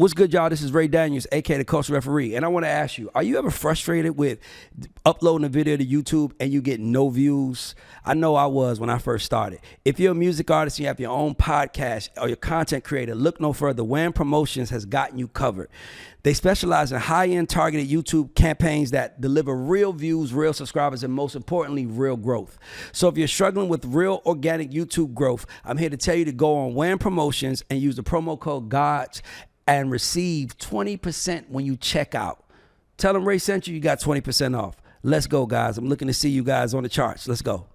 What's good, y'all? This is Ray Daniels, aka the Culture Referee, and I want to ask you: are you ever frustrated with uploading a video to YouTube and you get no views? I know I was when I first started. If you're a music artist and you have your own podcast or you're a content creator, look no further. WHAM Promotions has gotten you covered. They specialize in high-end targeted YouTube campaigns that deliver real views, real subscribers, and most importantly, real growth. So if you're struggling with real organic YouTube growth, I'm here to tell you to go on WHAM Promotions and use the promo code GAUDS and receive 20% when you check out. Tell them Ray sent you, you got 20% off. Let's go, guys. I'm looking to see you guys on the charts. Let's go.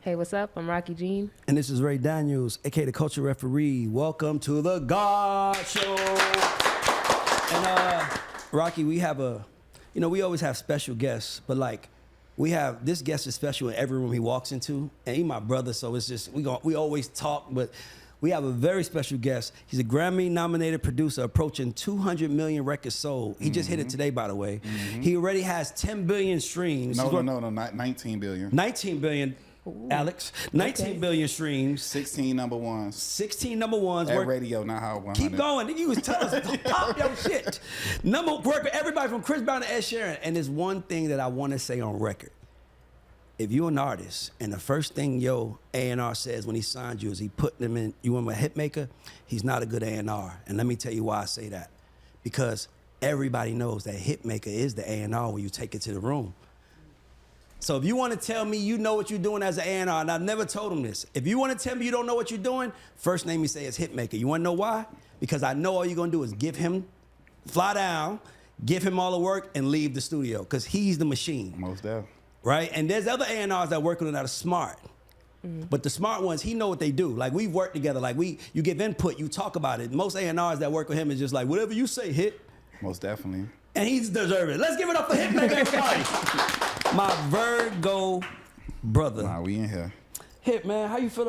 Hey, what's up? I'm Rocky Jean. And this is Ray Daniels, aka the Culture Referee. Welcome to the GAUDs Show. And Rocky, we have we always have special guests, but like this guest is special in every room he walks into, and he's my brother, so it's just we always talk, but we have a very special guest. He's a Grammy-nominated producer approaching 200 million records sold. He just hit it today, by the way. He already has 10 billion streams. No, not 19 billion. 19 billion. Ooh. Alex, 19 billion streams. 16 number ones. 16 number ones. At radio, not Hot 100. Keep going. You was telling us to pop your shit. Work with everybody from Chris Brown to Ed Sheeran. And there's one thing that I want to say on record. If you're an artist and the first thing your A&R says when he signed you is he put them in, you want a hit maker, he's not a good A&R. And let me tell you why I say that. Because everybody knows that hit maker is the A&R when you take it to the room. So if you want to tell me you know what you're doing as an A&R, and I've never told him this, if you want to tell me you don't know what you're doing, first name you say is Hitmaker. You want to know why? Because I know all you're going to do is give him, fly down, give him all the work, and leave the studio, because he's the machine. Most definitely. Right? And there's other A&Rs that work with him that are smart. But the smart ones, he know what they do. Like, we've worked together. Like, you give input, you talk about it. Most A&Rs that work with him is just like, whatever you say, hit. Most definitely. And he's deserving. Let's give it up for Hitmaker, everybody. My Virgo brother. Nah, we in here. Hit, man, how do you feel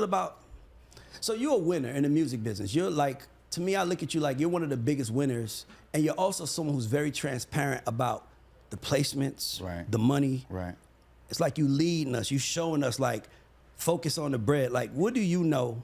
about, so you're a winner in the music business. You're like, to me, I look at you like you're one of the biggest winners, and you're also someone who's very transparent about the placements, right, the money. Right. It's like you leading us, you showing us like, focus on the bread. Like, what do you know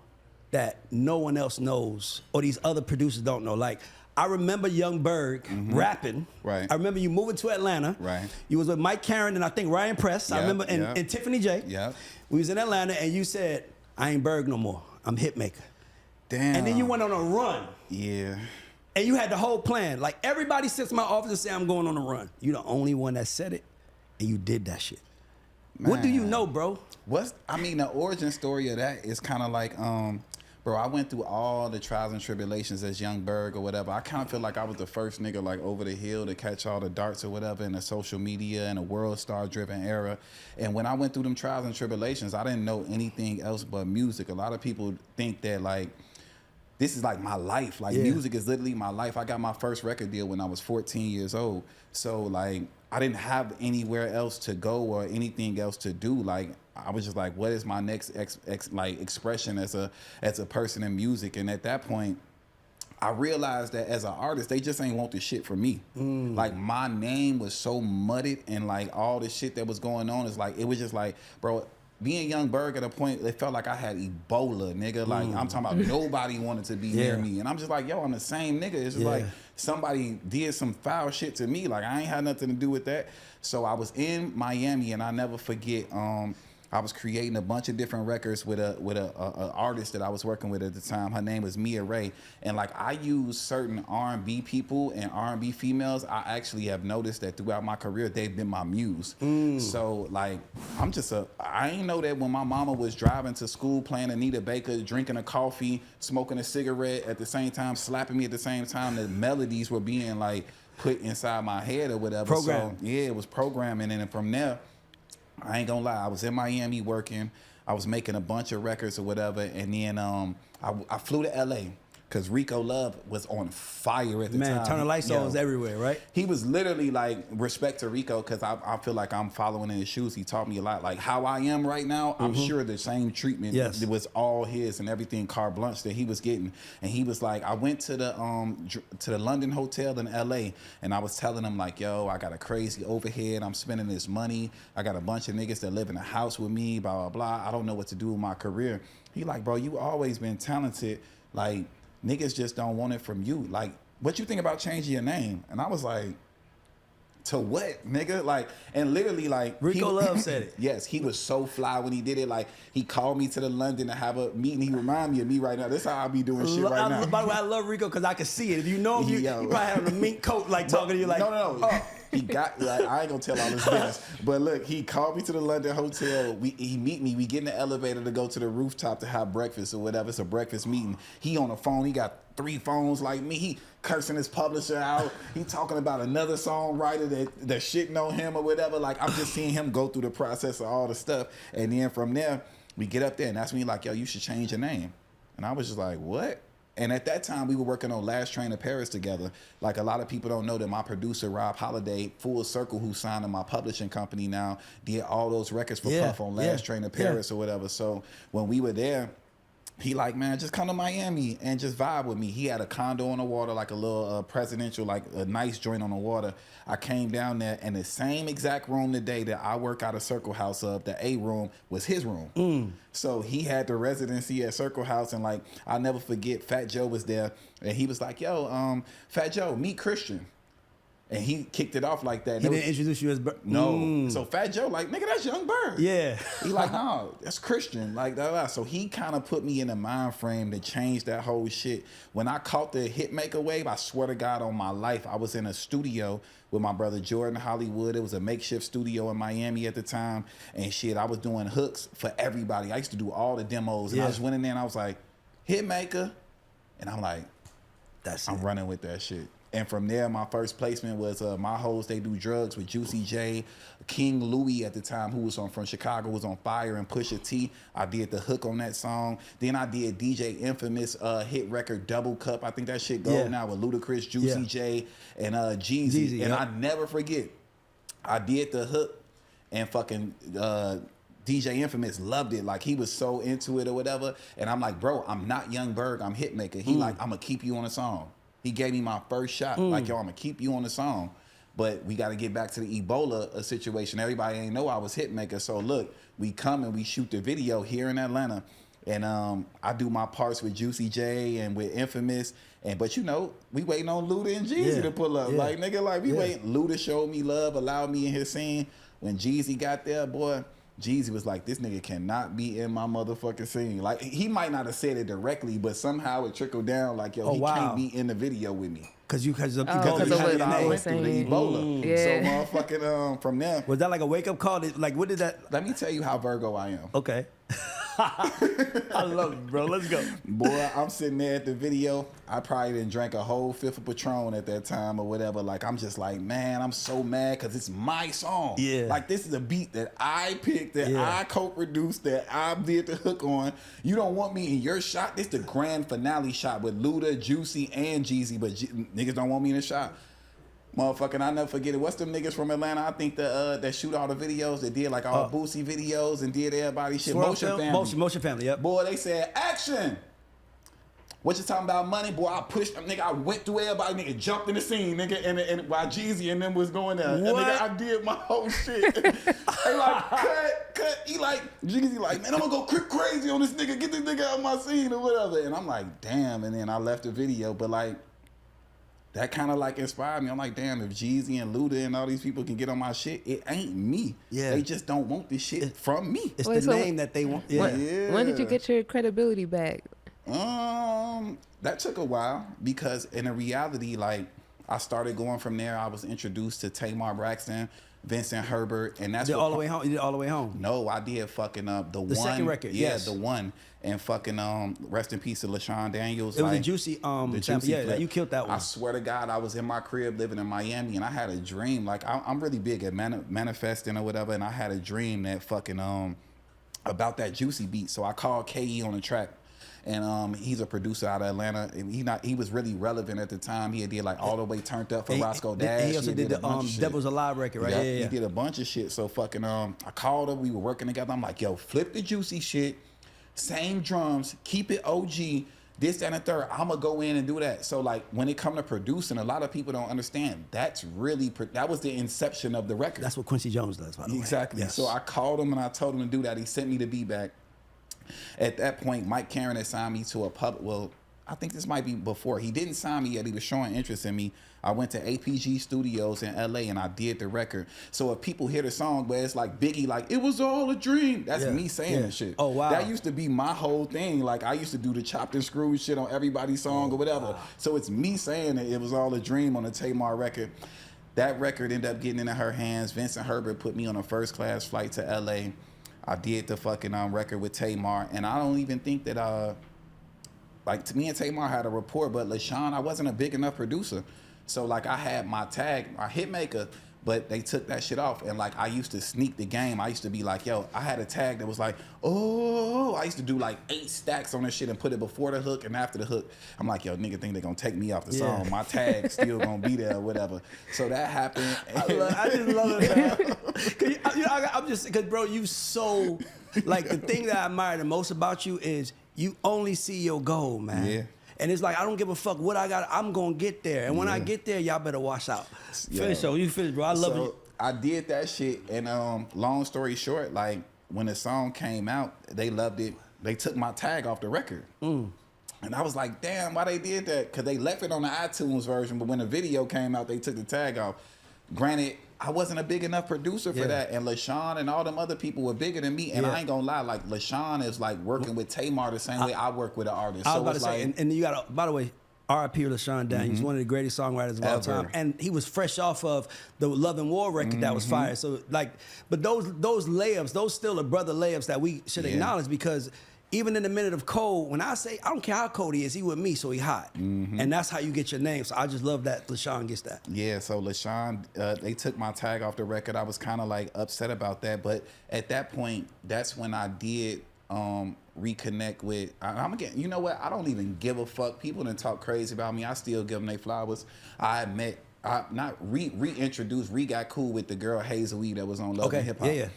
that no one else knows or these other producers don't know? Like, I remember Young Berg rapping. Right. I remember you moving to Atlanta. Right. You was with Mike Karen and I think Ryan Press. Yep, I remember, and Tiffany J. Yeah. We was in Atlanta and you said, I ain't Berg no more. I'm Hitmaker. Damn. And then you went on a run. Yeah. And you had the whole plan. Like, everybody sits in my office and say, I'm going on a run. You're the only one that said it, and you did that shit. Man. What do you know, bro? The origin story of that is kind of like, bro, I went through all the trials and tribulations as Young Berg or whatever. I kind of feel like I was the first nigga like over the hill to catch all the darts or whatever in the social media and a world star driven era. And when I went through them trials and tribulations, I didn't know anything else but music. A lot of people think that like, this is like my life. Like, music is literally my life. I got my first record deal when I was 14 years old. So like, I didn't have anywhere else to go or anything else to do. Like, I was just like, what is my next expression as a person in music? And at that point, I realized that as an artist, they just ain't want the shit from me. Like, my name was so muddied and like all the shit that was going on is like, it was just like, bro, being Young Berg at a point, it felt like I had Ebola, nigga. Like, I'm talking about nobody wanted to be near me. And I'm just like, yo, I'm the same nigga. It's just like somebody did some foul shit to me. Like, I ain't had nothing to do with that. So I was in Miami, and I never forget, I was creating a bunch of different records with a artist that I was working with at the time. Her name was Mia Ray. And like, I use certain R&B people and R&B females. I actually have noticed that throughout my career, they've been my muse. So like, I ain't know that when my mama was driving to school, playing Anita Baker, drinking a coffee, smoking a cigarette at the same time, slapping me at the same time, the melodies were being like put inside my head or whatever. Program. So yeah, it was programming. And then from there, I ain't gonna lie, I was in Miami working. I was making a bunch of records or whatever, and then I flew to LA Because Rico Love was on fire at the time. Man, Turn the Lights On was everywhere, right? He was literally like, respect to Rico, because I feel like I'm following in his shoes. He taught me a lot. Like how I am right now, I'm sure the same treatment was all his and everything carte blanche that he was getting. And he was like, I went to the London hotel in LA, and I was telling him like, yo, I got a crazy overhead. I'm spending this money. I got a bunch of niggas that live in a house with me, blah, blah, blah. I don't know what to do with my career. He like, bro, you always been talented. Like, niggas just don't want it from you. Like, what you think about changing your name? And I was like, to what, nigga? Like, and literally, like, Rico Love said it. Yes, he was so fly when he did it. Like, he called me to the London to have a meeting. He remind me of me right now. This is how I be doing shit right now. By the way, I love Rico because I can see it. If you know him, you probably have a mink coat, like talking to you like, no. Oh. He got, like, I ain't gonna tell all his business, but look, he called me to the London hotel. He meet me. We get in the elevator to go to the rooftop to have breakfast or whatever. It's a breakfast meeting. He on the phone. He got 3 phones like me. He cursing his publisher out. He talking about another songwriter that shitting on him or whatever. Like, I'm just seeing him go through the process of all the stuff, and then from there we get up there, and that's when he like, yo, you should change your name. And I was just like, what? And at that time, we were working on Last Train to Paris together. Like, a lot of people don't know that my producer, Rob Holiday, Full Circle, who signed to my publishing company now, did all those records for Puff on Last Train to Paris or whatever. So when we were there, he like, man, just come to Miami and just vibe with me. He had a condo on the water, like a little presidential, like a nice joint on the water. I came down there, and the same exact room today that I work out of Circle House of, the A room, was his room. So he had the residency at Circle House, and like, I'll never forget, Fat Joe was there, and he was like, yo, Fat Joe, meet Christian. And he kicked it off like that. He didn't introduce you as No. So Fat Joe like, nigga, that's Young Bird. Yeah. He like, no, that's Christian. Like, that. So he kind of put me in a mind frame to change that whole shit. When I caught the Hitmaka wave, I swear to God on my life, I was in a studio with my brother Jordan Hollywood. It was a makeshift studio in Miami at the time. And shit, I was doing hooks for everybody. I used to do all the demos. And I just went in there and I was like, Hitmaka. And I'm like, I'm running with that shit. And from there, my first placement was My Hoes They Do Drugs with Juicy J. King Louis at the time, who was from Chicago, was on fire, and Pusha T. I did the hook on that song. Then I did DJ Infamous hit record Double Cup. I think that shit goes now with Ludacris, Juicy J, and Jeezy. And I never forget, I did the hook, and fucking DJ Infamous loved it. Like, he was so into it or whatever. And I'm like, bro, I'm not Young Berg, I'm Hitmaka. He like, I'm gonna keep you on the song. He gave me my first shot. Like, yo, I'm gonna keep you on the song. But we gotta get back to the Ebola situation. Everybody ain't know I was Hitmaka. So look, we come and we shoot the video here in Atlanta. And I do my parts with Juicy J and with Infamous. But you know, we waiting on Luda and Jeezy to pull up. Like, nigga, like, we wait. Luda showed me love, allowed me in his scene. When Jeezy got there, boy, Jeezy was like, this nigga cannot be in my motherfucking scene. Like, he might not have said it directly, but somehow it trickled down like, yo, can't be in the video with me. Because of the Ebola. So motherfucking from there. Was that like a wake-up call? Like, what did that? Let me tell you how Virgo I am. Okay. I love it, bro. Let's go. Boy, I'm sitting there at the video. I probably didn't drink a whole fifth of Patron at that time or whatever. Like, I'm just like, man, I'm so mad because it's my song. Yeah. Like, this is a beat that I picked, that I co-produced, that I did the hook on. You don't want me in your shot? This the grand finale shot with Luda, Juicy, and Jeezy, but niggas don't want me in the shot. Motherfucking, I never forget it. What's them niggas from Atlanta? I think that shoot all the videos, that did like all Boosie videos and did everybody shit. Motion Family. Motion Family, yep. Boy, they said, action! What you talking about, money? Boy, I pushed them, nigga. I went through everybody, nigga, jumped in the scene, nigga, and while Jeezy and them was going there. And nigga, I did my whole shit. They like, cut. He like, Jeezy like, man, I'm gonna go crazy on this nigga. Get this nigga out of my scene or whatever. And I'm like, damn. And then I left the video, but like, that kind of like inspired me. I'm like, damn, if Jeezy and Luda and all these people can get on my shit, it ain't me. Yeah. They just don't want this shit from me. It's the name that they want. Yeah. When did you get your credibility back? That took a while, because in reality, like, I started going from there. I was introduced to Tamar Braxton, Vincent Herbert, and that's all the way home. You did All the Way Home. No, I did fucking the one. Second record. Yeah, the one. And fucking rest in peace to LaShawn Daniels. It was a Juicy yeah, you killed that one. I swear to God, I was in my crib living in Miami, and I had a dream. Like, I'm really big at manifesting or whatever, and I had a dream that fucking about that Juicy beat. So I called KE on the track, and he's a producer out of Atlanta. And he was really relevant at the time. He had did like All the Way Turned Up for Roscoe Dash. He also did the Devil's Alive record, right? Yeah, he did a bunch of shit. So fucking I called him. We were working together. I'm like, yo, flip the Juicy shit, same drums, keep it OG. This, that, and the third, I'm gonna go in and do that. So like when it come to producing, a lot of people don't understand. That was the inception of the record. That's what Quincy Jones does, by the way. Exactly. Yes. So I called him and I told him to do that. He sent me the beat back. At that point, Mike Karen had signed me to a well, I think this might be before. He didn't sign me yet. He was showing interest in me. I went to APG Studios in LA and I did the record. So if people hear the song where it's like Biggie, like, it was all a dream, that's me saying the shit. Oh, wow. That used to be my whole thing. Like, I used to do the chopped and screwed shit on everybody's song or whatever. Wow. So it's me saying that it was all a dream on the Tamar record. That record ended up getting into her hands. Vincent Herbert put me on a first class flight to LA. I did the fucking record with Tamar. And I don't even think that, like, to me and Tamar had a rapport, but LaShawn, I wasn't a big enough producer. So like I had my tag, my Hitmaker, but they took that shit off. And like I used to sneak the game. I used to be like, yo, I had a tag that was like, oh, I used to do like 8 stacks on this shit and put it before the hook and after the hook. I'm like, yo, nigga think they gonna take me off the song. My tag still gonna be there or whatever. So that happened. I just love it, man. I'm just, because bro, you so, like the thing that I admire the most about you is you only see your goal, man. Yeah. And it's like, I don't give a fuck what I got. I'm going to get there. And when I get there, y'all better watch out. Finish, so you finish, bro. I love you. I did that shit. And long story short, like when the song came out, they loved it. They took my tag off the record. And I was like, damn, why they did that? Because they left it on the iTunes version. But when the video came out, they took the tag off. Granted, I wasn't a big enough producer for that, and LaShawn and all them other people were bigger than me. And I ain't gonna lie, like LaShawn is like working with Tamar the same way I work with an artist. I was about to say, and you got, by the way, R.I.P. LaShawn Daniels. He's one of the greatest songwriters of all time, and he was fresh off of the Love and War record that was fire. So like, but those layups, those still are brother layups that we should acknowledge, because even in the minute of cold, when I say, I don't care how cold he is, he with me, so he hot. And that's how you get your name. So I just love that LaShawn gets that. Yeah, so LaShawn, they took my tag off the record. I was kind of like upset about that. But at that point, that's when I did reconnect with, I'm again, you know what? I don't even give a fuck. People done talk crazy about me. I still give them their flowers. I got cool with the girl Hazel E that was on Love and Hip Hop. Yeah.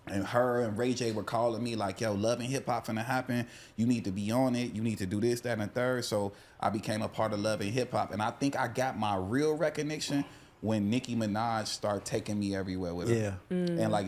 And her and Ray J were calling me like, yo, Love and Hip Hop finna happen. You need to be on it. You need to do this, that, and the third. So I became a part of Love and Hip Hop. And I think I got my real recognition when Nicki Minaj started taking me everywhere with her. And like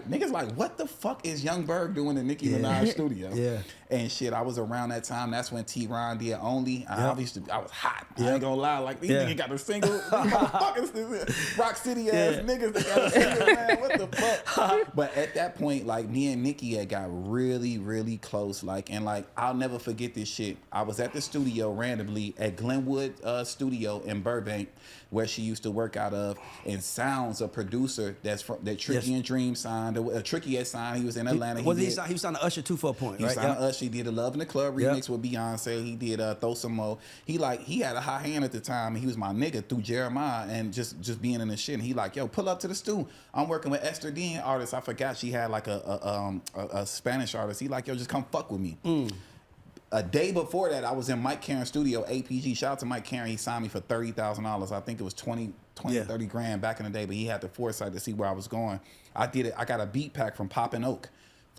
niggas like, what the fuck is Young Berg doing in Nicki Minaj studio? And shit, I was around that time. That's when T-Ron did Only. I was hot. I ain't gonna lie. Like, these niggas got a single. Motherfuckers, Rock City ass niggas that got a single, man. What the fuck? But at that point, like, me and Nicki had got really, really close. Like, and like, I'll never forget this shit. I was at the studio randomly at Glenwood Studio in Burbank, where she used to work out of, and Sounds, a producer that Tricky and Dream signed. Tricky had signed. He was in Atlanta. He was signed to Usher too for a point, he right? He signed to Usher. He did a Love in the Club remix with Beyonce. He did Throw Some Mo. He had a high hand at the time. And he was my nigga through Jeremiah and just being in the shit. And he like, yo, pull up to the stew. I'm working with Esther Dean artist. I forgot she had like a Spanish artist. He like, yo, just come fuck with me. A day before that, I was in Mike Karen's studio, APG. Shout out to Mike Karen. He signed me for $30,000. I think it was 30 grand back in the day, but he had the foresight to see where I was going. I did it. I got a beat pack from Poppin' Oak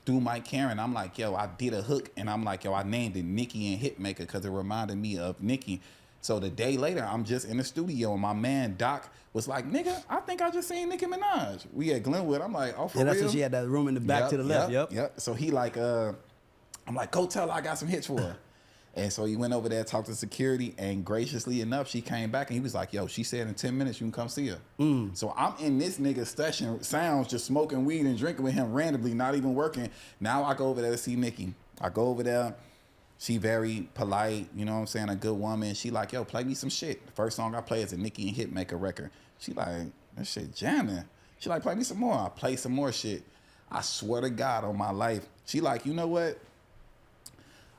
through Mike Karen. I'm like, yo, I did a hook, and I'm like, yo, I named it Nicki and Hitmaker because it reminded me of Nicki. So the day later, I'm just in the studio, and my man Doc was like, nigga, I think I just seen Nicki Minaj. We at Glenwood. I'm like, oh, for real? That's when she had that room in the back to the left. Yep. So he like, I'm like, go tell her I got some hits for her. And so he went over there, talked to security, and graciously enough, she came back and he was like, yo, she said in 10 minutes you can come see her. So I'm in this nigga's session, Sounds, just smoking weed and drinking with him randomly, not even working. Now I go over there to see Nicki. I go over there. She very polite, you know what I'm saying, a good woman. She like, yo, play me some shit. The first song I play is a Nicki and Hitmaker record. She like, that shit jamming. She like, play me some more. I play some more shit. I swear to God on my life. She like, you know what?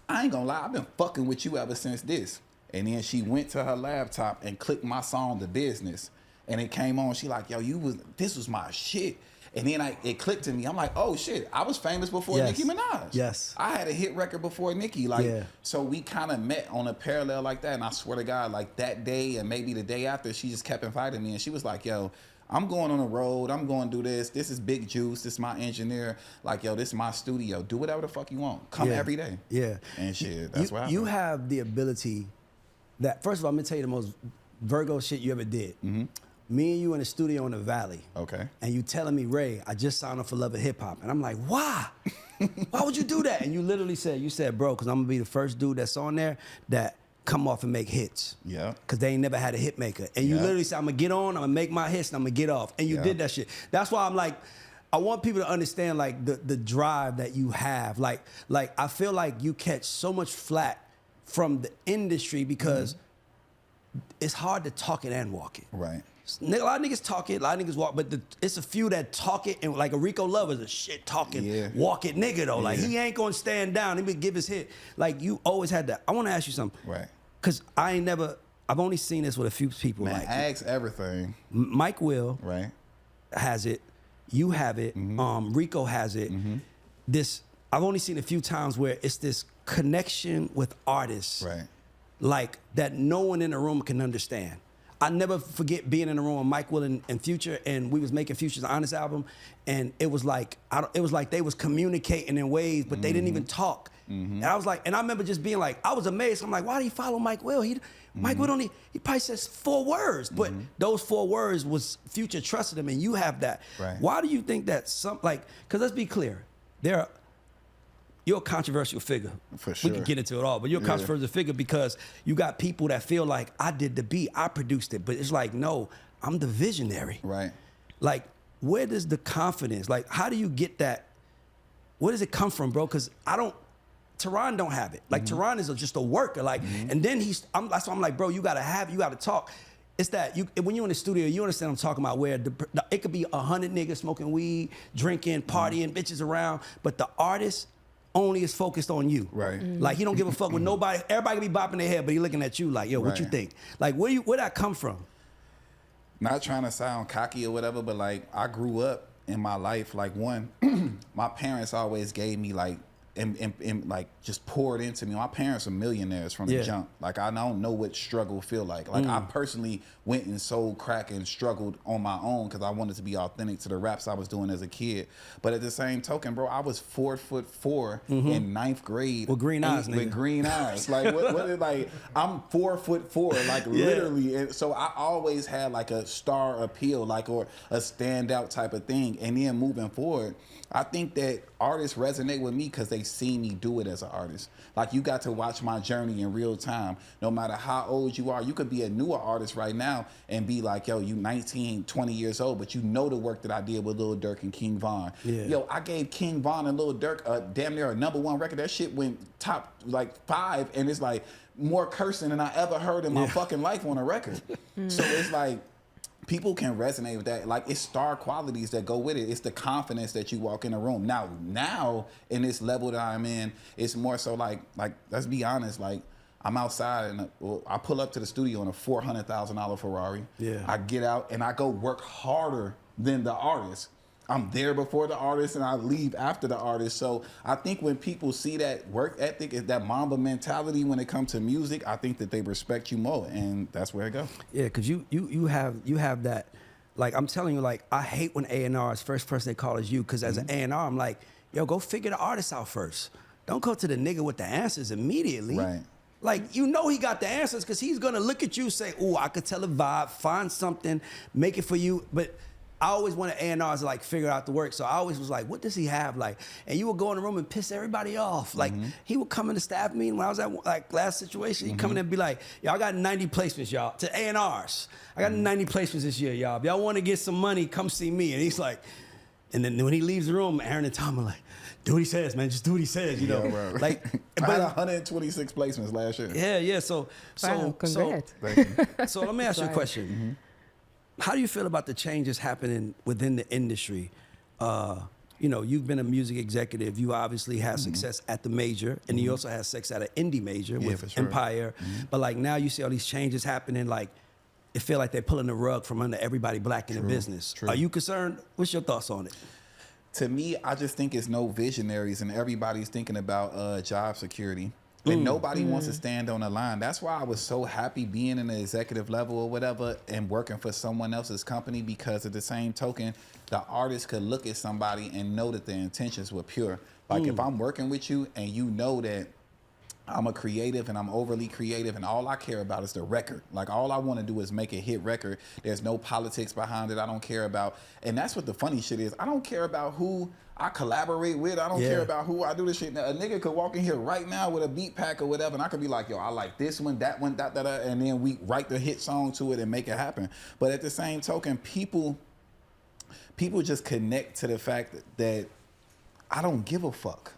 I ain't gonna lie, I've been fucking with you ever since this. And then she went to her laptop and clicked my song, The Business. And it came on, she like, yo, this was my shit. And then it clicked to me. I'm like, oh shit, I was famous before Yes. Nicki Minaj. Yes. I had a hit record before Nicki. Like, Yeah. so we kind of met on a parallel like that. And I swear to God, like that day and maybe the day after, she just kept inviting me. And she was like, yo, I'm going on the road. I'm going to do this. This is Big Juice. This is my engineer. Like, yo, this is my studio. Do whatever the fuck you want. Come every day. Yeah. And shit, that's what happened. You have the ability that, first of all, I'm going to tell you the most Virgo shit you ever did. Me and you in the studio in the Valley. Okay. And you telling me, Ray, I just signed up for Love of Hip Hop. And I'm like, why? Why would you do that? And you literally said, bro, because I'm going to be the first dude that's on there that come off and make hits. Yeah. Because they ain't never had a hit maker. And you literally said, I'm going to get on, I'm going to make my hits, and I'm going to get off. And you did that shit. That's why I'm like, I want people to understand like the drive that you have. Like I feel like you catch so much flack from the industry because it's hard to talk it and walk it. Right. A lot of niggas talk it, a lot of niggas walk, but it's a few that talk it, and like a Rico Lover's a shit talking, walk it nigga though. Like he ain't gonna stand down, he would give his hit. Like you always had that. I wanna ask you something. Right. Cause I've only seen this with a few people. Man, like ask everything. Mike Will Right. has it, you have it, Rico has it. I've only seen a few times where it's this connection with artists. Right. Like that no one in the room can understand. I never forget being in the room with Mike Will and Future, and we was making Future's Honest album, and it was like they was communicating in ways, but they didn't even talk. And I was like, and I remember just being like, I was amazed. I'm like, why did he follow Mike Will? Mike Will he probably says 4 words, but those 4 words was Future trusted him, and you have that. Right. Why do you think that because let's be clear, you're a controversial figure. For sure. We can get into it all, but you're a controversial figure because you got people that feel like I did the beat, I produced it, but it's like, no, I'm the visionary. Right. Like, where does the confidence, like, how do you get that? Where does it come from, bro? Because Teron don't have it. Like, Teron is just a worker. Like, and then that's why I'm like, bro, you gotta talk. It's that when you're in the studio, you understand what I'm talking about, where it could be 100 niggas smoking weed, drinking, partying, bitches around, but the artist only is focused on you. Right. Like he don't give a fuck with nobody. Everybody can be bopping their head, but he looking at you like, yo, what you think? Like where that come from? Not trying to sound cocky or whatever, but like I grew up in my life, like my parents always gave me like and like just poured into me. My parents are millionaires from the jump. Like I don't know what struggle feel like. Like I personally went and sold crack and struggled on my own because I wanted to be authentic to the raps I was doing as a kid. But at the same token, bro, I was 4'4" in 9th grade with green eyes, with green eyes. Like what like I'm 4'4", like literally. And so I always had like a star appeal, like or a standout type of thing. And then moving forward, I think that artists resonate with me because they see me do it as an artist. Like you got to watch my journey in real time. No matter how old you are, you could be a newer artist right now and be like, yo, you 19, 20 years old, but you know the work that I did with Lil Durk and King Von. Yeah. Yo, I gave King Von and Lil Durk damn near a #1 record. That shit went top like 5, and it's like more cursing than I ever heard in my fucking life on a record. So it's like, people can resonate with that. Like it's star qualities that go with it. It's the confidence that you walk in the room. Now in this level that I'm in, it's more so like let's be honest. Like I'm outside and I pull up to the studio in a $400,000 Ferrari. Yeah. I get out and I go work harder than the artist. I'm there before the artist and I leave after the artist. So I think when people see that work ethic, that Mamba mentality when it comes to music, I think that they respect you more, and that's where it goes. Yeah, because you have that. Like I'm telling you, like I hate when A&R's first person they call is you, because as an A&R, I'm like, yo, go figure the artist out first. Don't go to the nigga with the answers immediately. Right. Like, you know he got the answers because he's going to look at you and say, oh, I could tell a vibe, find something, make it for you. But I always wanted A&Rs to like figure out the work. So I always was like, what does he have? Like, and you would go in the room and piss everybody off. Like he would come in the staff meeting when I was at like last situation. He'd come in and be like, yo, I got 90 placements, y'all, to A&Rs. I got 90 placements this year, y'all. If y'all want to get some money, come see me. And he's like, and then when he leaves the room, Aaron and Tom are like, do what he says, man. Just do what he says, you know. Right. Like, I had 126 placements last year. Yeah. So congrats. So let me ask you a question. How do you feel about the changes happening within the industry? You know, you've been a music executive. You obviously had success at the major, and you also had success at an indie major with for sure. Empire. But like now you see all these changes happening. Like, it feel like they're pulling the rug from under everybody black in the business. True. Are you concerned? What's your thoughts on it? To me, I just think it's no visionaries, and everybody's thinking about job security. And nobody wants to stand on the line. That's why I was so happy being in the executive level or whatever and working for someone else's company, because at the same token, the artist could look at somebody and know that their intentions were pure. Like if I'm working with you and you know that I'm a creative and I'm overly creative and all I care about is the record. Like all I want to do is make a hit record. There's no politics behind it. I don't care about, and that's what the funny shit is. I don't care about who I collaborate with. I don't care about who I do this shit. Now, a nigga could walk in here right now with a beat pack or whatever, and I could be like, yo, I like this one, that, and then we write the hit song to it and make it happen. But at the same token, people just connect to the fact that I don't give a fuck.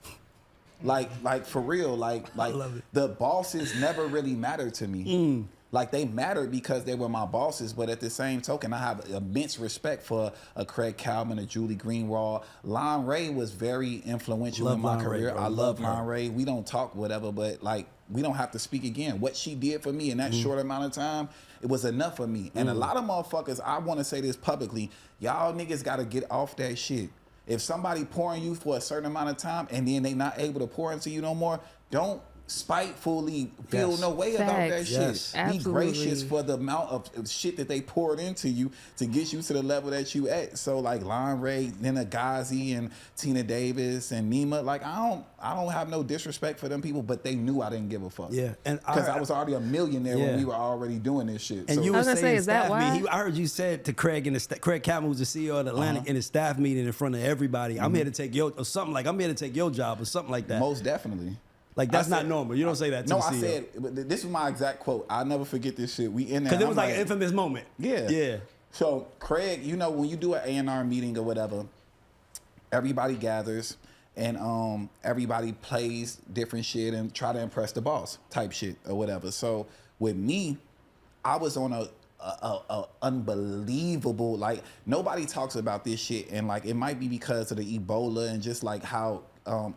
Like for real, like the bosses never really mattered to me. Like they mattered because they were my bosses, but at the same token, I have immense respect for a Craig Calvin, a Julie Greenwald. Lon Ray was very influential in my career. I love Lon Ray. We don't talk whatever, but like we don't have to speak again. What she did for me in that short amount of time, it was enough for me. And a lot of motherfuckers, I want to say this publicly, y'all niggas got to get off that shit. If somebody pouring you for a certain amount of time and then they not able to pour into you no more, don't spitefully feel no way about that shit. Be gracious for the amount of shit that they poured into you to get you to the level that you at. So like Lon Ray, Nina Gazi, and Tina Davis and Nima, like I don't have no disrespect for them people, but they knew I didn't give a fuck. Yeah, and because I was already a millionaire when we were already doing this shit. And so, you were saying is that why? I heard you said to Craig Craig Calvin, who's the CEO of Atlantic, in his staff meeting in front of everybody, I'm here to take your, or something like, I'm here to take your job or something like that. Most definitely. Like that's not normal. You don't say that to No, the CEO. I said, this is my exact quote. I'll never forget this shit. We in there. Because it was like an infamous moment. Yeah. Yeah. So Craig, you know, when you do an A&R meeting or whatever, everybody gathers and everybody plays different shit and try to impress the boss type shit or whatever. So with me, I was on a unbelievable, like nobody talks about this shit, and like it might be because of the Ebola and just like how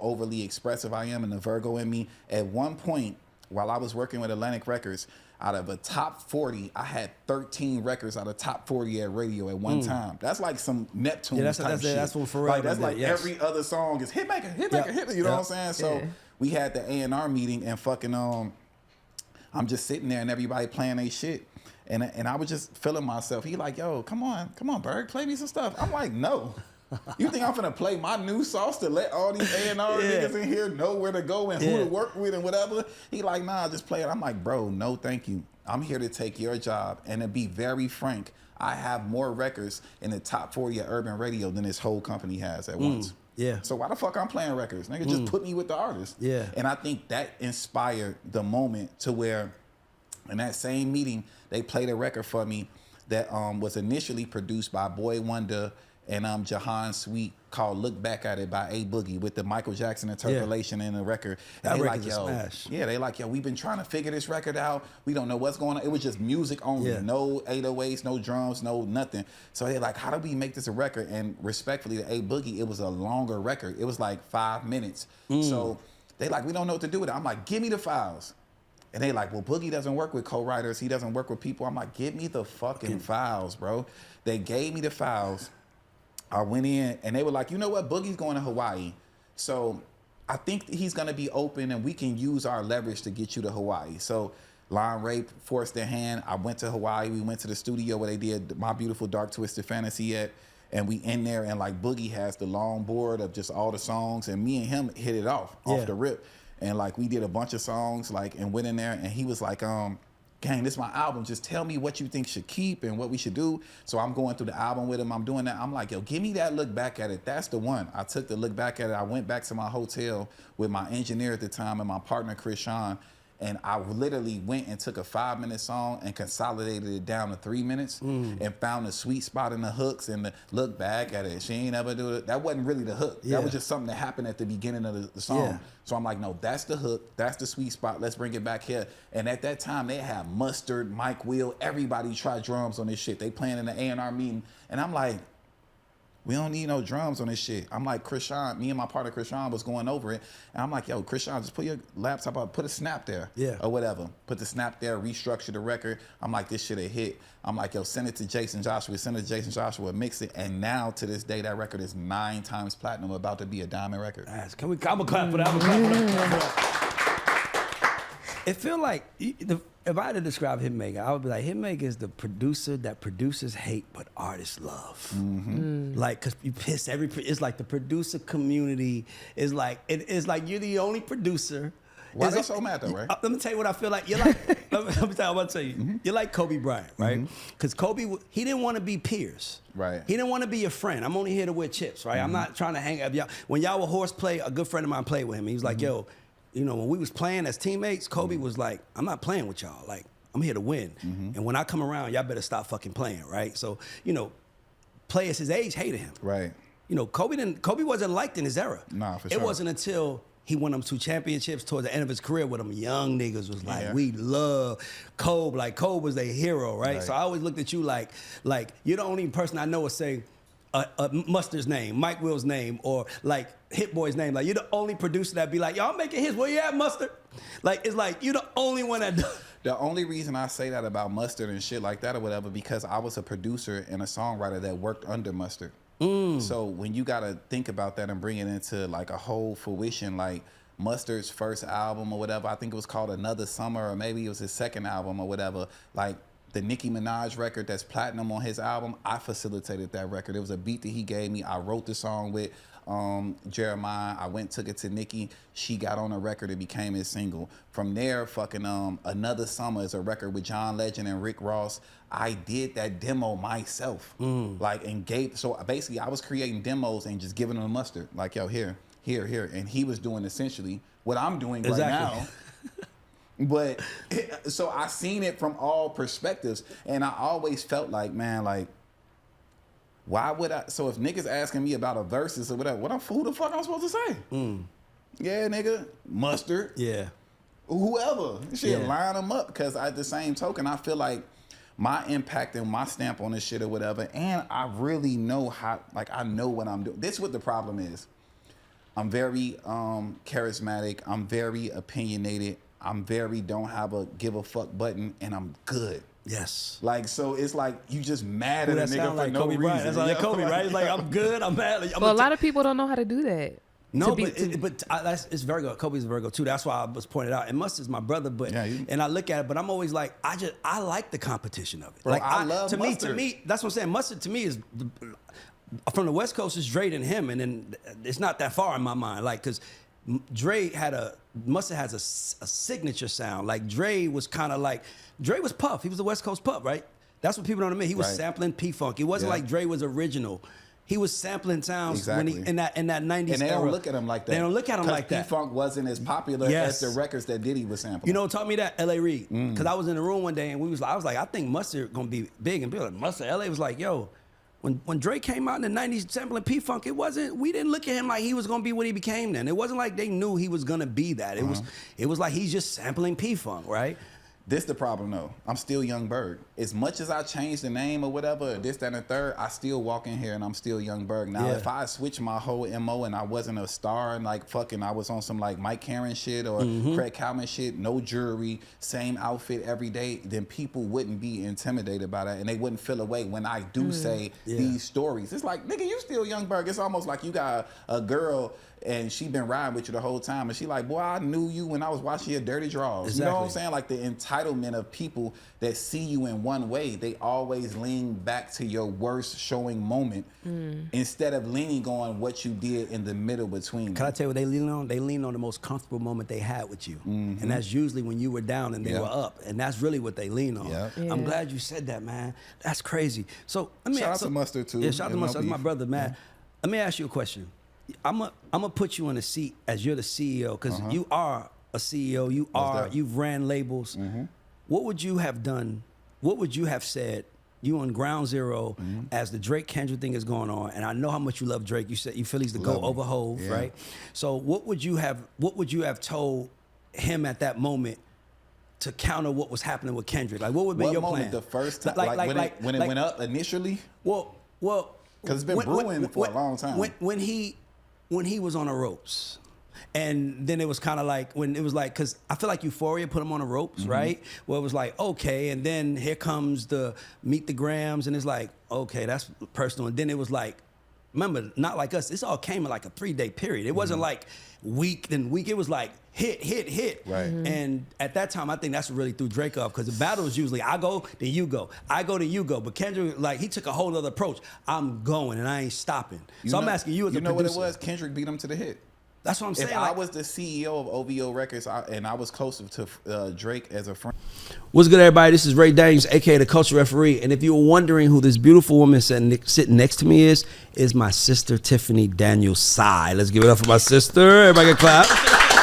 overly expressive I am and the Virgo in me. At one point, while I was working with Atlantic Records, out of a top 40, I had 13 records out of top 40 at radio at one time. That's like some Neptune type shit. That's what Pharrell like, that's like every other song is Hitmaker, Hitmaker. You know what I'm saying? So we had the A&R meeting and fucking I'm just sitting there and everybody playing their shit. And I was just feeling myself. He like, yo, come on, Berg, play me some stuff. I'm like, no. You think I'm finna play my new sauce to let all these A&R niggas in here know where to go and who to work with and whatever? He like, nah, just play it. I'm like, bro, no, thank you. I'm here to take your job. And to be very frank, I have more records in the top 40 of urban radio than this whole company has at once. Yeah. So why the fuck I'm playing records? Nigga, just put me with the artist. Yeah. And I think that inspired the moment to where in that same meeting, they played a record for me that was initially produced by Boy Wonder and Jahan Sweet called Look Back at It by A Boogie with the Michael Jackson interpolation in the record. And that they record's like, yo, a smash. Yeah, they like, yo, we've been trying to figure this record out. We don't know what's going on. It was just music only. No 808s, no drums, no nothing. So they're like, how do we make this a record? And respectfully to A Boogie, it was a longer record. It was like 5 minutes. So they like, we don't know what to do with it. I'm like, give me the files. And they like, well, Boogie doesn't work with co-writers. He doesn't work with people. I'm like, give me the fucking files, bro. They gave me the files. I went in and they were like, you know what? Boogie's going to Hawaii. So I think he's going to be open and we can use our leverage to get you to Hawaii. So Lon Ray forced their hand. I went to Hawaii. We went to the studio where they did My Beautiful Dark Twisted Fantasy at. And we in there and like Boogie has the long board of just all the songs. And me and him hit it off the rip. And like we did a bunch of songs like and went in there and he was like, gang, this is my album. Just tell me what you think should keep and what we should do. So I'm going through the album with him. I'm doing that. I'm like, yo, give me that Look Back at It. That's the one. I took the Look Back at It. I went back to my hotel with my engineer at the time and my partner, Chris Sean. And I literally went and took a 5-minute song and consolidated it down to 3 minutes and found the sweet spot in the hooks and the Look Back at It. She ain't ever do it. That wasn't really the hook. That was just something that happened at the beginning of the song. So I'm like, no, that's the hook. That's the sweet spot. Let's bring it back here. And at that time, they had Mustard, Mike Will, everybody tried drums on this shit. They playing in the A&R meeting. And I'm like, We don't need no drums on this shit. I'm like, Krishan, me and my partner Krishan was going over it. And I'm like, yo, Krishan, just put your laptop up, put a snap there. Yeah. Or whatever. Put the snap there, restructure the record. I'm like, this shit a hit. I'm like, yo, send it to Jason Joshua. Send it to Jason Joshua, mix it. And now to this day, that record is 9 times platinum, about to be a diamond record. I'm gonna clap for that. I'm gonna clap for that. It feel like, if I had to describe Hitmaka, I would be like, Hitmaka is the producer that producers hate but artists love. Like, cause you piss it's like the producer community is like, it's like you're the only producer. Why they so mad though, right? Let me tell you what I feel like. You're like, I'm gonna tell you, you're like Kobe Bryant, right? Because Kobe, he didn't want to be peers. Right. He didn't want to be your friend. I'm only here to wear chips, right? I'm not trying to hang out. When y'all were horseplay, a good friend of mine played with him. He was like, yo, you know, when we was playing as teammates, Kobe was like, I'm not playing with y'all. Like, I'm here to win. And when I come around, y'all better stop fucking playing, right? So, you know, players his age hated him. Right. You know, Kobe wasn't liked in his era. Nah, for It sure. wasn't until he won them 2 championships towards the end of his career with them young niggas was like, Yeah. we love Kobe. Like, Kobe was their hero, right? So I always looked at you like you're the only person I know would say Mustard's name, Mike Will's name, or like Hit Boy's name. Like, you're the only producer that be like, y'all making hits. Where you at, Mustard? Like, it's like you're the only one that does. The only reason I say that about Mustard and shit like that or whatever, because I was a producer and a songwriter that worked under Mustard. So when you gotta think about that and bring it into like a whole fruition, like Mustard's first album or whatever, I think it was called Another Summer, or maybe it was his second album or whatever, like the Nicki Minaj record that's platinum on his album, I facilitated that record. It was a beat that he gave me. I wrote the song with Jeremiah. I went, took it to Nicki. She got on a record. It became his single. From there, fucking Another Summer is a record with John Legend and Rick Ross. I did that demo myself. Like, and so basically I was creating demos and just giving them to Mustard. Like, yo, here. And he was doing essentially what I'm doing right now. But so I seen it from all perspectives, and I always felt like, man, like, why would I? So if niggas asking me about a versus or whatever, who the fuck I'm supposed to say? Yeah, nigga, Mustard. Yeah. Whoever. Shit, Yeah. line them up, because at the same token, I feel like my impact and my stamp on this shit or whatever, and I really know how, like, I know what I'm doing. This is what the problem is. I'm very charismatic. I'm very opinionated. I'm very don't have a give a fuck button, and I'm good. Yes. Like, so it's like you just mad at a that nigga sound for like no Kobe reason. Bryant. That's like Kobe, right? It's like, I'm good. I'm mad. Like, Well, a lot of people don't know how to do that. No, To be- it's Virgo. Kobe's a Virgo too. That's why I was pointed out. And Mustard's my brother, but Yeah, and I look at it, but I'm always like, I like the competition of it. Bro, like I love to Mustard. me, that's what I'm saying. Mustard to me is from the West Coast is Dre and him, and then it's not that far in my mind. Like, cause Mustard has a signature sound. Like, Dre was kind of like, Dre was Puff. He was the West Coast Puff, right? That's what people don't admit. He was Right. sampling P-Funk. It wasn't Yeah. like Dre was original. He was sampling sounds Exactly. when he in that 90s And they era. don't look at him like that. They don't look at him like that. P-Funk wasn't as popular Yes. as the records that Diddy was sampling. You know what taught me that? L.A. Reid. Because I was in the room one day and I was like, I think Mustard gonna be big. And people were like, Mustard, L.A. was like, yo, when Drake came out in the 90s sampling P-Funk, we didn't look at him like he was gonna be what he became then. It wasn't like they knew he was gonna be that. It was like he's just sampling P-Funk, right? This the problem though. I'm still Young Berg. As much as I changed the name or whatever, this, that, and the third, I still walk in here and I'm still Young Berg. Now, Yeah. if I switch my whole MO and I wasn't a star and like fucking I was on some like Mike Karen shit or Craig Cowman shit, no jewelry, same outfit every day, then people wouldn't be intimidated by that and they wouldn't feel away when I do say these stories. It's like, nigga, you still Young Berg. It's almost like you got a girl and she been riding with you the whole time and she like, boy, I knew you when I was watching your dirty draws. You know what I'm Exactly. saying? Like, the entitlement of people that see you in one way, they always lean back to your worst showing moment instead of leaning on what you did in the middle between Can I them. tell you what they lean on? They lean on the most comfortable moment they had with you. And that's usually when you were down and they Yeah. were up. And that's really what they lean on. Yeah. Yeah. I'm glad you said that, man. That's crazy. So let me Shout ask out to Mustard, too. Yeah, shout out to No Mustard. That's my beef. brother, man. Let me ask you a question. I'm gonna put you in a seat as you're the CEO, because you are a CEO. You've ran labels. What would you have done? What would you have said? You on ground zero as the Drake Kendrick thing is going on, and I know how much you love Drake. You said you feel he's the Love GOAT him. over Hove, Yeah. right? So what would you have told him at that moment to counter what was happening with Kendrick? Like, what would be What your moment? plan? The first time, when it went up initially? Well, Because it's been brewing for a long time. When he was on the ropes, and then it was kind of like when it was like, because I feel like Euphoria put him on the ropes, right? Where it was like, okay, and then here comes the Meet the Grams, and it's like, okay, that's personal. And then it was like, remember, Not Like Us, this all came in like a 3-day period. It wasn't like week, then week. It was like hit. Right. And at that time, I think that's what really threw Drake off, because the battle is usually I go, then you go. I go, then you go. But Kendrick, like, he took a whole other approach. I'm going, and I ain't stopping. I'm asking you as a producer. You know what it was? Kendrick beat him to the hit. That's what I'm saying. If I was the CEO of OVO Records and I was closer to Drake as a friend. What's good, everybody? This is Ray Daniels, aka the Culture Referee. And if you were wondering who this beautiful woman sitting next to me is my sister Tiffany Daniels Sai. Let's give it up for my sister. Everybody can clap.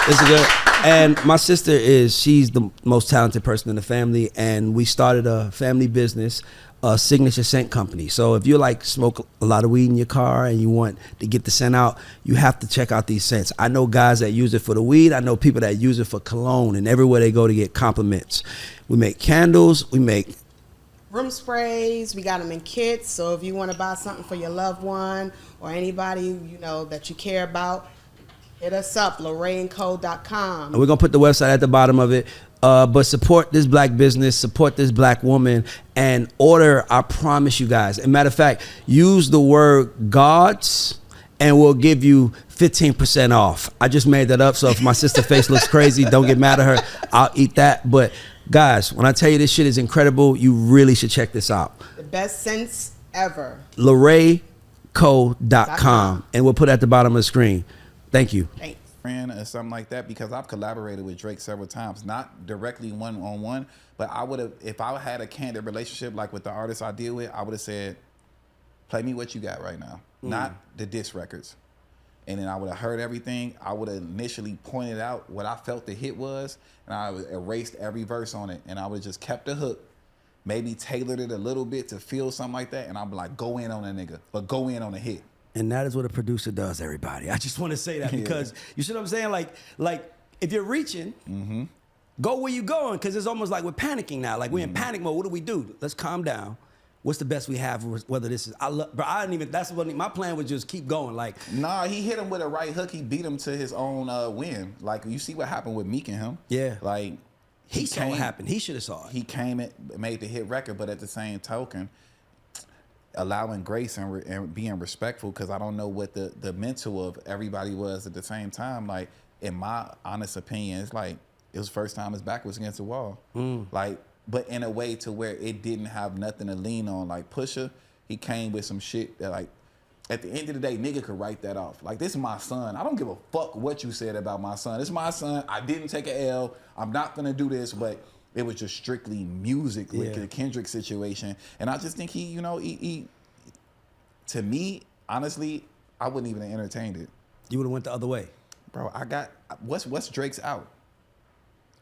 This is good. And my sister she's the most talented person in the family, and we started a family business, a signature scent company. So if you like smoke a lot of weed in your car and you want to get the scent out, you have to check out these scents. I know guys that use it for the weed. I know people that use it for cologne, and everywhere they go to get compliments. We make candles. We make room sprays. We got them in kits. So if you want to buy something for your loved one or anybody that you care about, hit us up, LorraineCo.com. And we're going to put the website at the bottom of it. But support this black business, support this black woman, and order, I promise you guys. As a matter of fact, use the word GAUDs, and we'll give you 15% off. I just made that up, so if my sister's face looks crazy, don't get mad at her. I'll eat that. But guys, when I tell you this shit is incredible, you really should check this out. The best scents ever. LorraineCo.com. And we'll put it at the bottom of the screen. Thank you. Thanks. Or something like that, because I've collaborated with Drake several times, not directly one-on-one, but I would have, if I had a candid relationship like with the artists I deal with, I would have said, play me what you got right now, not the diss records. And then I would have heard everything. I would have initially pointed out what I felt the hit was, and I would erased every verse on it, and I would have just kept the hook, maybe tailored it a little bit to feel something like that, and I'd be like, go in on a nigga, but go in on a hit. And that is what a producer does, everybody. I just want to say that because you see what I'm saying? Like if you're reaching, go where you going, because it's almost like we're panicking now. Like we're in panic mode. What do? Let's calm down. What's the best we have? Whether this is, but I didn't even. That's what my plan was. Just keep going. Like nah, he hit him with a right hook. He beat him to his own win. Like you see what happened with Meek and him. Yeah. Like he saw what happened. He should have saw it. He came and made the hit record, but at the same token, allowing grace and being respectful, because I don't know what the mental of everybody was at the same time. Like, in my honest opinion, it's like it was the first time his back was against the wall. Like, but in a way to where it didn't have nothing to lean on. Like Pusha, he came with some shit that, like, at the end of the day, nigga could write that off. Like, this is my son. I don't give a fuck what you said about my son. This is my son. I didn't take an L. I'm not gonna do this, but it was just strictly music with the Kendrick situation. And I just think he to me, honestly, I wouldn't even have entertained it. You would have went the other way. Bro, what's Drake's out?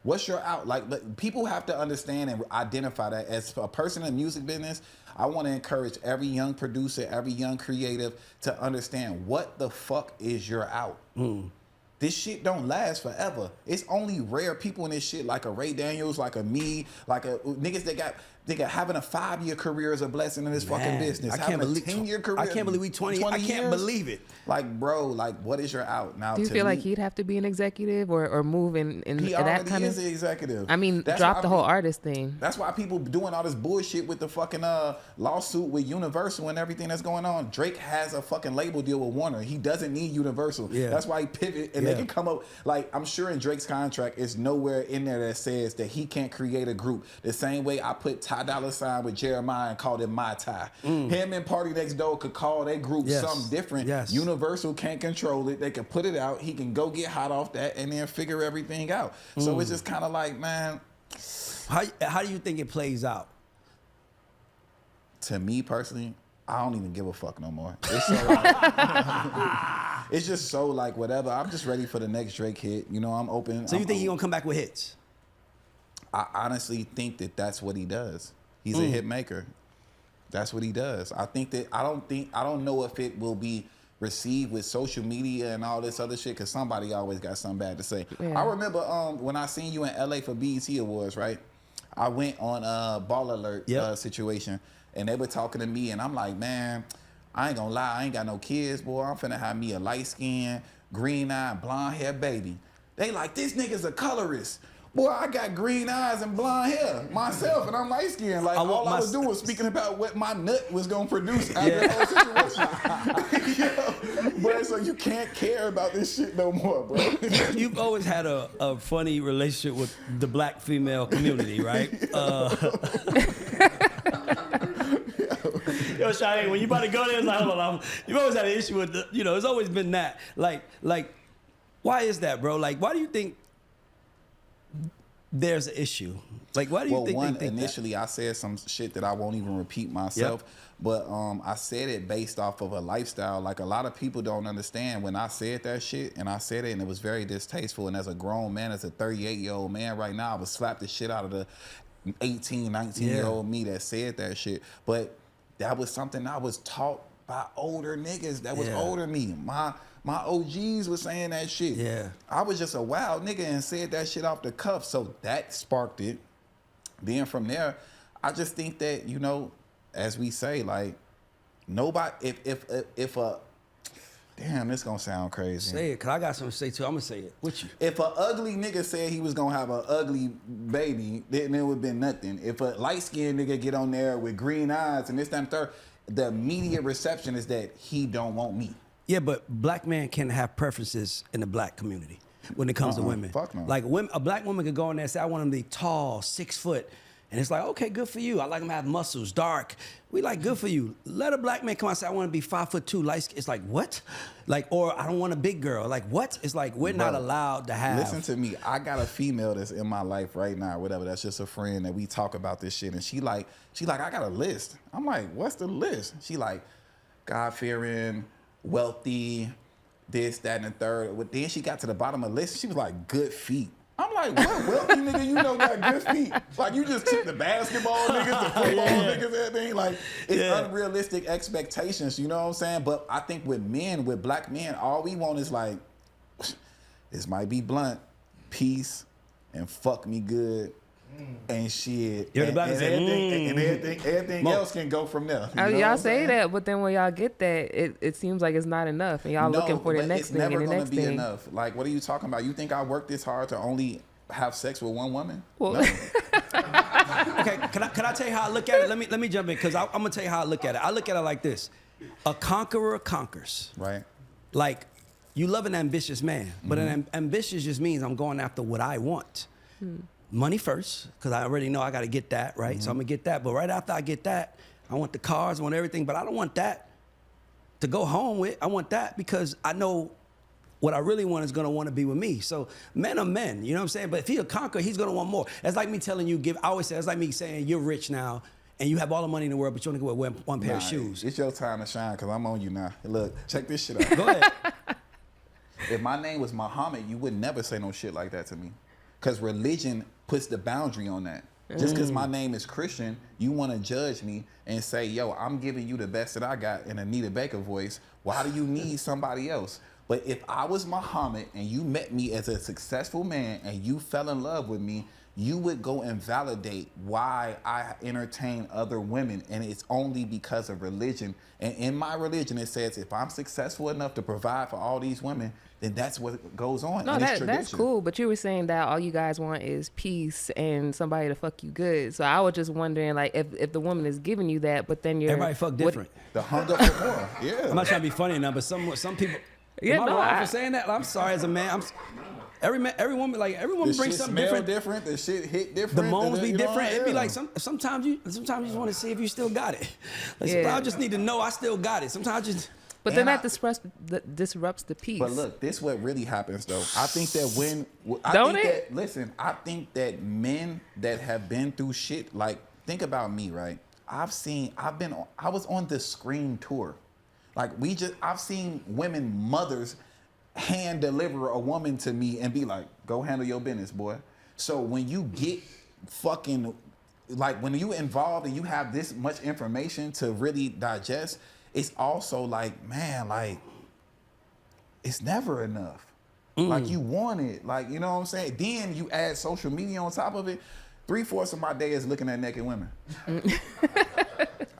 What's your out? Like, people have to understand and identify that. As a person in the music business, I want to encourage every young producer, every young creative to understand what the fuck is your out. This shit don't last forever. It's only rare people in this shit, like a Ray Daniels, like a me, like a niggas that got having a 5-year career is a blessing in this fucking business. I can't believe 10-year career. I can't believe we 20 I can't years? believe it. Like, bro, like, what is your out now? Do you feel like he'd have to be an executive or move in he that already kind is of? the executive. I mean, drop the whole artist thing. That's why people doing all this bullshit with the fucking lawsuit with Universal and everything that's going on. Drake has a fucking label deal with Warner. He doesn't need Universal. Yeah. That's why he pivot and they can come up. Like, I'm sure in Drake's contract, it's nowhere in there that says that he can't create a group. The same way I put Ty Dolla $ign with Jeremiah and called it My Ty. Him and Party Next Door could call their group something different. Universal can't control it. They can put it out. He can go get hot off that and then figure everything out. So it's just kind of like, man. How do you think it plays out? To me personally, I don't even give a fuck no more. It's so like, it's just so like whatever. I'm just ready for the next Drake hit. You know, I'm open. So you think he's gonna come back with hits? I honestly think that that's what he does. He's a hit maker. That's what he does. I don't know if it will be received with social media and all this other shit, because somebody always got something bad to say. I remember when I seen you in LA for BET Awards, right? I went on a Ball Alert situation, and they were talking to me, and I'm like, man, I ain't gonna lie, I ain't got no kids, boy. I'm finna have me a light skin, green eye, blonde hair baby. They like, this nigga's a colorist. Boy, I got green eyes and blonde hair myself, and I'm light skinned. Like, all I was doing was speaking about what my nut was gonna produce after the whole situation. Bro, so you can't care about this shit no more, bro. You've always had a funny relationship with the black female community, right? Yo, Cheyenne, when you about to go there, it's like, hold on, you've always had an issue with the, it's always been that. Like, why is that, bro? Like, why do you think there's an issue? Like, why do you think they think initially that? I said some shit that I won't even repeat myself, but I said it based off of a lifestyle. Like, a lot of people don't understand when I said that shit, and I said it, and it was very distasteful. And as a grown man, as a 38-year-old man right now, I would slap the shit out of the 18, 19-year-old me that said that shit. But that was something I was taught by older niggas that was older than me. My OGs was saying that shit. Yeah. I was just a wild nigga and said that shit off the cuff. So that sparked it. Then from there, I just think that, as we say, like, nobody, if a, damn, this gonna sound crazy. Say it, cause I got something to say too. I'm gonna say it with you. If an ugly nigga said he was gonna have an ugly baby, then it would have been nothing. If a light-skinned nigga get on there with green eyes and this, that, and third, the immediate reception is that he don't want me. Yeah, but black men can have preferences in the black community when it comes to women. Fuck no. Like, a black woman could go in there and say, I want them to be tall, 6 foot. And it's like, okay, good for you. I like them to have muscles, dark. We like, good for you. Let a black man come out and say, I want to be 5'2", light skin. It's like, what? Like, or I don't want a big girl. Like, what? It's like, we're not allowed to have. Listen to me. I got a female that's in my life right now, whatever. That's just a friend that we talk about this shit. And she like, I got a list. I'm like, what's the list? She like, God-fearing, wealthy, this, that, and the third. But then she got to the bottom of the list. She was like, good feet. I'm like, what wealthy nigga you know got good feet? Like, you just took the basketball niggas, the football niggas, everything. Like, it's unrealistic expectations, you know what I'm saying? But I think with men, with black men, all we want is like, this might be blunt, peace, and fuck me good, and shit. You're the black and everything else can go from there. Y'all say that, but then when y'all get that, it seems like it's not enough, and y'all looking for the next thing and the next thing. It's never gonna be enough. Like, what are you talking about? You think I work this hard to only have sex with one woman? Well, no. Okay, can I tell you how I look at it? Let me jump in, because I'm gonna tell you how I look at it. I look at it like this: a conqueror conquers. Right. Like, you love an ambitious man, but an ambitious just means I'm going after what I want. Money first, because I already know I got to get that, right? So I'm going to get that. But right after I get that, I want the cars, I want everything. But I don't want that to go home with. I want that because I know what I really want is going to want to be with me. So men are men, you know what I'm saying? But if he's a conqueror, he's going to want more. That's like me telling you, I always say, it's like me saying you're rich now and you have all the money in the world, but you only can wear one pair of shoes. It's your time to shine, because I'm on you now. Look, check this shit out. Go ahead. If my name was Muhammad, you would never say no shit like that to me. Because religion puts the boundary on that. Just because my name is Christian, you want to judge me and say, yo, I'm giving you the best that I got in a Anita Baker voice. Why do you need somebody else? But if I was Muhammad and you met me as a successful man and you fell in love with me, you would go and validate why I entertain other women, and it's only because of religion. And in my religion, it says if I'm successful enough to provide for all these women, then that's what goes on. No, that's cool. But you were saying that all you guys want is peace and somebody to fuck you good. So I was just wondering, like, if the woman is giving you that, but then you're Everybody fuck different. The hunger for more. Yeah. I'm not trying to be funny enough, but some people. Yeah, am I no, wrong for saying that? I'm sorry as a man. Every woman brings something different. The shit hit different. The moans be you know, different. It'd be yeah. like sometimes you just want to see if you still got it. Like, Yeah. I just need to know I still got it. Sometimes just. But then that disrupts the peace. But look, this what really happens though. I think that I think that men that have been through shit, like, think about me, right? I was on the Scream tour. Like, I've seen women, mothers, hand deliver a woman to me and be like, go handle your business, boy. So when you get fucking, like, when you involved and you have this much information to really digest, it's also like, man, like, it's never enough. Like, you want it. Like, you know what I'm saying? Then you add social media on top of it. 3/4 of my day is looking at naked women.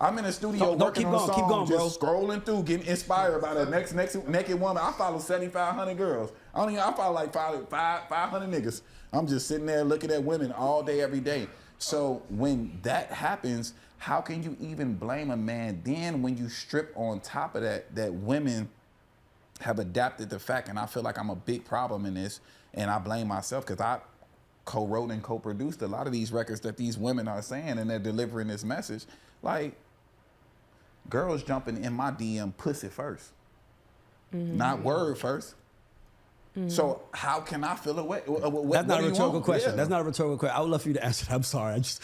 I'm in the studio Don't working keep on going, a song, keep going, bro. just scrolling through, getting inspired by the next naked woman. I follow 7,500 girls. I follow like 500 niggas. I'm just sitting there looking at women all day, every day. So when that happens, how can you even blame a man? Then when you strip on top of that women have adapted the fact, and I feel like I'm a big problem in this, and I blame myself because I co-wrote and co-produced a lot of these records that these women are saying, and they're delivering this message. Like, girls jumping in my DM pussy first, not word first. So how can I feel away? That's not a rhetorical question. Yeah. That's not a rhetorical question. I would love for you to answer that. I'm sorry. I just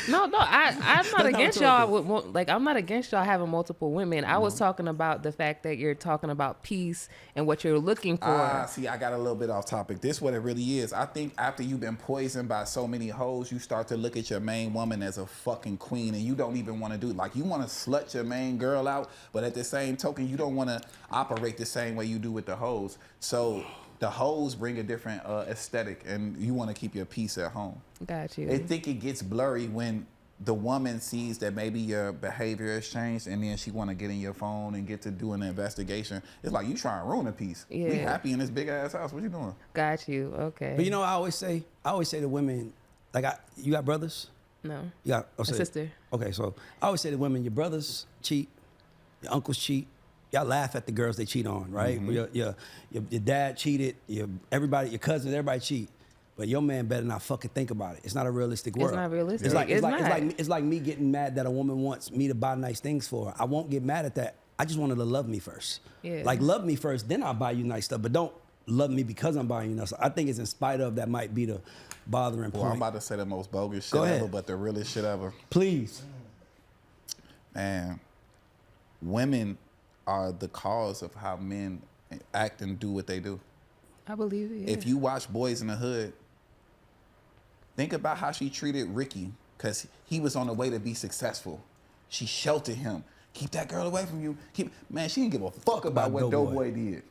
No, I'm not against y'all. rhetorical. I'm not against y'all having multiple women. I was talking about the fact that you're talking about peace and what you're looking for. See, I got a little bit off topic. This is what it really is. I think after you've been poisoned by so many hoes, you start to look at your main woman as a fucking queen, and you don't even want to do it. Like, you want to slut your main girl out, but at the same token, you don't want to operate the same way you do with the hoes. So the hoes bring a different aesthetic, and you want to keep your peace at home. Got you. I think it gets blurry when the woman sees that maybe your behavior has changed, and then she want to get in your phone and get to doing an investigation. It's like, you trying to ruin a piece. Yeah. We happy in this big ass house. What you doing? Got you. Okay. But you know, I always say to women, like, you got brothers? No. You got A sister. Okay, so I always say to women, your brothers cheat, your uncles cheat. Y'all laugh at the girls they cheat on, right? Your dad cheated, your cousins, everybody cheat. But your man better not fucking think about it. It's not a realistic world. It's not realistic. It's like me getting mad that a woman wants me to buy nice things for her. I won't get mad at that. I just want her to love me first. Yeah. Like, love me first, then I'll buy you nice stuff. But don't love me because I'm buying you nice stuff. I think it's in spite of that might be the bothering point. Well, I'm about to say the most bogus shit Go ahead. ever, but the realest shit ever. Please. Man, women are the cause of how men act and do what they do. I believe it. Yeah. If you watch Boys in the Hood, think about how she treated Ricky, because he was on the way to be successful. She sheltered him. Keep that girl away from you. Man, she didn't give a fuck about what Doughboy did.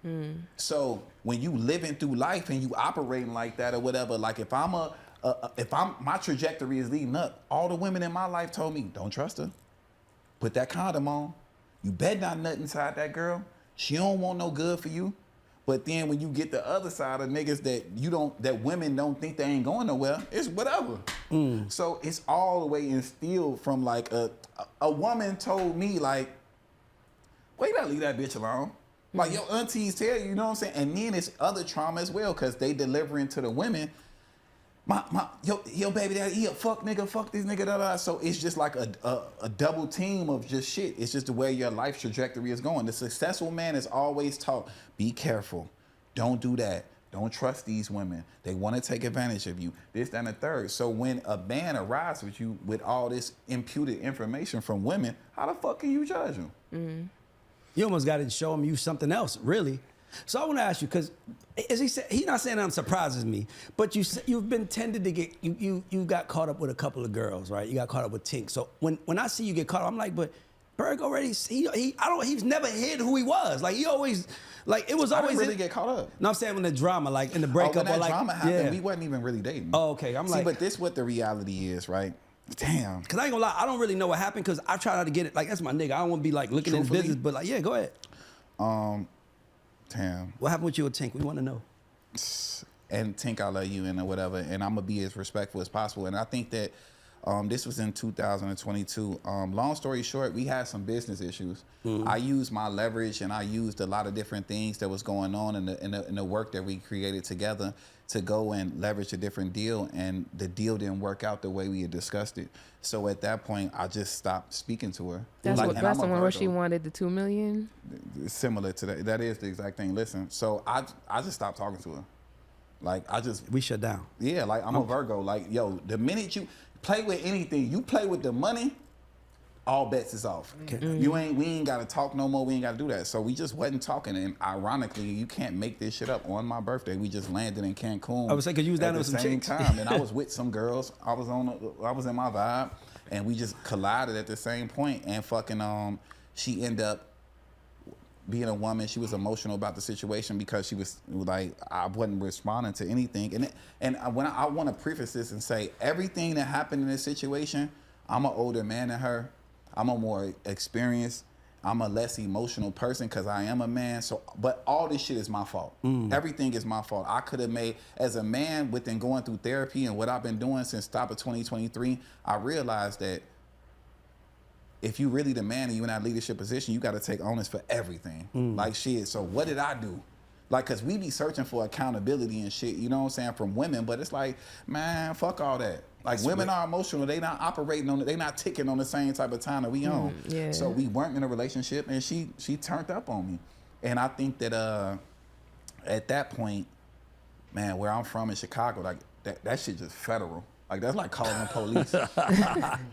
So when you living through life and you operating like that or whatever, like if my trajectory is leading up, all the women in my life told me, don't trust her. Put that condom on. You bet not nut inside that girl. She don't want no good for you. But then when you get the other side of niggas that women don't think they ain't going nowhere, it's whatever. So it's all the way instilled from like a woman told me like, well, you gotta leave that bitch alone. Like your aunties tell you, you know what I'm saying? And then it's other trauma as well, because they delivering to the women, yo baby daddy, he a fuck nigga, fuck this nigga, da da. So it's just like a double team of just shit. It's just the way your life trajectory is going. The successful man is always taught, be careful, don't do that, don't trust these women. They want to take advantage of you, this, that, and the third. So when a man arrives with you with all this imputed information from women, how the fuck can you judge him? You almost got to show him you something else, really. So I want to ask you, because as he said, he's not saying that surprises me, but you've been tended to get you got caught up with a couple of girls, right? You got caught up with Tink. So when I see you get caught up, I'm like, but Berg already he's never hid who he was. Like, he always, like, it was always I didn't really get caught up. No, I'm saying when the drama, like in the breakup, when that or like drama happened, yeah. we wasn't even really dating. Oh, okay. I'm like, but this what the reality is, right? Damn. Cause I ain't gonna lie, I don't really know what happened, cause I try not to get it. Like, that's my nigga. I don't want to be like looking in his Truthfully? business, but like, yeah, go ahead. Damn. What happened with you and Tink? We want to know. And Tink, I love you and whatever, and I'm gonna be as respectful as possible. And I think that this was in 2022. Long story short, we had some business issues. I used my leverage, and I used a lot of different things that was going on in the work that we created together to go and leverage a different deal, and the deal didn't work out the way we had discussed it. So at that point, I just stopped speaking to her. That's Like, that's the I'm a one where she Virgo. wanted the $2 million. Similar to that. That is the exact thing. Listen, so I just stopped talking to her. Like, We shut down. yeah, like I'm a Virgo. Like, yo, the minute you play with anything, you play with the money, all bets is off. Okay. We ain't gotta talk no more. We ain't gotta do that. So we just wasn't talking. And ironically, you can't make this shit up. On my birthday, we just landed in Cancun. I was saying, 'cause you was down there at with the some same chicks. time, and I was with some girls. I was in my vibe, and we just collided at the same point. And fucking she ended up being a woman. She was emotional about the situation because she was like, I wasn't responding to anything. And when I want to preface this and say, everything that happened in this situation, I'm an older man than her. I'm a more experienced, I'm a less emotional person because I am a man. So, but all this shit is my fault. Everything is my fault. I could have made, as a man, within going through therapy and what I've been doing since top of 2023, I realized that if you really the man and you in that leadership position, you got to take onus for everything. Like shit. So what did I do? Like, cause we be searching for accountability and shit, you know what I'm saying, from women, but it's like, man, fuck all that. Like, women are emotional. They not operating on it. They not ticking on the same type of time that we on. Yeah. So we weren't in a relationship, and she turned up on me. And I think that at that point, man, where I'm from in Chicago, like that shit just federal. Like, that's like calling the police.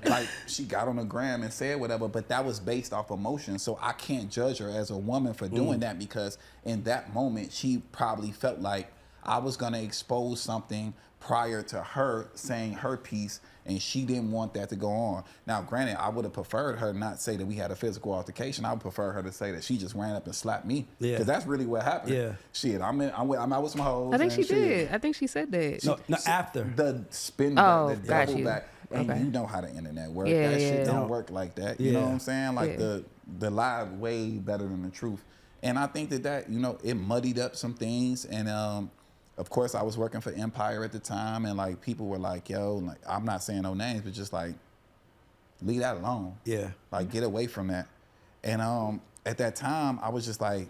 Like, she got on the gram and said whatever, but that was based off emotion. So I can't judge her as a woman for doing that, because in that moment, she probably felt like I was gonna expose something prior to her saying her piece, and she didn't want that to go on. Now, granted, I would have preferred her not say that we had a physical altercation. I would prefer her to say that she just ran up and slapped me. Yeah. Because that's really what happened. Yeah. Shit, I'm out with some hoes. I think and she shit. did. I think she said that. No, after. The spin Oh, back, the got double you. back. And Okay. you know how the internet works. Yeah, that shit yeah. don't work like that. You know Yeah. what I'm saying? Like Yeah. the lie way better than the truth. And I think that, you know, it muddied up some things. And of course, I was working for Empire at the time, and like people were like, yo, like, I'm not saying no names, but just like, leave that alone. Yeah. Like, get away from that. And at that time, I was just like,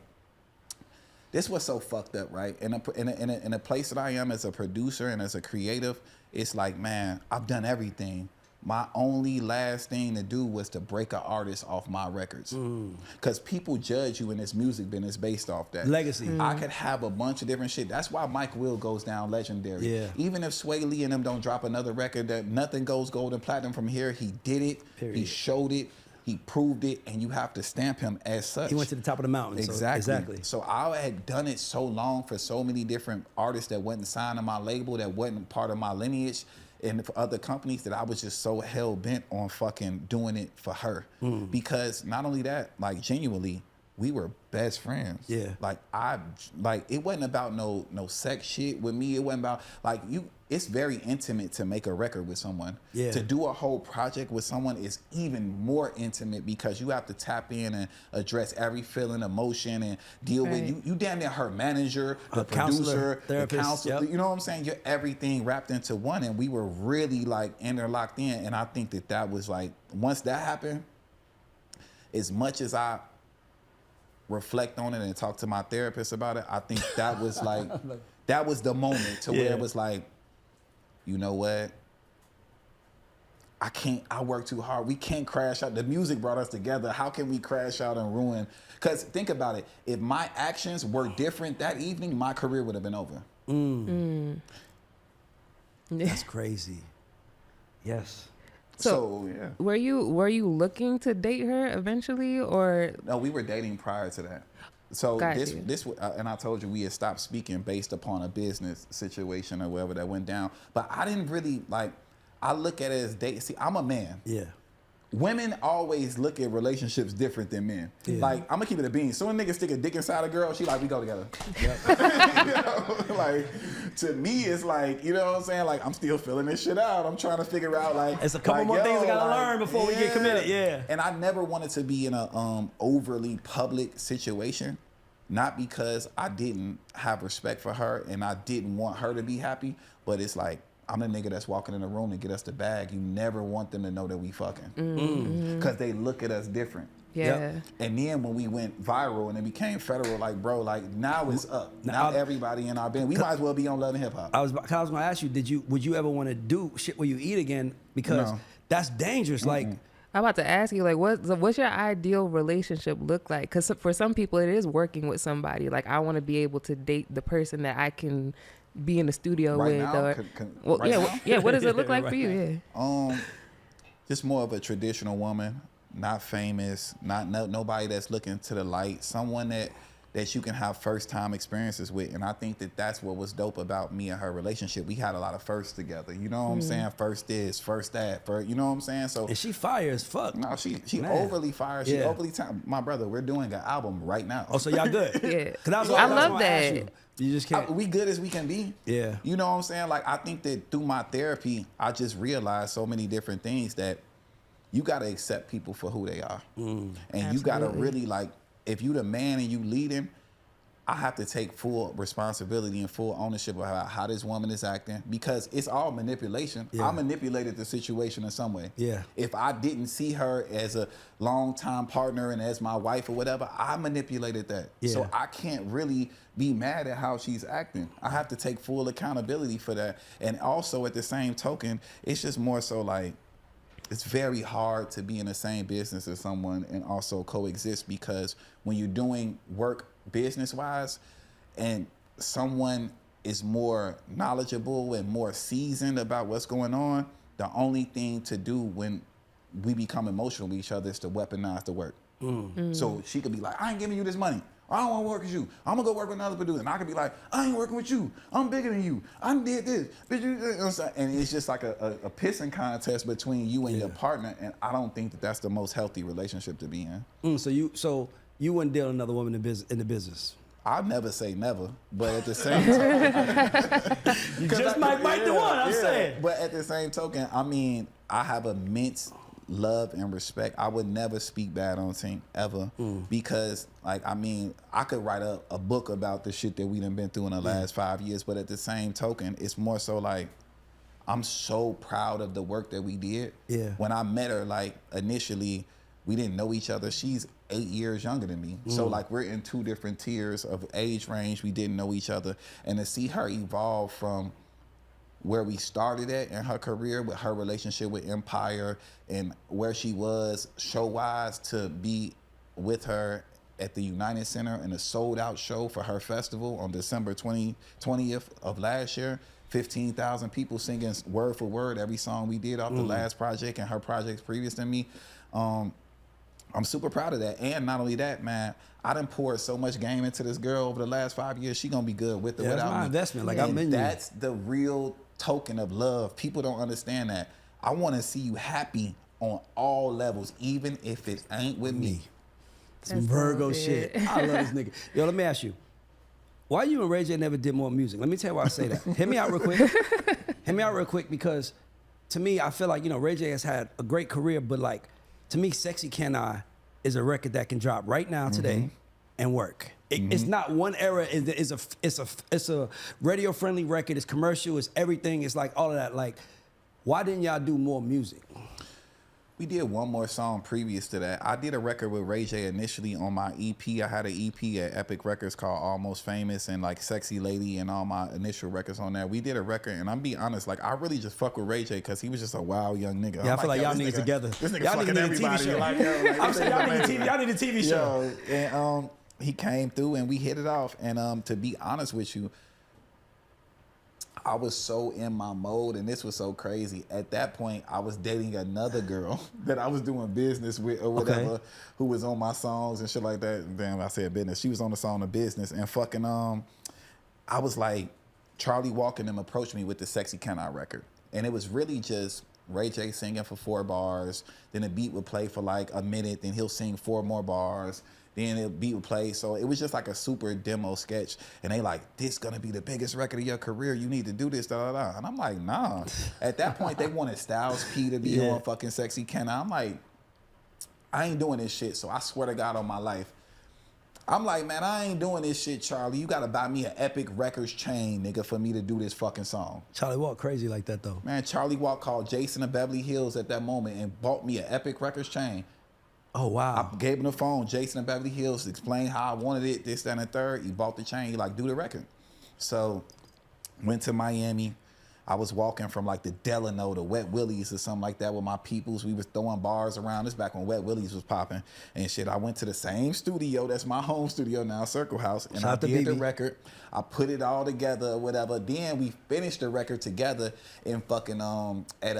this was so fucked up, right? In a place that I am as a producer and as a creative, it's like, man, I've done everything. My only last thing to do was to break an artist off my records. Because people judge you in this music business based off that. Legacy. I could have a bunch of different shit. That's why Mike Will goes down legendary. Yeah. Even if Sway Lee and them don't drop another record, that nothing goes gold and platinum from here, he did it. Period. He showed it. He proved it. And you have to stamp him as such. He went to the top of the mountain. Exactly. So So I had done it so long for so many different artists that wasn't signed to my label, that wasn't part of my lineage, and for other companies, that I was just so hell bent on fucking doing it for her. Because not only that, like, genuinely, we were best friends. Yeah. Like, it wasn't about no sex shit with me. It wasn't about, like, it's very intimate to make a record with someone. Yeah. To do a whole project with someone is even more intimate, because you have to tap in and address every feeling, emotion, and deal with you damn near her manager, the counselor, producer, therapist, the counselor. yep. You know what I'm saying? You're everything wrapped into one, and we were really like interlocked in. And I think that was like, once that happened, as much as I reflect on it and talk to my therapist about it, I think that was like, that was the moment to where Yeah. it was like, you know what? I work too hard. We can't crash out. The music brought us together. How can we crash out and ruin? Because think about it. If my actions were different that evening, my career would have been over. that's crazy. Yes. So yeah. Were you looking to date her eventually, or No, we were dating prior to that. So Got this you. and I told you we had stopped speaking based upon a business situation or whatever that went down. But I didn't really like. I look at it as date. See, I'm a man. Yeah. Women always look at relationships different than men. Yeah. Like, I'm gonna keep it a bean. So when niggas stick a dick inside a girl, she like, we go together. You know? Like, to me, it's like, you know what I'm saying? Like, I'm still feeling this shit out. I'm trying to figure out, like, It's a couple more things I gotta learn before we get committed. Yeah. And I never wanted to be in a overly public situation, not because I didn't have respect for her and I didn't want her to be happy, but it's like, I'm the nigga that's walking in the room to get us the bag. You never want them to know that we fucking. Because they look at us different. yeah? Yep. And then when we went viral and it became federal, like, bro, like, now it's up. Now everybody in our band, we might as well be on Love and Hip Hop. I was gonna ask you, would you ever want to do shit where you eat again? Because No. that's dangerous. Like, I'm about to ask you, like, what's your ideal relationship look like? Because for some people, it is working with somebody. Like, I want to be able to date the person that I can be in the studio Right with. now? Or, well, Right yeah, now? yeah. What does it look like Right for you? now. Yeah. Just more of a traditional woman, not famous, nobody that's looking to the light, someone that you can have first time experiences with. And I think that's what was dope about me and her relationship. We had a lot of firsts together. You know what I'm saying? First this, first that, first, you know what I'm saying? So and she fire as fuck. no, she Man. overly fires. She Yeah. overly my brother, we're doing an album right now. Oh, so y'all good? Yeah. 'Cause that was I what was love gonna ask that. You just can't. We good as we can be. Yeah. You know what I'm saying? Like, I think that through my therapy, I just realized so many different things that you got to accept people for who they are. And Absolutely. you got to really, like, if you the man and you leading, I have to take full responsibility and full ownership of how this woman is acting, because it's all manipulation. Yeah. I manipulated the situation in some way. Yeah. If I didn't see her as a longtime partner and as my wife or whatever, I manipulated that. Yeah. So I can't really be mad at how she's acting. I have to take full accountability for that. And also at the same token, it's just more so like, it's very hard to be in the same business as someone and also coexist, because when you're doing work business-wise and someone is more knowledgeable and more seasoned about what's going on, the only thing to do when we become emotional with each other is to weaponize the work. So she could be like, I ain't giving you this money. I don't want to work with you. I'm gonna go work with another producer. And I could be like, I ain't working with you. I'm bigger than you. I did this. Bitch, you know what I'm saying? And it's just like a pissing contest between you and your partner. And I don't think that that's the most healthy relationship to be in. So you wouldn't deal with another woman in the business. I never say never, but at the same time, You just might bite the one. I'm saying. But at the same token, I mean, I have immense love and respect. I would never speak bad on Tink ever, because, like, I mean, I could write a book about the shit that we done been through in the last 5 years. But at the same token, it's more so like, I'm so proud of the work that we did. Yeah. When I met her, like, initially, we didn't know each other. She's 8 years younger than me. So, like, we're in two different tiers of age range. We didn't know each other. And to see her evolve from where we started at in her career with her relationship with Empire and where she was show-wise, to be with her at the United Center in a sold-out show for her festival on December 20th of last year. 15,000 people singing word for word every song we did off the last project and her projects previous to me. I'm super proud of that. And not only that, man, I done poured so much game into this girl over the last 5 years. She gonna be good with or Yeah, that's without my me. investment. Like, And I'm in you. that's the real token of love. People don't understand that. I want to see you happy on all levels, even if it ain't with me. Some That's Virgo all shit. good. I love this nigga. Yo, let me ask you. Why you and Ray J never did more music? Let me tell you why I say that. Hit me out real quick. Hit me out real quick, because to me, I feel like, you know, Ray J has had a great career, but like, to me, Sexy Can I is a record that can drop right now today and work. It's not one era. It's a radio friendly record. It's commercial. It's everything. It's like all of that. Like, why didn't y'all do more music? We did one more song previous to that. I did a record with Ray J initially on my EP. I had an EP at Epic Records called Almost Famous and like Sexy Lady and all my initial records on that. We did a record, and I'm be honest, like, I really just fuck with Ray J because he was just a wild young nigga. Yeah, I'm I feel like yo, y'all this niggas together. This nigga Y'all fucking niggas need a TV everybody. show. Like, yo, like, I'm this saying nigga y'all amazing. need a TV show. Yo, and he came through and we hit it off. And to be honest with you, I was so in my mode, and this was so crazy. At that point, I was dating another girl that I was doing business with or whatever, who was on my songs and shit like that. Damn, I said business. She was on the song of business, and fucking I was like, Charlie Walker and them approached me with the Sexy Can I record, and it was really just Ray J singing for 4 bars. Then the beat would play for like a minute. Then he'll sing 4 more bars. Then the beat would play. So it was just like a super demo sketch. And they like, this gonna be the biggest record of your career. You need to do this, da, da, da. And I'm like, nah. At that point, they wanted Styles P to be on fucking Sexy Can I. I'm like, I ain't doing this shit. So I swear to God on my life, I'm like, man, I ain't doing this shit, Charlie. You gotta buy me an Epic Records chain, nigga, for me to do this fucking song. Charlie Walk crazy like that though. Man, Charlie Walk called Jason of Beverly Hills at that moment and bought me an Epic Records chain. Oh wow. I gave him the phone, Jason of Beverly Hills, explained how I wanted it, this, that, and the third. He bought the chain, he like, do the record. So, went to Miami. I was walking from like the Delano to Wet Willie's or something like that with my peoples. We was throwing bars around. This back when Wet Willie's was popping and shit. I went to the same studio, that's my home studio now, Circle House, and I did the record. I put it all together or whatever. Then we finished the record together in fucking at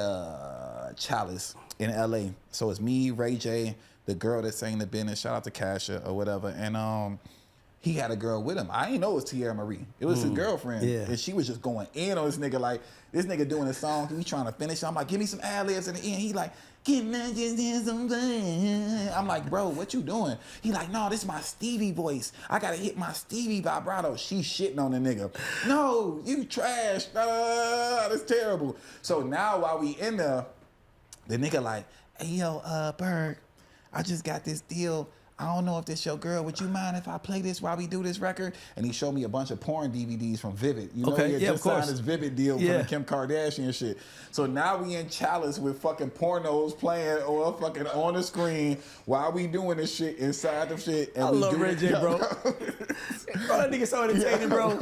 Chalice in LA. So it's me, Ray J, the girl that sang the business, shout out to Kasha or whatever, and he had a girl with him. I didn't know it was Tierra Marie. It was his girlfriend. Yeah. And she was just going in on this nigga, like, this nigga doing a song, he trying to finish. I'm like, give me some ad-libs in the end. He like, I'm like, bro, what you doing? He like, no, this is my Stevie voice. I gotta hit my Stevie vibrato. She shitting on the nigga. No, you trash. That's terrible. So now while we in there, the nigga like, hey, yo, Berg, I just got this deal. I don't know if this your girl. Would you mind if I play this while we do this record? And he showed me a bunch of porn DVDs from Vivid. You know, he had just signed his Vivid deal from the Kim Kardashian shit. So now we in Chalice with fucking pornos playing or fucking on the screen while we doing this shit inside the shit. And I love Red J, bro. Bro, that nigga so entertaining, bro.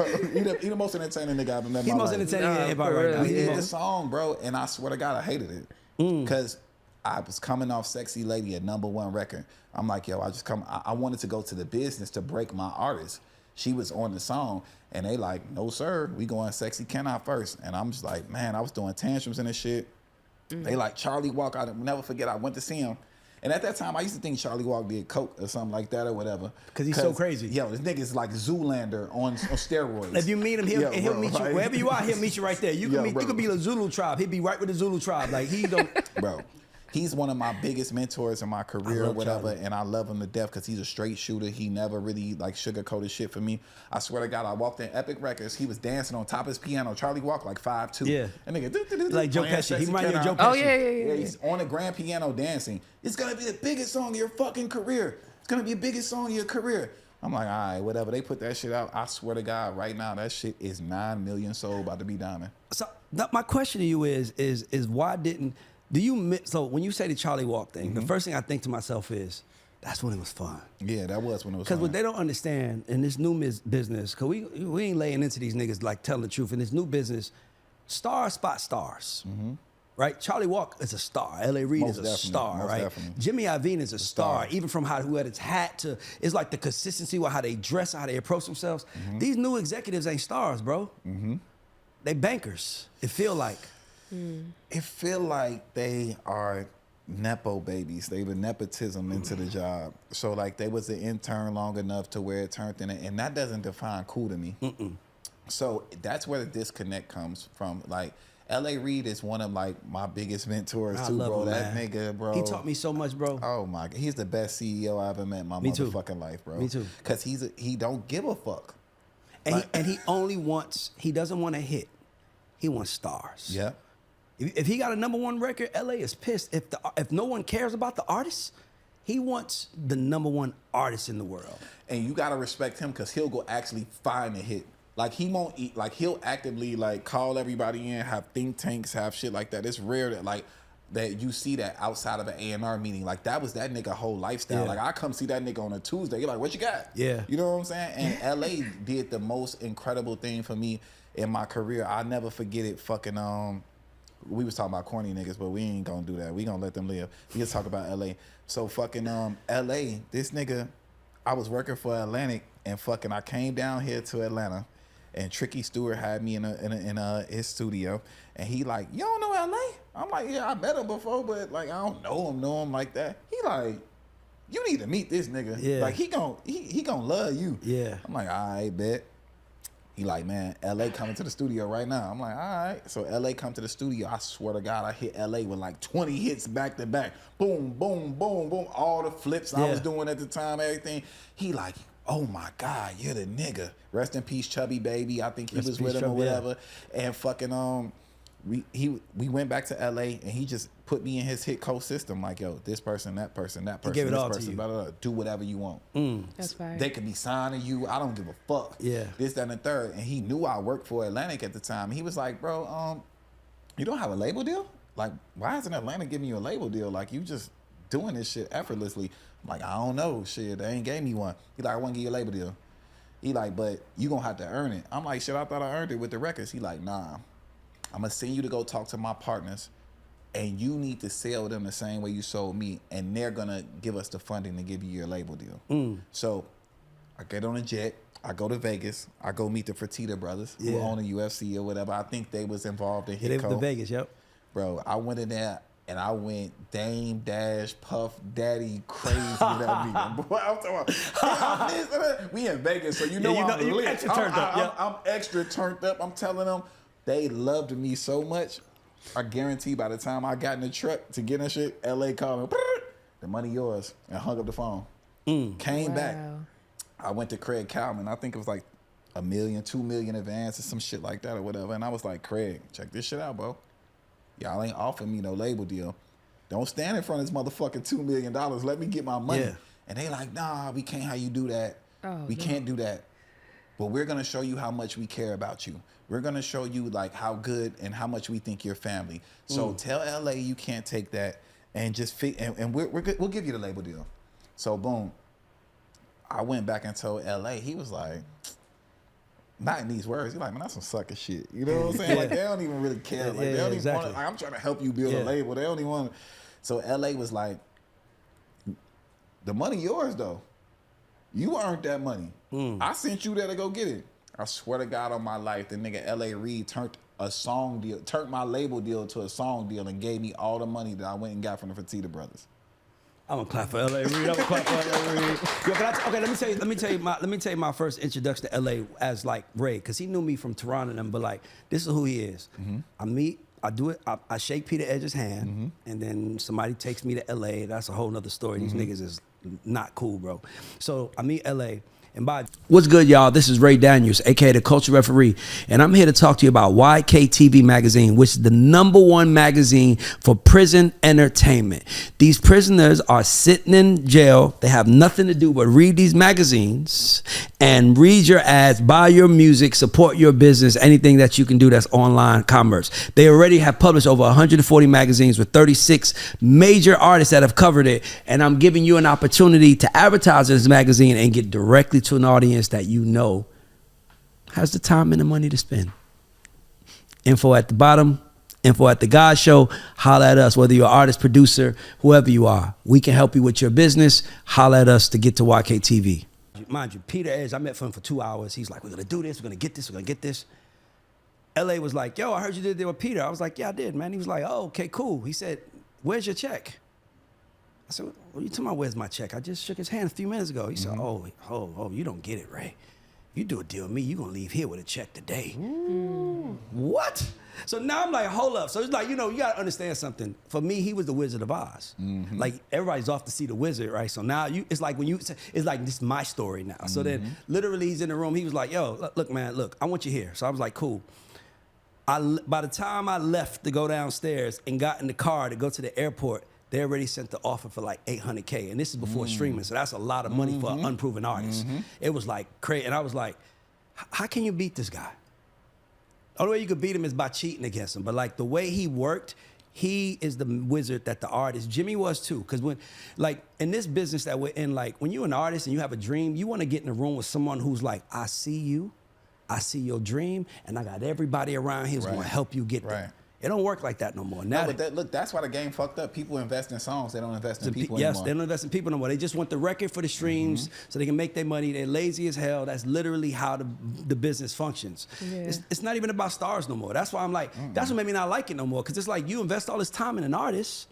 He the most entertaining nigga I've ever met in my life. He's most entertaining in hip-hop right now. We did the song, bro, and I swear to God, I hated it. Because I was coming off Sexy Lady, a #1 record. I'm like, yo, I wanted to go to the business to break my artist. She was on the song, and they like, no, sir, we going Sexy Can I first. And I'm just like, man, I was doing tantrums and this shit. They like, Charlie Walk, I'll never forget, I went to see him. And at that time, I used to think Charlie Walk did coke or something like that or whatever. Because he's so crazy. Yo, this nigga's like Zoolander on steroids. If you meet him, he'll meet you. Wherever you are, he'll meet you right there. You could be the Zulu tribe. He'll be right with the Zulu tribe. Like, he don't... Bro. He's one of my biggest mentors in my career or whatever, and I love him to death because he's a straight shooter. He never really like sugarcoated shit for me. I swear to God, I walked in Epic Records. He was dancing on top of his piano. Charlie Walk like 5'2". Yeah. And nigga, like Joe Pesci. He reminded you of Joe Pesci. Oh, yeah. He's on the grand piano dancing. It's going to be the biggest song of your fucking career. It's going to be the biggest song of your career. I'm like, all right, whatever. They put that shit out. I swear to God, right now, that shit is 9 million sold, about to be diamond. So my question to you is why didn't... So when you say the Charlie Walk thing, the first thing I think to myself is, that's when it was fun. Yeah, that was when it was fun. Because what they don't understand in this new business, because we ain't laying into these niggas like telling the truth. In this new business, stars spot stars, right? Charlie Walk is a star. L.A. Reid is a star, right? Definitely. Jimmy Iovine is a star. Even from who had his hat to, it's like the consistency with how they dress, how they approach themselves. These new executives ain't stars, bro. They bankers, it feel like. It feel like they are Nepo babies. They were nepotism into the job. So like they was an intern long enough to where it turned in it. And that doesn't define cool to me. So that's where the disconnect comes from. Like L.A. Reid is one of like my biggest mentors too, bro. That nigga, bro. He taught me so much, bro. Oh my God. He's the best CEO I ever met in my motherfucking life, bro. Me too. Cause he don't give a fuck. And he doesn't want a hit. He wants stars. Yeah. If he got a #1 record, LA is pissed. If no one cares about the artist, he wants the #1 artist in the world. And you gotta respect him because he'll go actually find a hit. Like he won't eat. Like he'll actively like call everybody in, have think tanks, have shit like that. It's rare that you see that outside of an A&R meeting. Like that was that nigga whole lifestyle. Like I come see that nigga on a Tuesday. You're like, what you got? Yeah. You know what I'm saying? And LA did the most incredible thing for me in my career. I'll never forget it. Fucking we was talking about corny niggas, but we ain't gonna do that. We gonna let them live. We just talk about LA. So fucking LA, this nigga, I was working for Atlantic and fucking I came down here to Atlanta and Tricky Stewart had me in his studio and he like, you don't know LA? I'm like, yeah, I met him before, but like I don't know him like that. He like, you need to meet this nigga. Yeah. Like he gonna love you. Yeah. I'm like, all right, bet. He like, man, LA coming to the studio right now. I'm like, all right. So LA come to the studio. I swear to God, I hit LA with like 20 hits back to back. Boom, boom, boom, boom. All the flips I was doing at the time, everything. He like, oh my God, you're the nigga. Rest in peace, Chubby Baby. I think he was with him or whatever. And fucking we went back to LA and he just put me in his hit co system. Like, yo, this person, that person, that person, gave it this all to person, you. blah, blah, blah. Do whatever you want. That's fine. They could be signing you. I don't give a fuck. Yeah. This, that, and the third. And he knew I worked for Atlantic at the time. He was like, bro, you don't have a label deal? Like, why isn't Atlantic giving you a label deal? Like, you just doing this shit effortlessly. I'm like, I don't know. Shit, they ain't gave me one. He like, I want to give you a label deal. He like, but you gonna have to earn it. I'm like, shit, I thought I earned it with the records. He like, nah. I'm gonna send you to go talk to my partners and you need to sell them the same way you sold me and they're gonna give us the funding to give you your label deal. So I get on a jet, I go to Vegas, I go meet the Fertitta brothers who own the UFC or whatever. I think they was involved in They went to Vegas, yep. Bro, I went in there and I went Dame Dash Puff Daddy crazy that meeting. Boy, I'm talking about, we in Vegas, so you know I'm lit. Extra turned up. I'm extra turned up. I'm telling them they loved me so much. I guarantee by the time I got in the truck to get in shit, LA called me, the money yours, and hung up the phone. Came back. I went to Craig Cowman. I think it was like $1 million, $2 million advance or some shit like that or whatever. And I was like, Craig, check this shit out, bro. Y'all ain't offering me no label deal. Don't stand in front of this motherfucking $2 million. Let me get my money. Yeah. And they like, nah, we can't have you do that. We can't do that. But we're gonna show you how much we care about you. We're gonna show you like how good and how much we think you're family. So tell LA you can't take that, and just and we're good. We'll give you the label deal. So boom, I went back and told LA. He was like, not in these words. He's like, man, that's some sucker shit. You know what I'm saying? Like they don't even really care. Like they don't even want. Like, I'm trying to help you build a label. They don't even want. So LA was like, the money yours though. You earned that money. I sent you there to go get it. I swear to God on my life, the nigga L.A. Reid turned my label deal to a song deal and gave me all the money that I went and got from the Fertitta brothers. I'm gonna clap for L.A. Reid. I'm gonna clap for L.A. Reid. Yo, let me tell you my first introduction to L.A. as like Ray, because he knew me from Toronto and them, but like this is who he is. I shake Peter Edge's hand, and then somebody takes me to L.A. That's a whole nother story. These niggas is not cool, bro. So I meet L.A. and what's good, y'all? This is Ray Daniels, aka the Culture Referee, and I'm here to talk to you about YKTV Magazine, which is the #1 magazine for prison entertainment. These prisoners are sitting in jail. They have nothing to do but read these magazines and read your ads, buy your music, support your business, anything that you can do that's online commerce. They already have published over 140 magazines with 36 major artists that have covered it, and I'm giving you an opportunity to advertise this magazine and get directly to an audience that you know has the time and the money to spend. Info at the bottom, info at the GAUDs Show. Holla at us, whether you're an artist, producer, whoever you are. We can help you with your business. Holla at us to get to YKTV. Mind you, Peter Edge, I met him for 2 hours. He's like, we're gonna do this, we're gonna get this, we're gonna get this. LA was like, yo, I heard you did it with Peter. I was like, yeah, I did, man. He was like, oh, okay, cool. He said, where's your check? I said, what are you talking about, where's my check? I just shook his hand a few minutes ago. He said, oh, you don't get it, Ray. You do a deal with me, you're gonna leave here with a check today. What? So now I'm like, hold up. So it's like, you gotta understand something. For me, he was the Wizard of Oz. Like everybody's off to see the wizard, right? So now it's like it's like this is my story now. So then literally he's in the room, he was like, yo, look, man, look, I want you here. So I was like, cool. By the time I left to go downstairs and got in the car to go to the airport, they already sent the offer for like $800K, and this is before streaming, so that's a lot of money for an unproven artist. It was like crazy, and I was like, how can you beat this guy? The only way you could beat him is by cheating against him, but like the way he worked, he is the wizard that the artist, Jimmy was too, because when, like in this business that we're in, like when you're an artist and you have a dream, you want to get in a room with someone who's like, I see you, I see your dream, and I got everybody around here who's gonna help you get there. It don't work like that no more. Now, look, that's why the game fucked up. People invest in songs. They don't invest in people anymore. Yes, they don't invest in people no more. They just want the record for the streams so they can make their money. They're lazy as hell. That's literally how the business functions. Yeah. It's not even about stars no more. That's why I'm like, that's what made me not like it no more. Because it's like you invest all this time in an artist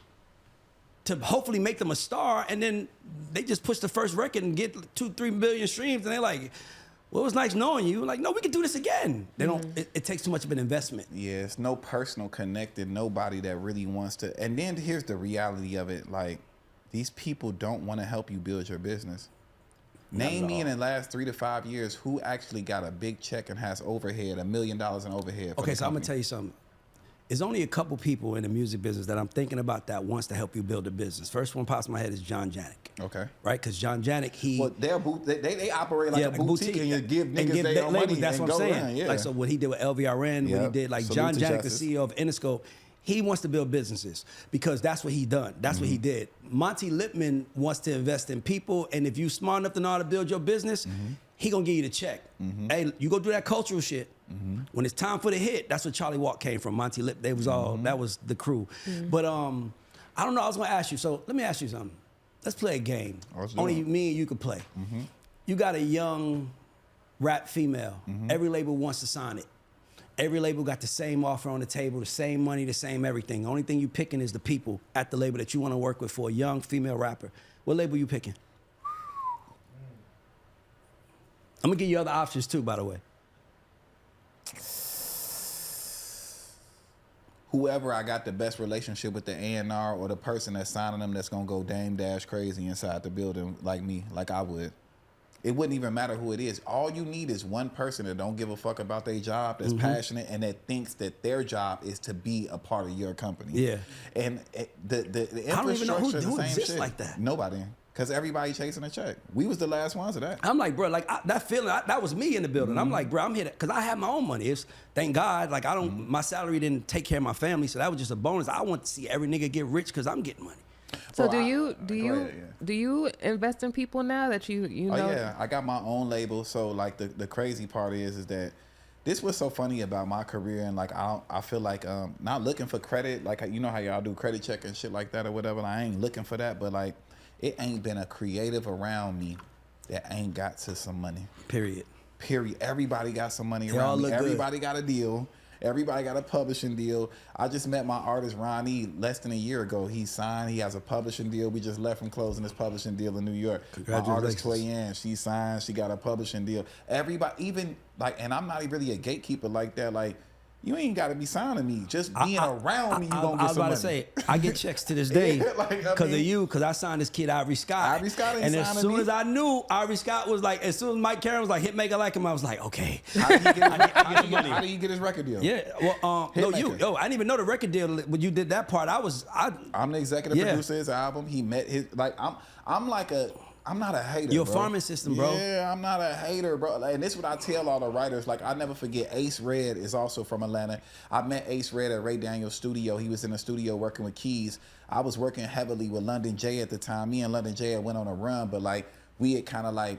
to hopefully make them a star, and then they just push the first record and get 2-3 billion streams, and they're like, well, it was nice knowing you. Like, no, we can do this again. They don't. It takes too much of an investment. Yeah, it's no personal connected. Nobody that really wants to. And then here's the reality of it. Like, these people don't want to help you build your business. Name me in the last 3 to 5 years who actually got a big check and has overhead, $1 million in overhead. Okay, so I'm gonna tell you something. There's only a couple people in the music business that I'm thinking about that wants to help you build a business. First one pops in my head is John Janik. Okay. Right? Because John Janik, they operate like a boutique and you give niggas their own money. That's what I'm saying. Yeah. Like, so what he did with LVRN, what he did, like John Janik, the CEO of Interscope, he wants to build businesses because that's what he done. That's what he did. Monty Lipman wants to invest in people, and if you smart enough to know how to build your business, he gonna give you the check. Hey, you go do that cultural shit. When it's time for the hit, that's where Charlie Walk came from. Monty Lip, they was all that was the crew. But I don't know. I was gonna ask you. So let me ask you something. Let's play a game. Only me and you could play. You got a young rap female. Every label wants to sign it. Every label got the same offer on the table, the same money, the same everything. The only thing you picking is the people at the label that you want to work with for a young female rapper. What label you picking? I'm gonna give you other options too, by the way. Whoever I got the best relationship with, the A&R or the person that's signing them, that's gonna go dame dash crazy inside the building like me, like I would. It wouldn't even matter who it is. All you need is one person that don't give a fuck about their job, that's passionate, and that thinks that their job is to be a part of your company. Yeah. And the infrastructure, I don't even know who the same exists shit. like that. Nobody. Because everybody chasing a check. We was the last ones of that. I'm like, bro, like that feeling, that was me in the building. I'm like, bro, I'm here because I have my own money. It's thank God, like I don't, my salary didn't take care of my family, so that was just a bonus. I want to see every nigga get rich because I'm getting money. So Bro, do you invest in people now that you know? Oh yeah, I got my own label. So like the crazy part is that this was so funny about my career, and like I feel like not looking for credit, like you know how y'all do credit check and shit like that or whatever. Like, I ain't looking for that, but like it ain't been a creative around me that ain't got to some money. Period. Everybody got some money They all around me. look good. Everybody got a deal. Everybody got a publishing deal. I just met my artist Ronnie less than a year ago. He signed. He has a publishing deal. We just left from closing his publishing deal in New York. My artist Toy Ann, she signed. She got a publishing deal. Everybody, even like, and I'm not really a gatekeeper like that. Like, you ain't got to be signing me. Just being around me, you gonna get some money. I was about to say, I get checks to this day Yeah, like, I because mean- of you, because I signed this kid Ivory Scott. Ivory Scott ain't and as signing soon me. as I knew Ivory Scott was like, as soon as Mike Karen was like, Hitmaker like him, I was like, okay. How did he get his record deal? Yeah, well, no, Hitmaker. I didn't even know the record deal when you did that part. I'm the executive Yeah. producer of his album. He met his I'm not a hater. You're a bro. farming system, bro. Yeah, I'm not a hater, bro. Like, and this is what I tell all the writers. Like, I never forget Ace Red is also from Atlanta. I met Ace Red at Ray Daniels' studio. He was in the studio working with Keys. I was working heavily with London J at the time. Me and London J had went on a run, but like we had kind of like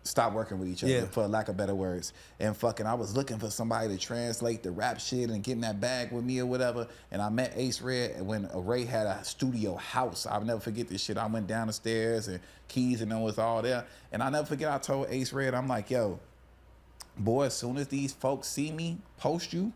stopped working with each other, for lack of better words. And fucking, I was looking for somebody to translate the rap shit and get in that bag with me or whatever. And I met Ace Red when Ray had a studio house. I'll never forget this shit. I went down the stairs and Keys and them was all there. And I never forget, I told Ace Red, I'm like, yo, boy, as soon as these folks see me post you,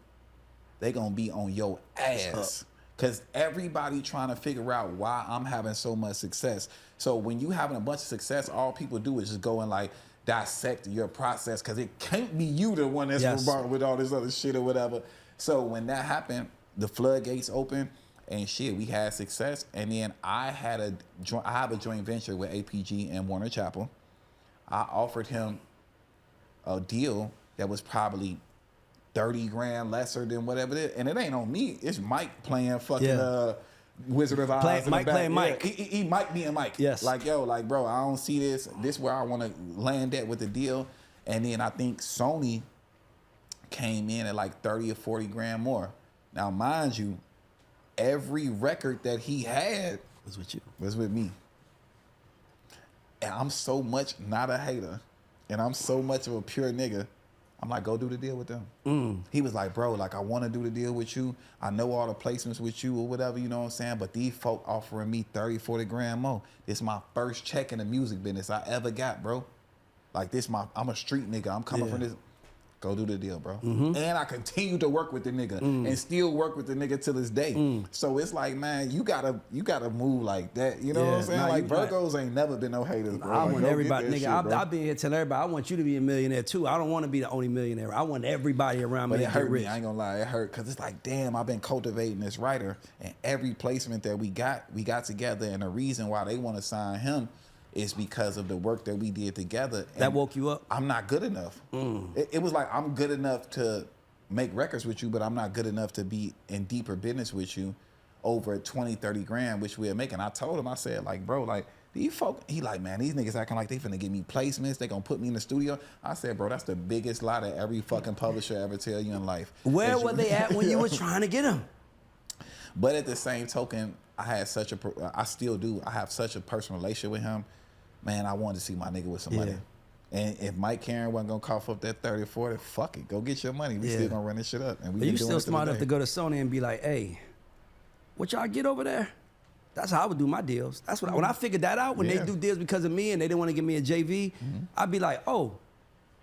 they gonna be on your ass. Cause everybody trying to figure out why I'm having so much success. So when you having a bunch of success, all people do is just go and like dissect your process, because it can't be you the one that's involved with all this other shit or whatever. So when that happened, the floodgates opened and shit, we had success. And then I have a joint venture with APG and Warner Chappell. I offered him a deal that was probably 30 grand lesser than whatever it is. And it ain't on me. It's Mike playing fucking Wizard of Oz. Mike playing Mike. He Mike being Mike. Yes. Like, yo, like, bro, I don't see this. This is where I want to land at with the deal. And then I think Sony came in at like 30 or 40 grand more. Now, mind you, every record that he had was with you. Was with me. And I'm so much not a hater. And I'm so much of a pure nigga. I'm like, go do the deal with them. He was like, bro, like, I want to do the deal with you. I know all the placements with you or whatever, you know what I'm saying? But these folk offering me 30, 40 grand more. This my first check in the music business I ever got, bro. Like, I'm a street nigga. I'm coming from this. Go do the deal, bro. And I continue to work with the nigga and still work with the nigga to this day. So it's like, man, you gotta move like that. You know what I'm saying? Like, Virgos ain't never been no haters, bro. I Like, want go everybody, get that nigga. shit, bro. I've been here telling everybody, I want you to be a millionaire too. I don't want to be the only millionaire. I want everybody around me But to it get hurt rich. me. I ain't gonna lie, it hurt because it's like, damn, I've been cultivating this writer, and every placement that we got together, and the reason why they want to sign him is because of the work that we did together. And That woke you up? I'm not good enough. It was like, I'm good enough to make records with you, but I'm not good enough to be in deeper business with you over 20, 30 grand, which we're making. I told him, I said, like, bro, like, these folk, he like, man, these niggas acting like they finna give me placements. They gonna put me in the studio. I said, bro, that's the biggest lie that every fucking publisher ever tell you in life. Where were they at when you were trying to get them? But at the same token, I still do. I have such a personal relationship with him. Man, I wanted to see my nigga with some money. And if Mike Karen wasn't gonna cough up that 30 or 40, fuck it, go get your money. We still gonna run this shit up. And we Are you still smart enough to go to Sony and be like, hey, what y'all get over there? That's how I would do my deals. That's when I figured that out, when they do deals because of me and they didn't want to give me a JV, I'd be like, oh,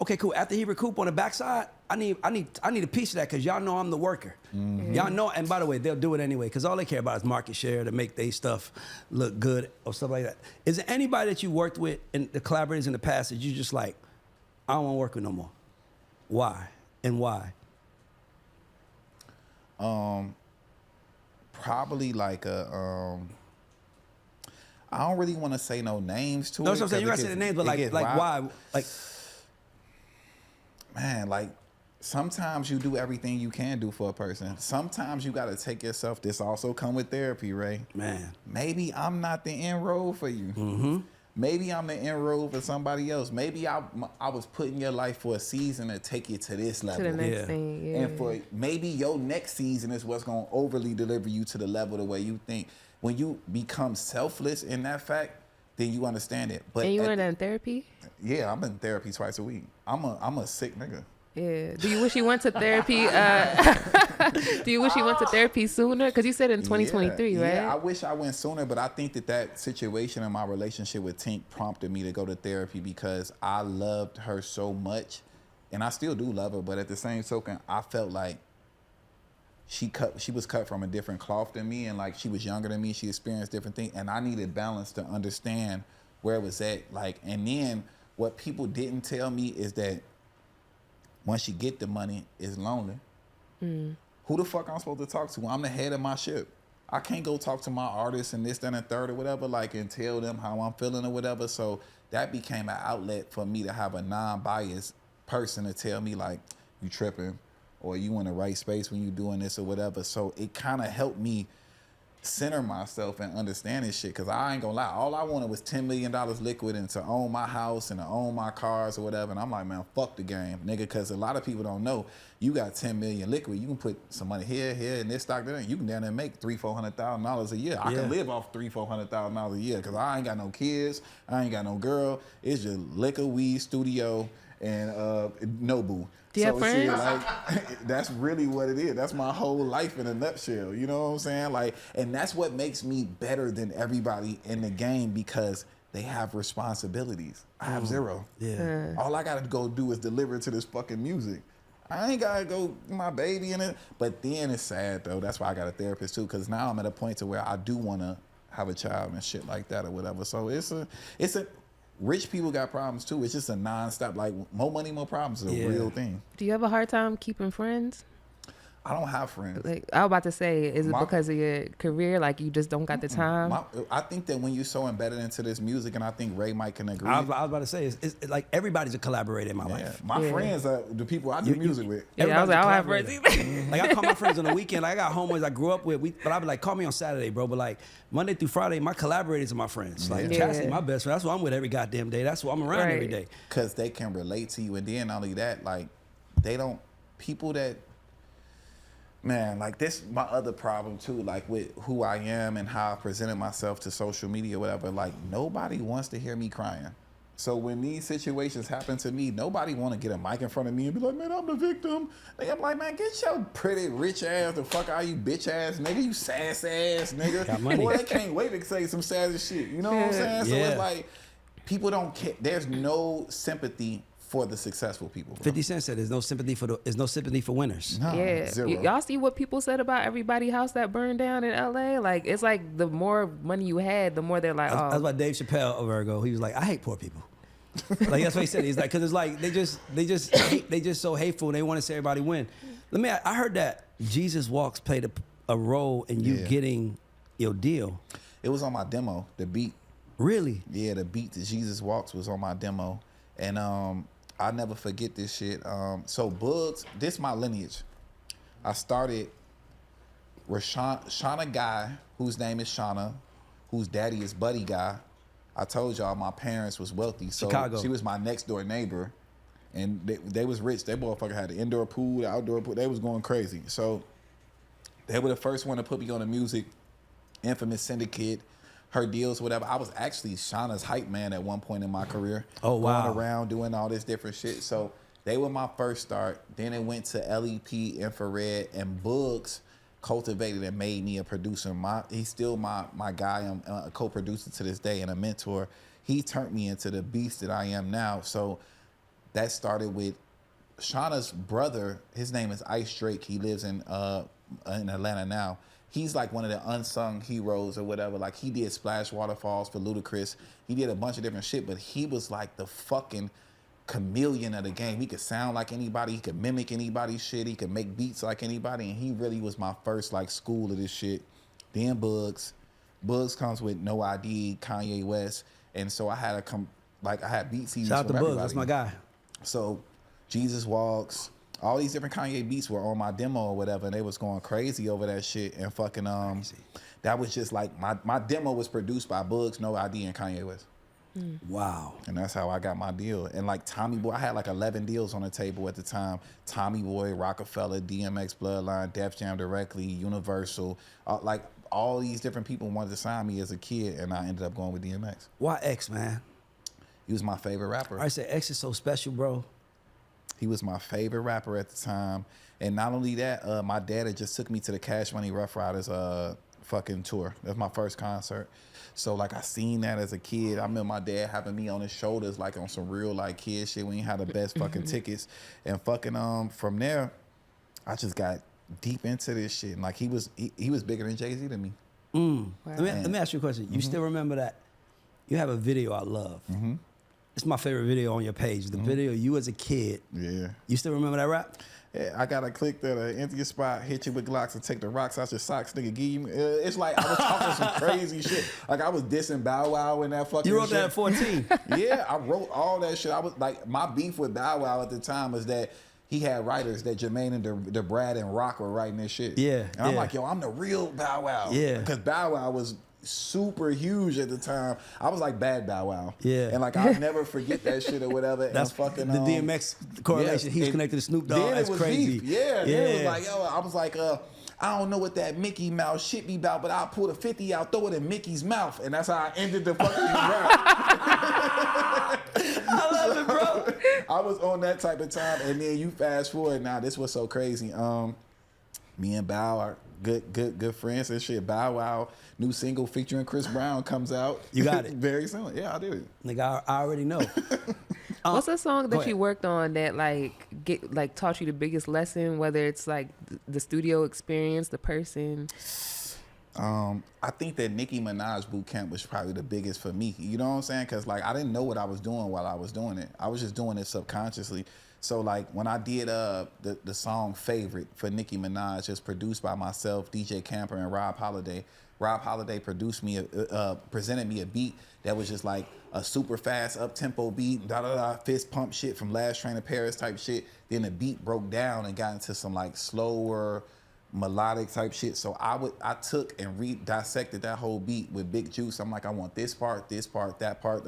okay, cool. After he recoup on the backside, I need a piece of that because y'all know I'm the worker. Y'all know, and by the way, they'll do it anyway because all they care about is market share to make their stuff look good or stuff like that. Is there anybody that you worked with and the collaborators in the past that you just like, I don't want to work with no more? Why? And why? Probably like a I don't really want to say no names to it. No, that's what I'm saying. You gotta say the names, but like why? Like, man, like sometimes you do everything you can do for a person. Sometimes you gotta take yourself. This also come with therapy, Ray. man. Maybe I'm not the inroad for you. Mm-hmm. Maybe I'm the inroad for somebody else. Maybe I was put in your life for a season to take you to this level. To the next Yeah. thing, yeah. And for maybe your next season is what's gonna overly deliver you to the level the way you think. When you become selfless in that fact, then you understand it. But And you learned that in therapy? yeah, I'm in therapy twice a week. I'm a sick nigga. Yeah. Do you wish you went to therapy? Do you wish you went to therapy sooner? Because you said in 2023, right? Yeah, I wish I went sooner, but I think that situation in my relationship with Tink prompted me to go to therapy because I loved her so much, and I still do love her. But at the same token, I felt like she was cut from a different cloth than me, and like she was younger than me. She experienced different things, and I needed balance to understand where it was at. Like, and then what people didn't tell me is that once she get the money, it's lonely. Who the fuck I'm supposed to talk to? I'm the head of my ship. I can't go talk to my artists and this, that, and third or whatever, like, and tell them how I'm feeling or whatever. So that became an outlet for me to have a non-biased person to tell me like, you tripping, or you in the right space when you doing this or whatever. So it kind of helped me center myself and understand this shit, because I ain't gonna lie, all I wanted was $10 million liquid and to own my house and to own my cars or whatever. And I'm like, man, fuck the game, nigga, because a lot of people don't know, you got 10 million liquid, you can put some money here, and this stock there, you can down there make $300,000-$400,000 a year. I can live off $300,000-$400,000 a year, because I ain't got no kids, I ain't got no girl. It's just liquor, weed, studio, and Nobu. Do you have friends? Shit, like, that's really what it is. That's my whole life in a nutshell. You know what I'm saying? Like, and that's what makes me better than everybody in the game, because they have responsibilities. I have zero. Yeah. All I gotta go do is deliver to this fucking music. I ain't gotta go my baby in it. But then it's sad though. That's why I got a therapist too, because now I'm at a point to where I do wanna have a child and shit like that or whatever. So it's a rich people got problems too. It's just a non-stop, like, more money, more problems is a real thing. Do you have a hard time keeping friends? I don't have friends. Like, I was about to say, is it because of your career? Like, you just don't got the time? I think that when you're so embedded into this music, and I think Ray Mike can agree. I was about to say, it's like everybody's a collaborator in my life. My friends are the people I do music with. Yeah, I was like, I don't have friends either. Like, I call my friends on the weekend. Like, I got homeboys I grew up with. But I be like, call me on Saturday, bro. But like Monday through Friday, my collaborators are my friends. Like Chastity, my best friend. That's who I'm with every goddamn day. That's who I'm around every day. Because they can relate to you, and then not only that, like, people that. Man, like, this my other problem too, like with who I am and how I presented myself to social media or whatever. Like, nobody wants to hear me crying. So when these situations happen to me, nobody want to get a mic in front of me and be like, man, I'm the victim. Like, I'm like, man, get your pretty rich ass the fuck out, you bitch ass nigga, you sass ass nigga. Got money. Boy, they can't wait to say some sassy shit. You know what I'm saying? So it's like, people don't care. There's no sympathy for the successful people, bro. 50 Cent said there's no sympathy for winners. No, Yeah. zero. Y'all see what people said about everybody's house that burned down in LA? Like, it's like the more money you had, the more they're like, oh. That's why Dave Chappelle over ago, he was like, I hate poor people. Like, that's what he said. He's like, because it's like they just so hateful and they want to see everybody win. I heard that Jesus Walks played a role in you getting your deal. It was on my demo, the beat. Really? Yeah, the beat to Jesus Walks was on my demo. And I'll never forget this shit. So Bugs, this my lineage. I started with Shauna Guy, whose name is Shauna, whose daddy is Buddy Guy. I told y'all my parents was wealthy. So Chicago. She was my next door neighbor. And they was rich. They motherfucker had the indoor pool, the outdoor pool. They was going crazy. So they were the first one to put me on the music. Infamous Syndicate, her deals, whatever. I was actually Shauna's hype man at one point in my career. Oh, wow. Going around doing all this different shit. So they were my first start. Then it went to LEP, Infrared, and Bugs cultivated and made me a producer. He's still my guy. I'm a co-producer to this day and a mentor. He turned me into the beast that I am now. So that started with Shauna's brother. His name is Ice Drake. He lives in Atlanta now. He's like one of the unsung heroes or whatever. Like, he did Splash Waterfalls for Ludacris. He did a bunch of different shit, but he was like the fucking chameleon of the game. He could sound like anybody. He could mimic anybody's shit. He could make beats like anybody. And he really was my first like school of this shit. Then Bugs. Bugs comes with No ID, Kanye West, and so I had I had beat CDs Shout out to from Bugs, everybody. that's my guy. So Jesus Walks, all these different Kanye beats were on my demo or whatever, and they was going crazy over that shit. And fucking that was just like my demo was produced by Bugs, No ID, and Kanye West. Wow. And that's how I got my deal. And like Tommy Boy, I had like 11 deals on the table at the time. Tommy Boy, Rockefeller, DMX Bloodline, Def Jam Directly, Universal, like all these different people wanted to sign me as a kid, and I ended up going with DMX. Why X, man? He was my favorite rapper. I said X is so special, bro. He was my favorite rapper at the time. And not only that, my dad had just took me to the Cash Money Rough Riders fucking tour. That was my first concert. So like I seen that as a kid. I remember my dad having me on his shoulders like on some real like kid shit. We ain't had the best fucking tickets. And fucking from there, I just got deep into this shit. And like he was bigger than Jay-Z to me. Wow. Let me ask you a question. You still remember that? You have a video I love. It's my favorite video on your page. The video of you as a kid. Yeah. You still remember that rap? Yeah, I gotta click that empty your spot, hit you with Glocks, and take the rocks out your socks, nigga. Give you. It's like I was talking some crazy shit. Like I was dissing Bow Wow in that fucking. You wrote shit. that at 14. Yeah, I wrote all that shit. I was like, my beef with Bow Wow at the time was that he had writers that Jermaine and the Brad and Rock were writing this shit. Yeah, and I'm yeah. like, yo, I'm the real Bow Wow. Yeah, because Bow Wow was super huge at the time. I was like bad Bow Wow. Yeah. And like I'll never forget that shit or whatever. That's and fucking the DMX correlation. yes, He's and connected to Snoop Dogg. then That's it was crazy. beef. Yeah. Yeah. Then it was like, yo, I was like, I don't know what that Mickey Mouse shit be about, but I'll pull the 50 out, throw it in Mickey's mouth. And that's how I ended the fucking rap. I love it, bro. I was on that type of time. And then you fast forward now, this was so crazy. Me and Bow are good friends and shit. Bow Wow, new single featuring Chris Brown comes out. You got it. Very soon. Yeah, I did it. Nigga, I already know. What's a song go that you ahead. worked on that taught you the biggest lesson, whether it's like the studio experience, the person? I think that Nicki Minaj boot camp was probably the biggest for me. You know what I'm saying? Because like I didn't know what I was doing while I was doing it. I was just doing it subconsciously. So like when I did the song Favorite for Nicki Minaj, it's produced by myself, DJ Camper, and Rob Holiday. Rob Holiday presented me a beat that was just like a super fast up tempo beat, fist pump shit from Last Train to Paris type shit. Then the beat broke down and got into some like slower melodic type shit. So I took and dissected that whole beat with Big Juice. I'm like, I want this part, that part,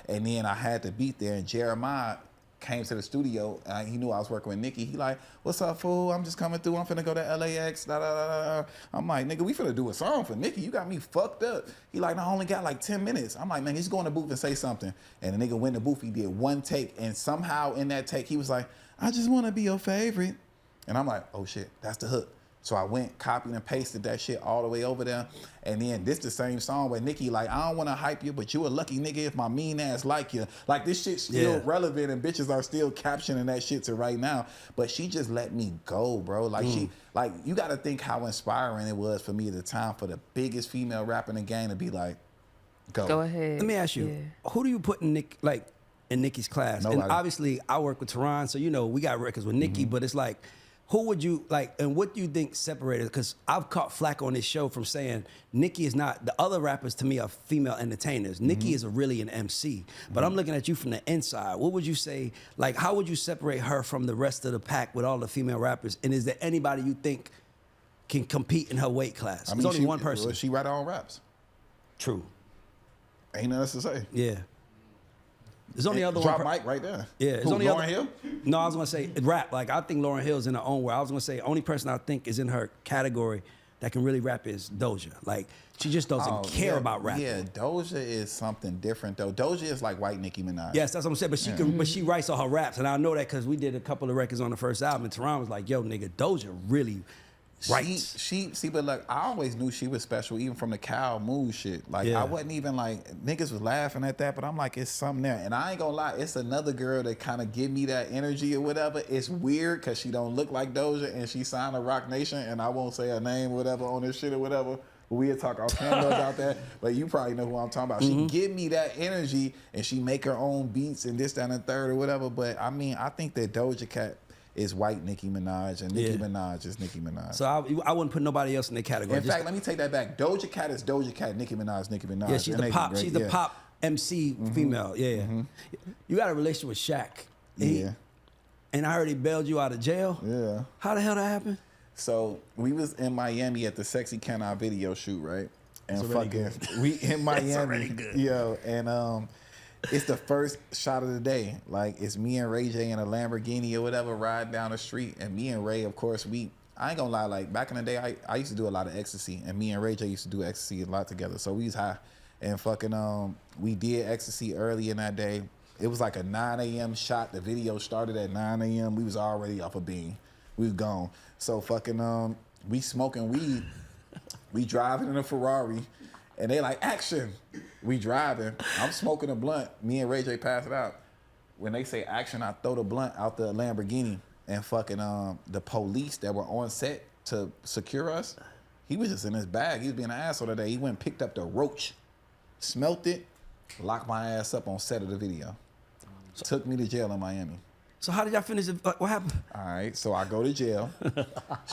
and then I had the beat there. And Jeremiah came to the studio. He knew I was working with Nicki. He like, what's up, fool? I'm just coming through. I'm finna go to LAX. I'm like, nigga, we finna do a song for Nicki. You got me fucked up. He like, no, I only got like 10 minutes. I'm like, man, he's going to booth and say something. And the nigga went in the booth. He did one take. And somehow in that take, he was like, I just want to be your favorite. And I'm like, oh shit, that's the hook. So I went, copied and pasted that shit all the way over there. And then this the same song where Nicki like, I don't want to hype you, but you a lucky nigga if my mean ass like you. Like this shit's still relevant and bitches are still captioning that shit to right now. But she just let me go, bro. Like you got to think how inspiring it was for me at the time for the biggest female rapper in the game to be like, Go ahead. Let me ask you, who do you put in Nicki's class? Nobody. And obviously I work with Tehran, so you know we got records with Nicki, but it's like, who would you like, and what do you think separated? Because I've caught flack on this show from saying Nicki is not, the other rappers to me are female entertainers. Nicki is really an MC. But I'm looking at you from the inside. What would you say, like, how would you separate her from the rest of the pack with all the female rappers? And is there anybody you think can compete in her weight class? There's only one person. Well, she write her own raps. True. Ain't nothing else to say. Yeah. There's only other Drop one. mic right there. Yeah, it's Who, only Lauryn other, Hill? No, I was gonna say rap. Like I think Lauryn Hill's in her own way. I was gonna say only person I think is in her category that can really rap is Doja. Like she just doesn't care about rapping. Yeah, Doja is something different though. Doja is like white Nicki Minaj. Yes, that's what I'm saying. But she can, but she writes all her raps, and I know that because we did a couple of records on the first album. And Tehran was like, "Yo, nigga, Doja really writes." She see, but like I always knew she was special, even from the Cow Moon shit. Like I wasn't even like niggas was laughing at that, but I'm like, it's something there. And I ain't gonna lie, it's another girl that kind of give me that energy or whatever. It's weird because she don't look like Doja, and she signed to Rock Nation, and I won't say her name, or whatever, on this shit or whatever. We'll talk off camera about that, but you probably know who I'm talking about. She give me that energy, and she make her own beats and this, that, and the third or whatever. But I mean, I think that Doja Cat is white Nicki Minaj, and Nicki Minaj is Nicki Minaj. So I wouldn't put nobody else in the category. In fact, let me take that back. Doja Cat is Doja Cat. Nicki Minaj, Nicki Minaj. Yeah, she's the pop. She's the pop MC female. Yeah. You got a relationship with Shaq. And I heard he bailed you out of jail. Yeah. How the hell that happened? So we was in Miami at the Sexy Can I video shoot, right? And good. we in Miami, already good. yo, and it's the first shot of the day. Like it's me and Ray J in a Lamborghini or whatever riding down the street, and me and Ray, of course, I ain't gonna lie, like back in the day, I used to do a lot of ecstasy, and me and Ray J used to do ecstasy a lot together. So we was high, and we did ecstasy early in that day. It was like a 9 a.m. shot. The video started at 9 a.m. We was already off a bean. We was gone. So we smoking weed. We driving in a Ferrari, and they like, action. We driving. I'm smoking a blunt. Me and Ray J pass it out. When they say action, I throw the blunt out the Lamborghini, and the police that were on set to secure us, he was just in his bag. He was being an asshole today. He went and picked up the roach, smelt it, locked my ass up on set of the video. Took me to jail in Miami. So how did y'all finish it? What happened? All right, so I go to jail.